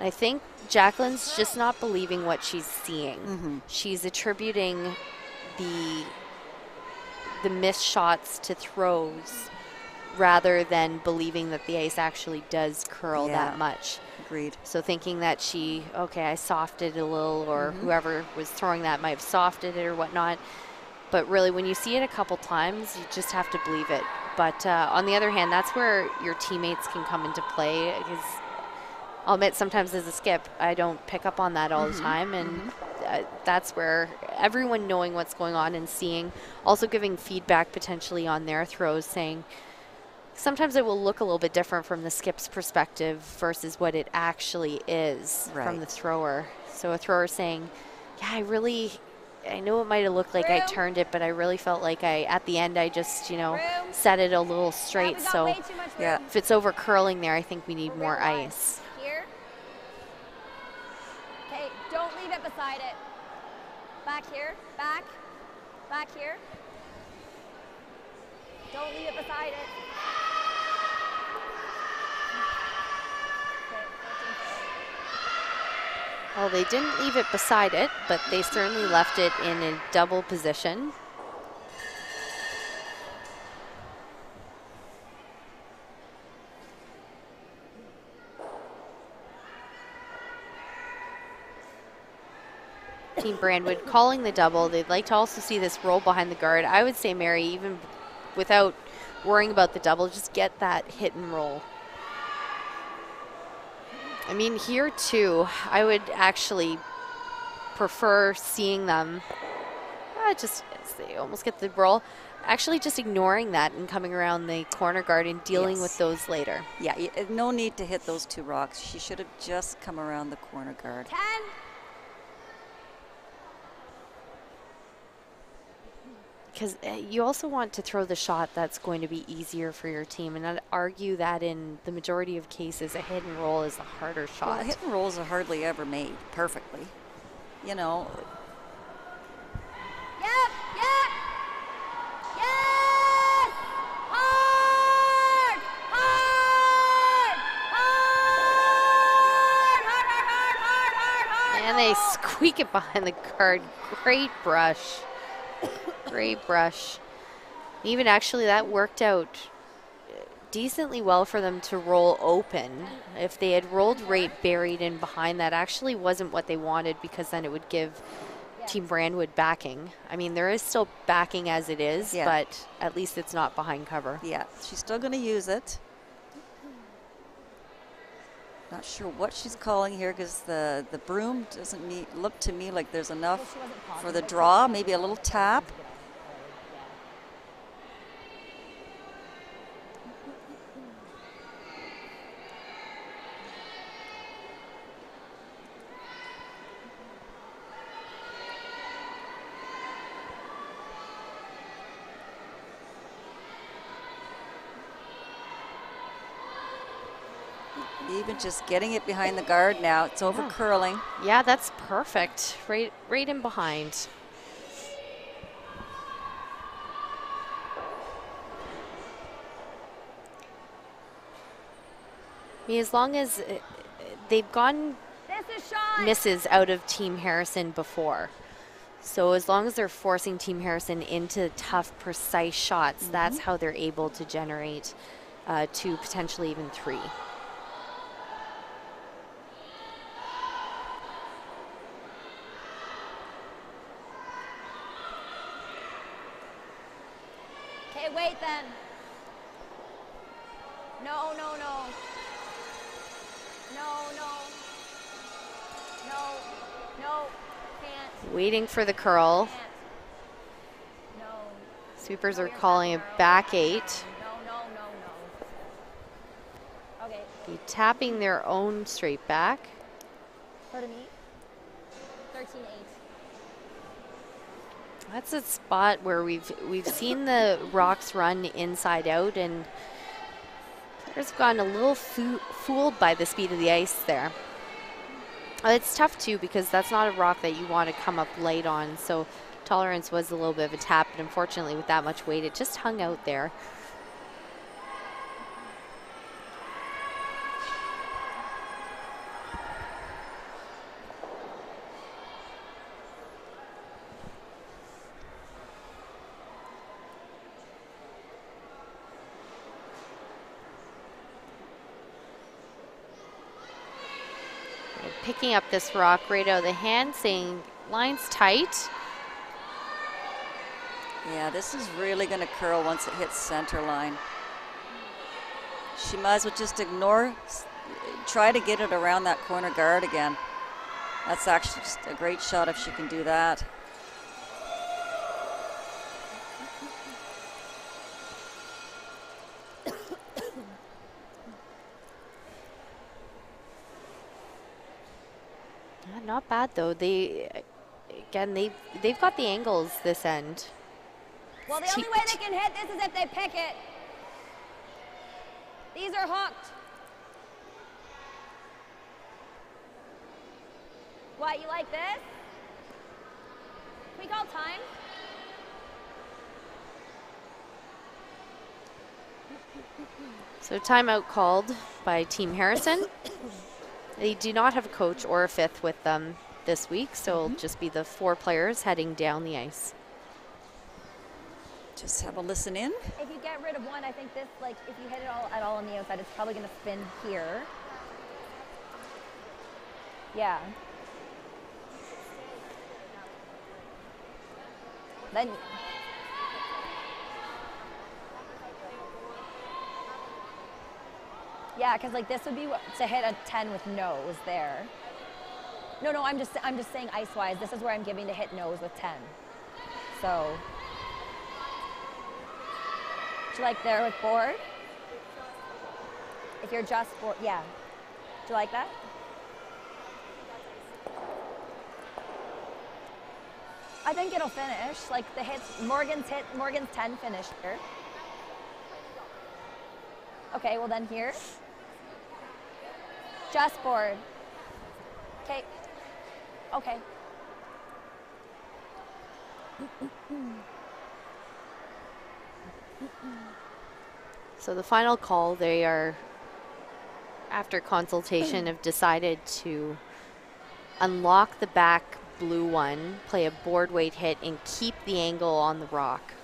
I think Jacqueline's just not believing what she's seeing. She's attributing the missed shots to throws rather than believing that the ice actually does curl that much. Agreed. So thinking that I softed a little, or whoever was throwing that might have softed it or whatnot. But really, when you see it a couple times, you just have to believe it. But on the other hand, that's where your teammates can come into play. Because I'll admit, sometimes as a skip, I don't pick up on that all the time. And that's where everyone knowing what's going on and seeing, also giving feedback potentially on their throws, saying, sometimes it will look a little bit different from the skip's perspective versus what it actually is from the thrower. So a thrower saying, yeah, I know it might have looked like I turned it, but I really felt like at the end, I just, set it a little straight. So if it's over curling there, I think we need more ice. Here. Okay, don't leave it beside it. Back here, back. Back here. Don't leave it beside it. Well, they didn't leave it beside it, but they certainly left it in a double position. Team Brandwood calling the double. They'd like to also see this roll behind the guard. I would say, Mary, even without worrying about the double, just get that hit and roll. I mean, here too, I would actually prefer seeing them just as they almost get the roll, actually just ignoring that and coming around the corner guard and dealing with those later. Yeah, no need to hit those two rocks. She should have just come around the corner guard. 10. Because you also want to throw the shot that's going to be easier for your team, and I'd argue that in the majority of cases, a hit and roll is the harder shot. Well, hit and rolls are hardly ever made perfectly. Yep, yep. Yes! Hard! Hard! Hard! Hard, hard, hard, hard, hard, hard. And they squeak it behind the guard. Great brush. Great brush. Even actually that worked out decently well for them to roll open. If they had rolled right buried in behind, that actually wasn't what they wanted, because then it would give Team Brandwood backing. I mean, there is still backing as it is, but at least it's not behind cover. Yeah, she's still going to use it. Not sure what she's calling here because the broom doesn't look to me like there's enough for the draw. Maybe a little tap. Even just getting it behind the guard now. It's over curling. Yeah, that's perfect. Right in behind. I mean, as long as they've gotten misses out of Team Harrison before. So as long as they're forcing Team Harrison into tough, precise shots, that's how they're able to generate 2, potentially even 3. Okay, wait then. No, no, no. No, no. No, no, can't. Waiting for the curl. Can't. No. Sweepers are calling a back 8. No, no, no, no. Okay. Be tapping their own straight back. Pardon me. 13-8. That's a spot where we've seen the rocks run inside out, and players have gotten a little fooled by the speed of the ice there. It's tough too because that's not a rock that you want to come up light on. So tolerance was a little bit of a tap, but unfortunately with that much weight, it just hung out there. Picking up this rock right out of the hand, saying line's tight. Yeah, this is really going to curl once it hits center line. She might as well just try to get it around that corner guard again. That's actually just a great shot if she can do that. Not bad though. They've got the angles this end. Well, the only way they can hit this is if they pick it. These are hooked. What, you like this? Can we call time? So timeout called by Team Harrison. They do not have a coach or a fifth with them this week, so it'll just be the 4 players heading down the ice. Just have a listen in. If you get rid of one, I think this, like, if you hit it at all on the outside, it's probably going to spin here. Yeah. Then. Yeah, because like this would be to hit a 10 with nose there. No, I'm just saying ice-wise. This is where I'm giving to hit nose with 10. So, do you like there with board? If you're just board, yeah. Do you like that? I think it'll finish. Like the hits, Morgan's 10 finished here. Okay, well then here. Just board. Okay. Okay. So the final call, they are, after consultation, have decided to unlock the back blue one, play a board weight hit, and keep the angle on the rock,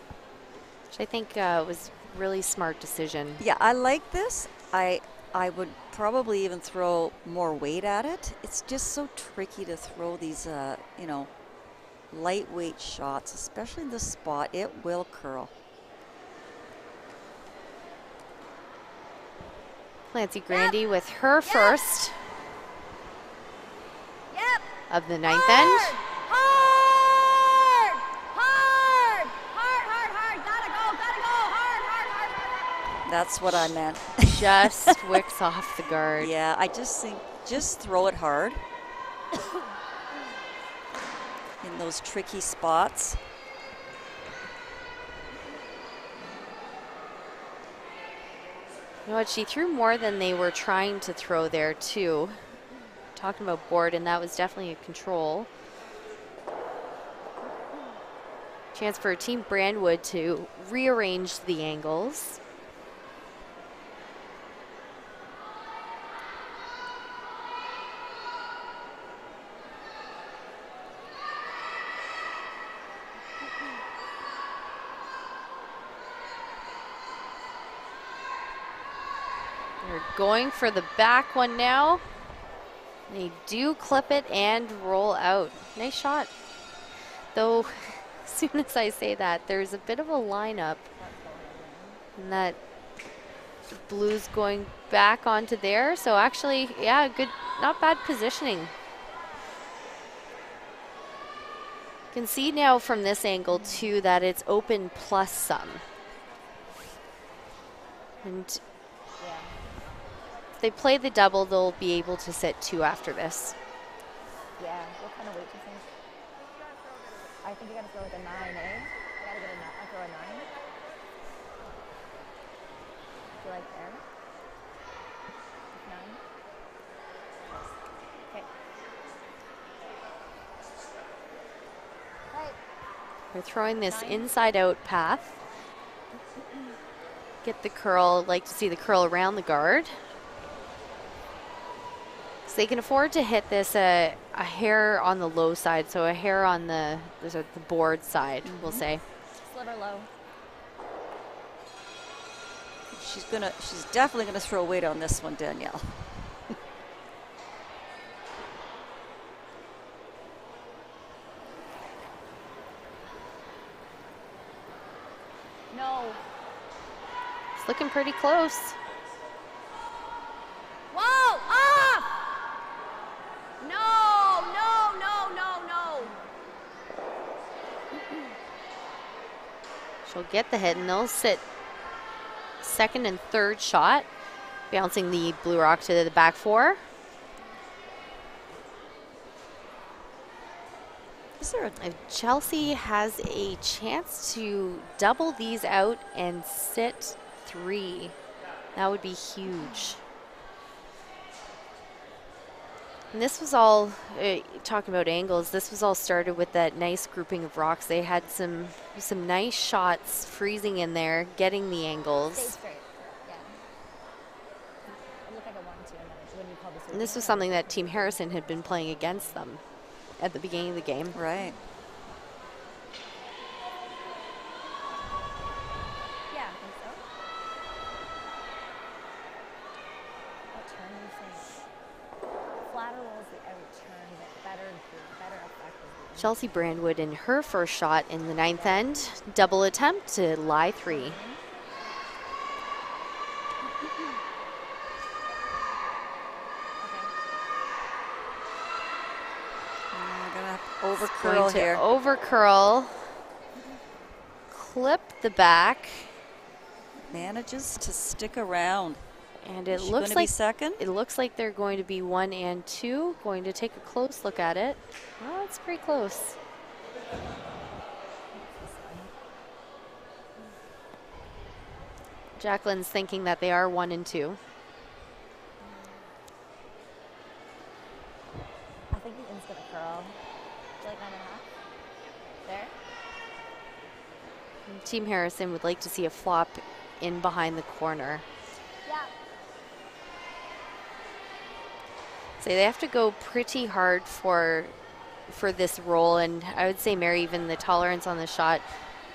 which I think was really smart decision. Yeah, I like this. I would probably even throw more weight at it. It's just so tricky to throw these, you know, lightweight shots, especially in this spot. It will curl. Clancy Grandy with her first of the ninth end. Hard! Hard! Hard, hard, hard. Gotta go, hard, hard, hard, hard. That's what I meant. Just wicks off the guard. Yeah, I just think just throw it hard in those tricky spots. You know what, she threw more than they were trying to throw there too. Talking about board, and that was definitely a control. Chance for Team Brandwood to rearrange the angles. They're going for the back one now. They do clip it and roll out. Nice shot. Though, as soon as I say that, there's a bit of a lineup. And that blue's going back onto there. So actually, yeah, good, not bad positioning. You can see now from this angle too that it's open plus some. And if they play the double, they'll be able to sit 2 after this. Yeah, what kind of weight do you think? I think you gotta throw like a 9, eh? You gotta get throw a 9. You like there? 9? Okay. Right. They're throwing this inside out path. Get the curl, like to see the curl around the guard. So they can afford to hit this a hair on the low side, so a hair on the board side, we'll say. Sliver low. She's definitely gonna throw weight on this one, Danielle. No. It's looking pretty close. Whoa! Off! No, no, no, no, no. She'll get the hit, and they'll sit second and third shot, bouncing the blue rock to the back 4. Chelsea has a chance to double these out and sit 3. That would be huge. And this was all, talking about angles, this was all started with that nice grouping of rocks. They had some nice shots freezing in there, getting the angles. Stay straight. Yeah. It looked like a 1-2, and then when you call this. And this was something that Team Harrison had been playing against them at the beginning of the game. Right. Yeah, I think so. What turn do you think? Flatter rolls the out turn, but better effective. Chelsea Brandwood in her first shot in the 9th end. Double attempt to lie 3. Over curl here. Over curl. Clip the back. Manages to stick around. And it Is she looks gonna like be second. It looks like they're going to be 1 and 2. Going to take a close look at it. Well, it's pretty close. Jacqueline's thinking that they are 1 and 2. I think the in's gonna curl. Do you like 9.5? There? Team Harrison would like to see a flop in behind the corner. Yeah. So they have to go pretty hard for this roll, and I would say, Mary, even the tolerance on the shot,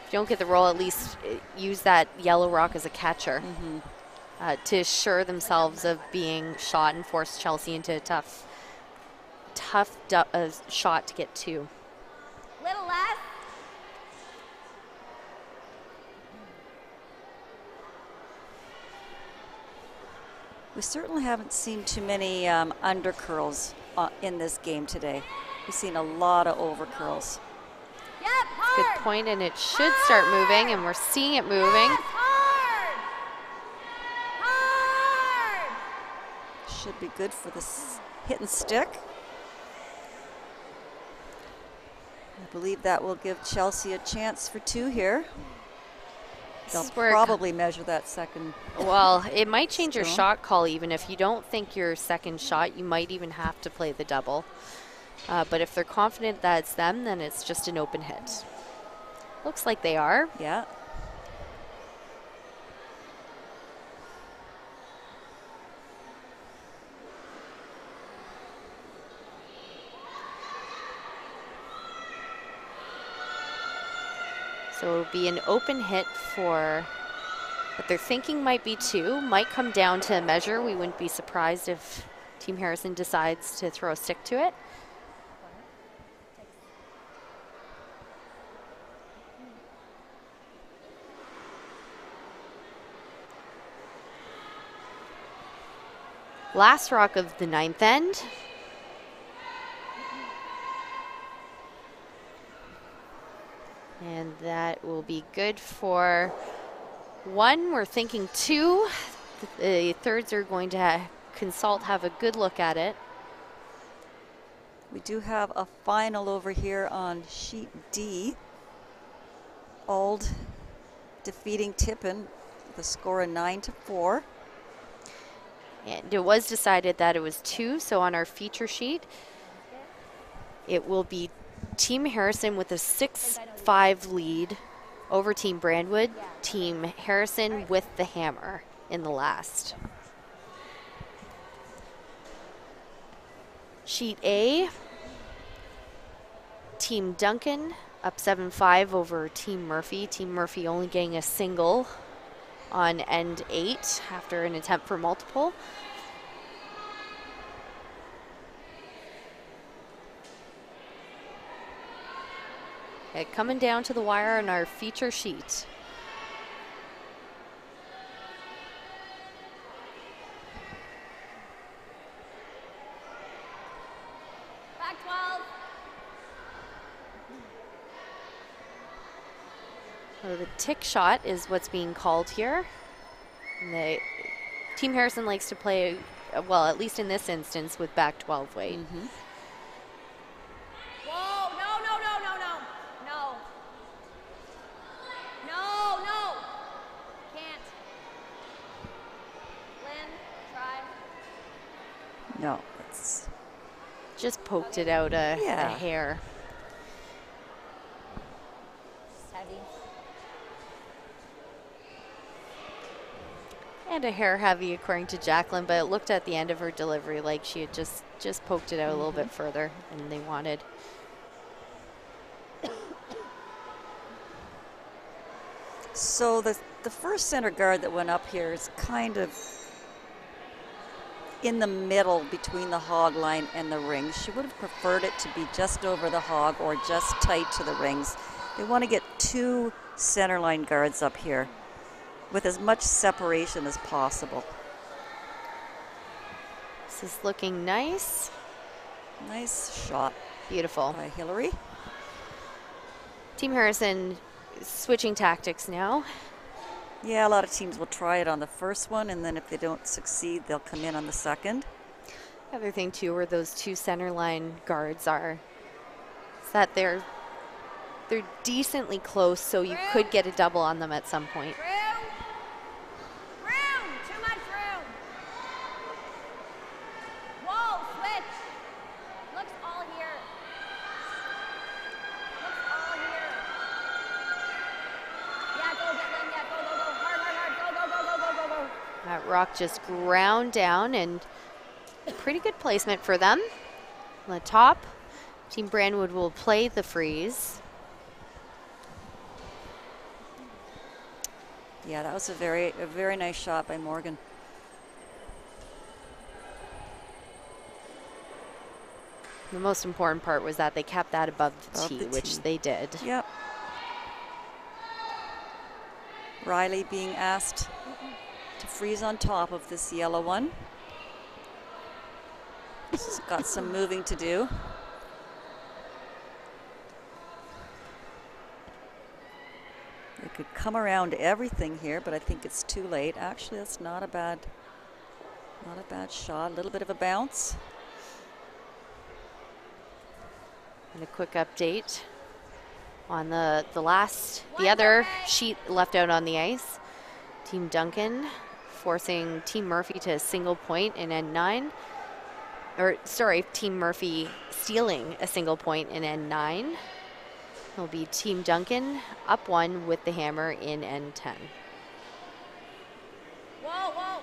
if you don't get the roll, at least use that yellow rock as a catcher to assure themselves of being shot and force Chelsea into a tough shot to get 2. Little less. We certainly haven't seen too many under curls in this game today. We've seen a lot of over curls. Yep, Good hard. point, and it should start moving, and we're seeing it moving. Yes, hard. Hard. Should be good for this hit and stick. I believe that will give Chelsea a chance for 2 here. They'll probably measure that second. Well, it might change your Still. shot call even. If you don't think your second shot, you might even have to play the double. But if they're confident that it's them, then it's just an open hit. Looks like they are. Yeah. So it'll be an open hit for what they're thinking might be 2. Might come down to a measure. We wouldn't be surprised if Team Harrison decides to throw a stick to it. Last rock of the 9th end. And that will be good for 1. We're thinking 2. The thirds are going to consult, have a good look at it. We do have a final over here on sheet D. Auld defeating Tippin with a score of 9-4. And it was decided that it was 2, so on our feature sheet, it will be Team Harrison with a 6-5 lead over Team Brandwood. Team Harrison with the hammer in the last. Sheet A, Team Duncan up 7-5 over Team Murphy. Team Murphy only getting a single on end 8 after an attempt for multiple. Okay, coming down to the wire on our feature sheet. Back 12. So the tick shot is what's being called here. And Team Harrison likes to play, well, at least in this instance, with back 12 weight. Mm-hmm. Whoa, no, no, no, no, no. No. No, no. Can't. Lynn, try. No, it's Just poked it out a Yeah. hair. Heavy. And a hair heavy, according to Jacqueline, but it looked at the end of her delivery like she had just poked it out a little bit further than they wanted. so the first center guard that went up here is kind of in the middle between the hog line and the rings. She would have preferred it to be just over the hog or just tight to the rings. They want to get 2 center line guards up here with as much separation as possible. This is looking nice. Nice shot Beautiful. by Hillary. Team Harrison switching tactics now. Yeah, a lot of teams will try it on the first one, and then if they don't succeed, they'll come in on the second. The other thing, too, where those 2 center line guards are, is that they're decently close, so you could get a double on them at some point. Room. Room. Too much room. Whoa, switch. Looks all here. Looks all here. Yeah, go get Lynn. Yeah, go, go, go. Hard, hard, hard. Go, go, go, go, go, go, go. That rock just ground down, and pretty good placement for them. On the top, Team Brandwood will play the freeze. Yeah, that was a very nice shot by Morgan. The most important part was that they kept that above the Above tee, the which tee. they did. Yep. Riley being asked to freeze on top of this yellow one. This has got some moving to do. They could come around everything here, but I think it's too late. Actually, that's not a bad shot. A little bit of a bounce. And a quick update on the other sheet left out on the ice. Team Duncan forcing Team Murphy to a single point in end 9. Or, sorry, Team Murphy stealing a single point in end 9. It'll be Team Duncan up 1 with the hammer in end 10. Whoa, whoa.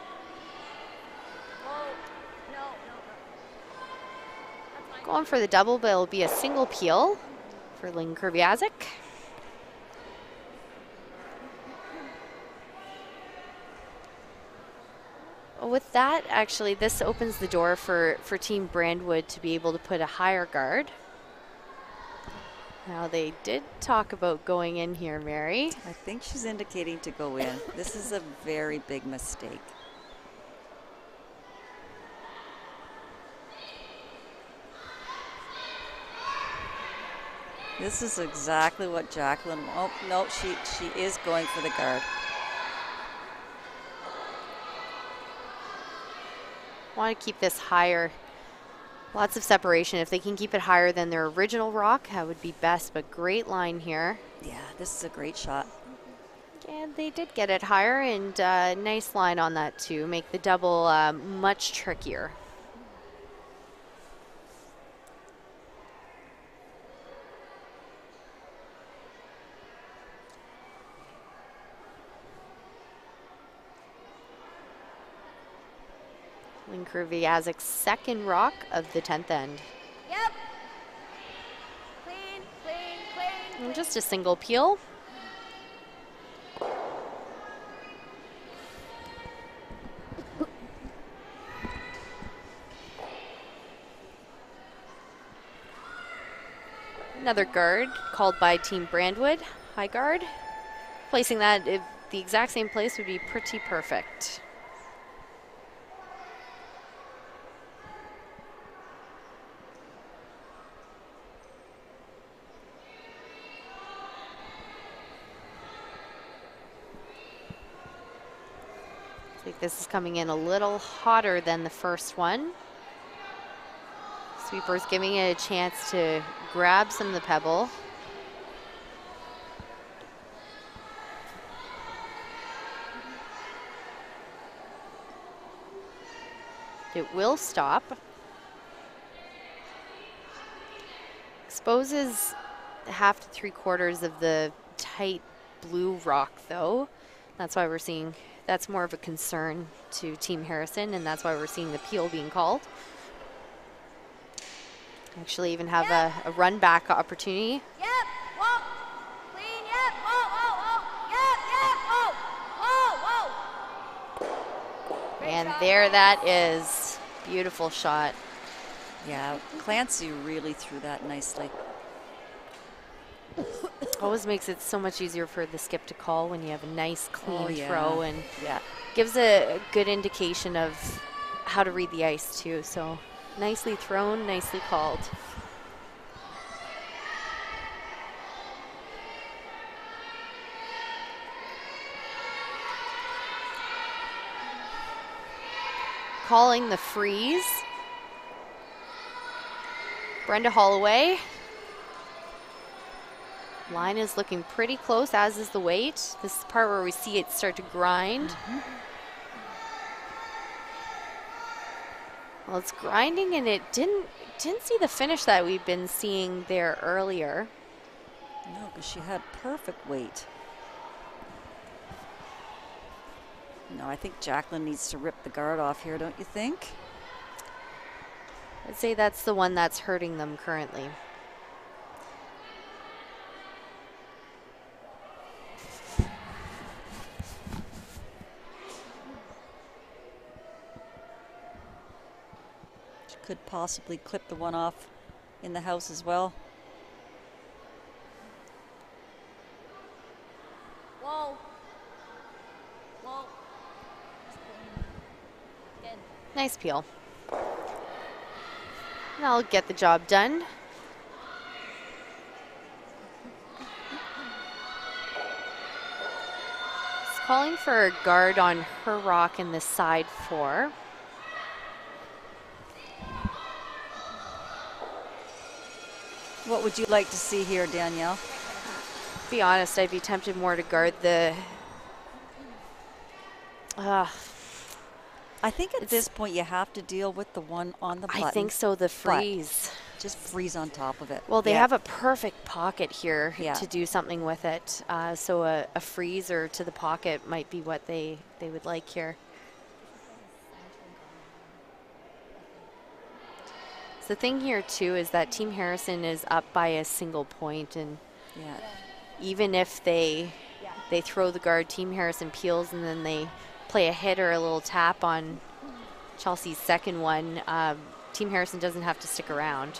Whoa. No. That's fine. Going for the double, but it'll be a single peel for Lynn Kurviazik. With that, actually, this opens the door for Team Brandwood to be able to put a higher guard. Now, they did talk about going in here, Mary. I think she's indicating to go in. This is a very big mistake. This is exactly what Jacqueline, oh, no, she is going for the guard. Want to keep this higher. Lots of separation. If they can keep it higher than their original rock, that would be best, but great line here. Yeah, this is a great shot. And they did get it higher, and nice line on that too. Make the double much trickier. Lynn Kurviazik's second rock of the 10th end. Yep. Clean. And just a single peel. Another guard called by Team Brandwood, high guard. Placing that at the exact same place would be pretty perfect. This is coming in a little hotter than the first one. Sweeper's giving it a chance to grab some of the pebble. It will stop. Exposes 1/2 to 3/4 of the tight blue rock though. That's why we're seeing, that's more of a concern to Team Harrison, and that's why we're seeing the peel being called. Actually even have a run back opportunity. Yep. Whoa. Clean. Yep. Whoa. Yep. Whoa. Great And shot. there that is. Beautiful shot. Yeah, Clancy really threw that nicely. Always makes it so much easier for the skip to call when you have a nice clean yeah. throw, and Yeah. gives a good indication of how to read the ice too. So nicely thrown, nicely called. Calling the freeze. Brenda Holloway. Line is looking pretty close, as is the weight. This is the part where we see it start to grind. Well, it's grinding, and it didn't see the finish that we've been seeing there earlier. No, because she had perfect weight. No, I think Jacqueline needs to rip the guard off here, don't you think? I'd say that's the one that's hurting them currently. She could possibly clip the one off in the house as well. Whoa. Whoa. Good. Nice peel. And I'll get the job done. It's calling for a guard on her rock in the side 4. What would you like to see here, Danielle? To be honest, I'd be tempted more to guard the... I think at this point you have to deal with the one on the button. I think so, the freeze. Just freeze on top of it. Well, they have a perfect pocket here Yeah. to do something with it. So a freezer to the pocket might be what they would like here. So the thing here, too, is that Team Harrison is up by a single point, and even if they throw the guard, Team Harrison peels, and then they play a hit or a little tap on Chelsea's second one, Team Harrison doesn't have to stick around.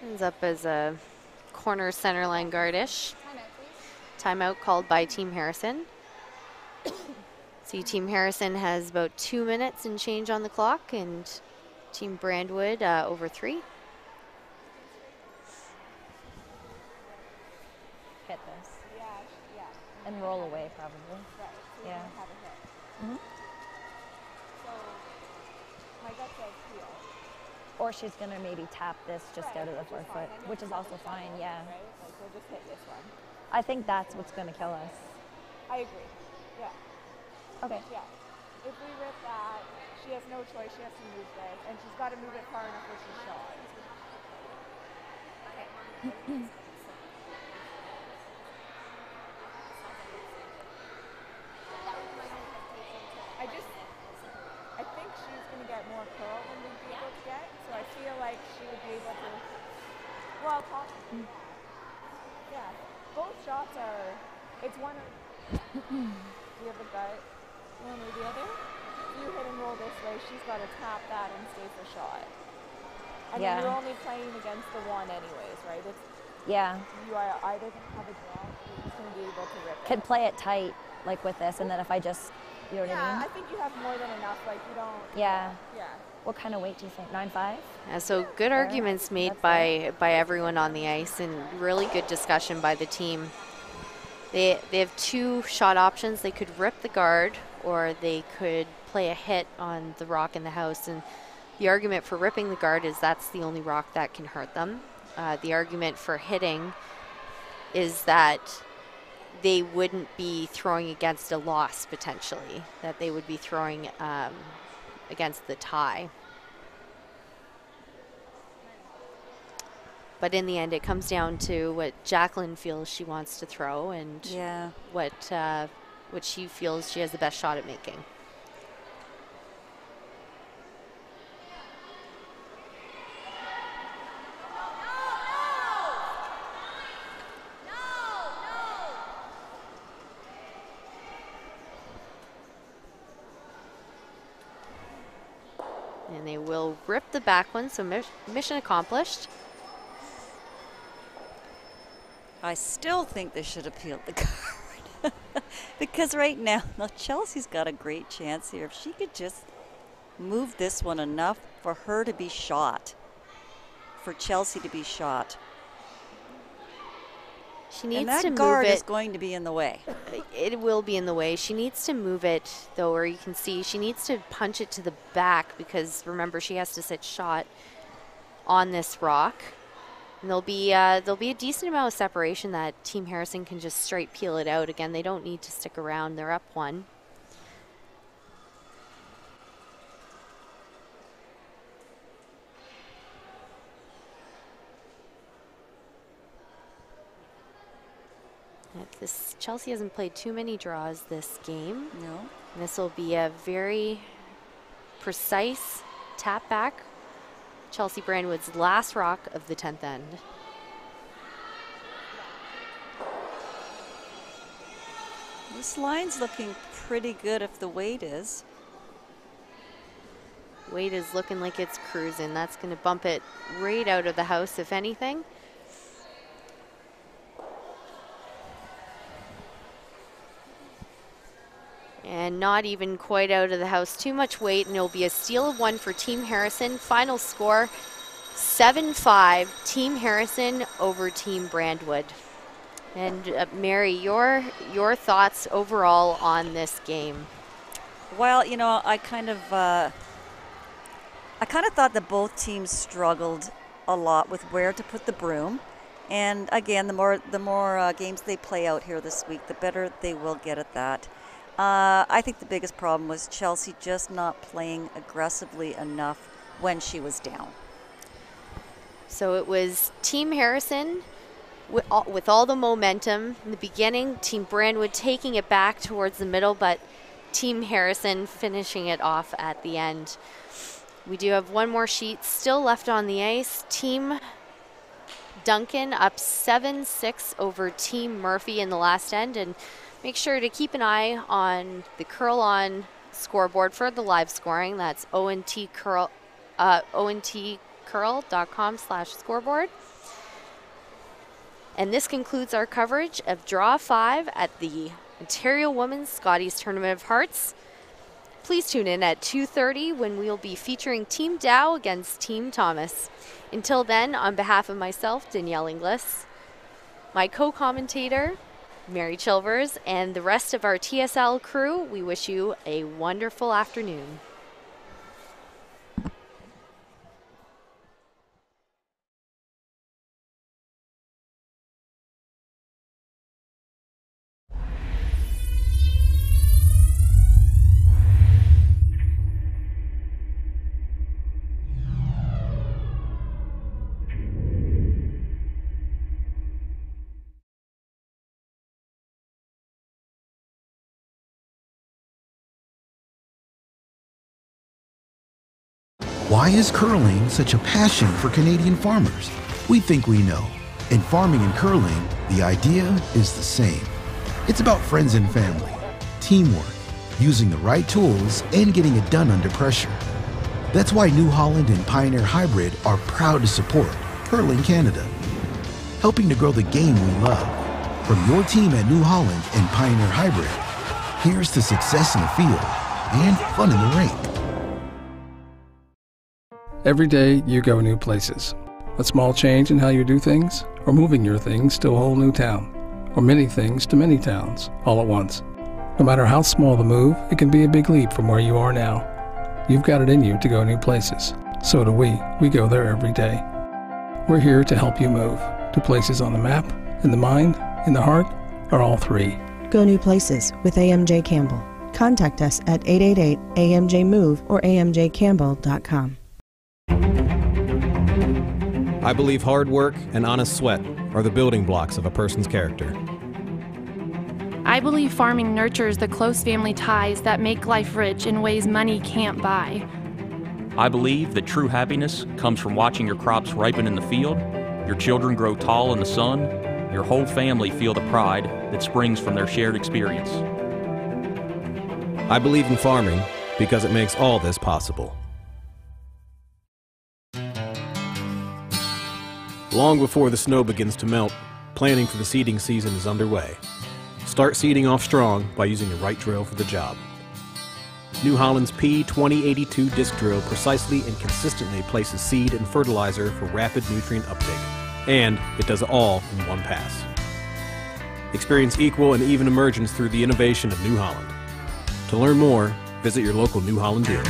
Ends up as a corner center line guardish. Timeout called by Team Harrison. See, Team Harrison has about 2 minutes and change on the clock, and Team Brandwood over 3. Hit this. And roll away, probably. Yeah. Or she's going to maybe tap this just out of the 4 foot, which is also fine, yeah. We'll just hit this one. I think that's what's going to kill us. I agree. Yeah. Okay. Yeah. If we rip that, she has no choice. She has to move this, and she's got to move it far enough where she's shot. I think she's going to get more curl than we'd be able to get, so I feel like she would be able to. Well, yeah. Both shots are. It's one or. Do you have a gut? One or the other? If you hit and roll this way, she's got to tap that and stay for shot. And then you're only playing against the one anyways, right? It's, you are either going to have a draw or you're just going to be able to rip it. Could play it tight, like with this, and then if I just, you know what I mean? Yeah, I think you have more than enough. Like, you don't. Yeah. Yeah. What kind of weight do you think? 9.5? So good arguments made by everyone on the ice, and really good discussion by the team. They have 2 shot options. They could rip the guard, or they could play a hit on the rock in the house. And the argument for ripping the guard is that's the only rock that can hurt them. The argument for hitting is that they wouldn't be throwing against a loss potentially, that they would be throwing against the tie. But in the end, it comes down to what Jacqueline feels she wants to throw, and what she feels she has the best shot at making. And they will rip the back one, so mission accomplished. I still think they should have peeled the card. Because right now, Chelsea's got a great chance here. If she could just move this one enough for her to be shot, for Chelsea to be shot. She needs and that to move guard it. is going to be in the way. It will be in the way. She needs to move it, though, or you can see she needs to punch it to the back, because remember, she has to sit shot on this rock. And there'll be a decent amount of separation that Team Harrison can just straight peel it out. Again, they don't need to stick around. They're up 1. Chelsea hasn't played too many draws this game. No. And this will be a very precise tap back. Chelsea Brandwood's last rock of the 10th end. This line's looking pretty good if the weight is. Weight is looking like it's cruising. That's going to bump it right out of the house, if anything. And not even quite out of the house. Too much weight, and it'll be a steal of 1 for Team Harrison. Final score, 7-5, Team Harrison over Team Brandwood. And Mary, your thoughts overall on this game? Well, you know, I kind of thought that both teams struggled a lot with where to put the broom. And again, the more games they play out here this week, the better they will get at that. I think the biggest problem was Chelsea just not playing aggressively enough when she was down. So it was Team Harrison with all the momentum in the beginning, Team Brandwood taking it back towards the middle, but Team Harrison finishing it off at the end. We do have one more sheet still left on the ice. Team Duncan up 7-6 over Team Murphy in the last end, and make sure to keep an eye on the Curl On scoreboard for the live scoring. That's ontcurl.com/scoreboard. And this concludes our coverage of Draw 5 at the Ontario Women's Scotties Tournament of Hearts. Please tune in at 2:30 when we'll be featuring Team Dow against Team Thomas. Until then, on behalf of myself, Danielle Inglis, my co-commentator, Mary Chilvers, and the rest of our TSL crew, we wish you a wonderful afternoon. Why is curling such a passion for Canadian farmers? We think we know. In farming and curling, the idea is the same. It's about friends and family, teamwork, using the right tools, and getting it done under pressure. That's why New Holland and Pioneer Hybrid are proud to support Curling Canada, helping to grow the game we love. From your team at New Holland and Pioneer Hybrid, here's to success in the field and fun in the rink. Every day you go new places. A small change in how you do things, or moving your things to a whole new town, or many things to many towns all at once. No matter how small the move, it can be a big leap from where you are now. You've got it in you to go new places. So do we. We go there every day. We're here to help you move to places on the map, in the mind, in the heart, or all three. Go new places with AMJ Campbell. Contact us at 888-AMJ-MOVE or amjcampbell.com. I believe hard work and honest sweat are the building blocks of a person's character. I believe farming nurtures the close family ties that make life rich in ways money can't buy. I believe that true happiness comes from watching your crops ripen in the field, your children grow tall in the sun, your whole family feel the pride that springs from their shared experience. I believe in farming because it makes all this possible. Long before the snow begins to melt, planning for the seeding season is underway. Start seeding off strong by using the right drill for the job. New Holland's P2082 disc drill precisely and consistently places seed and fertilizer for rapid nutrient uptake, and it does it all in one pass. Experience equal and even emergence through the innovation of New Holland. To learn more, visit your local New Holland dealer.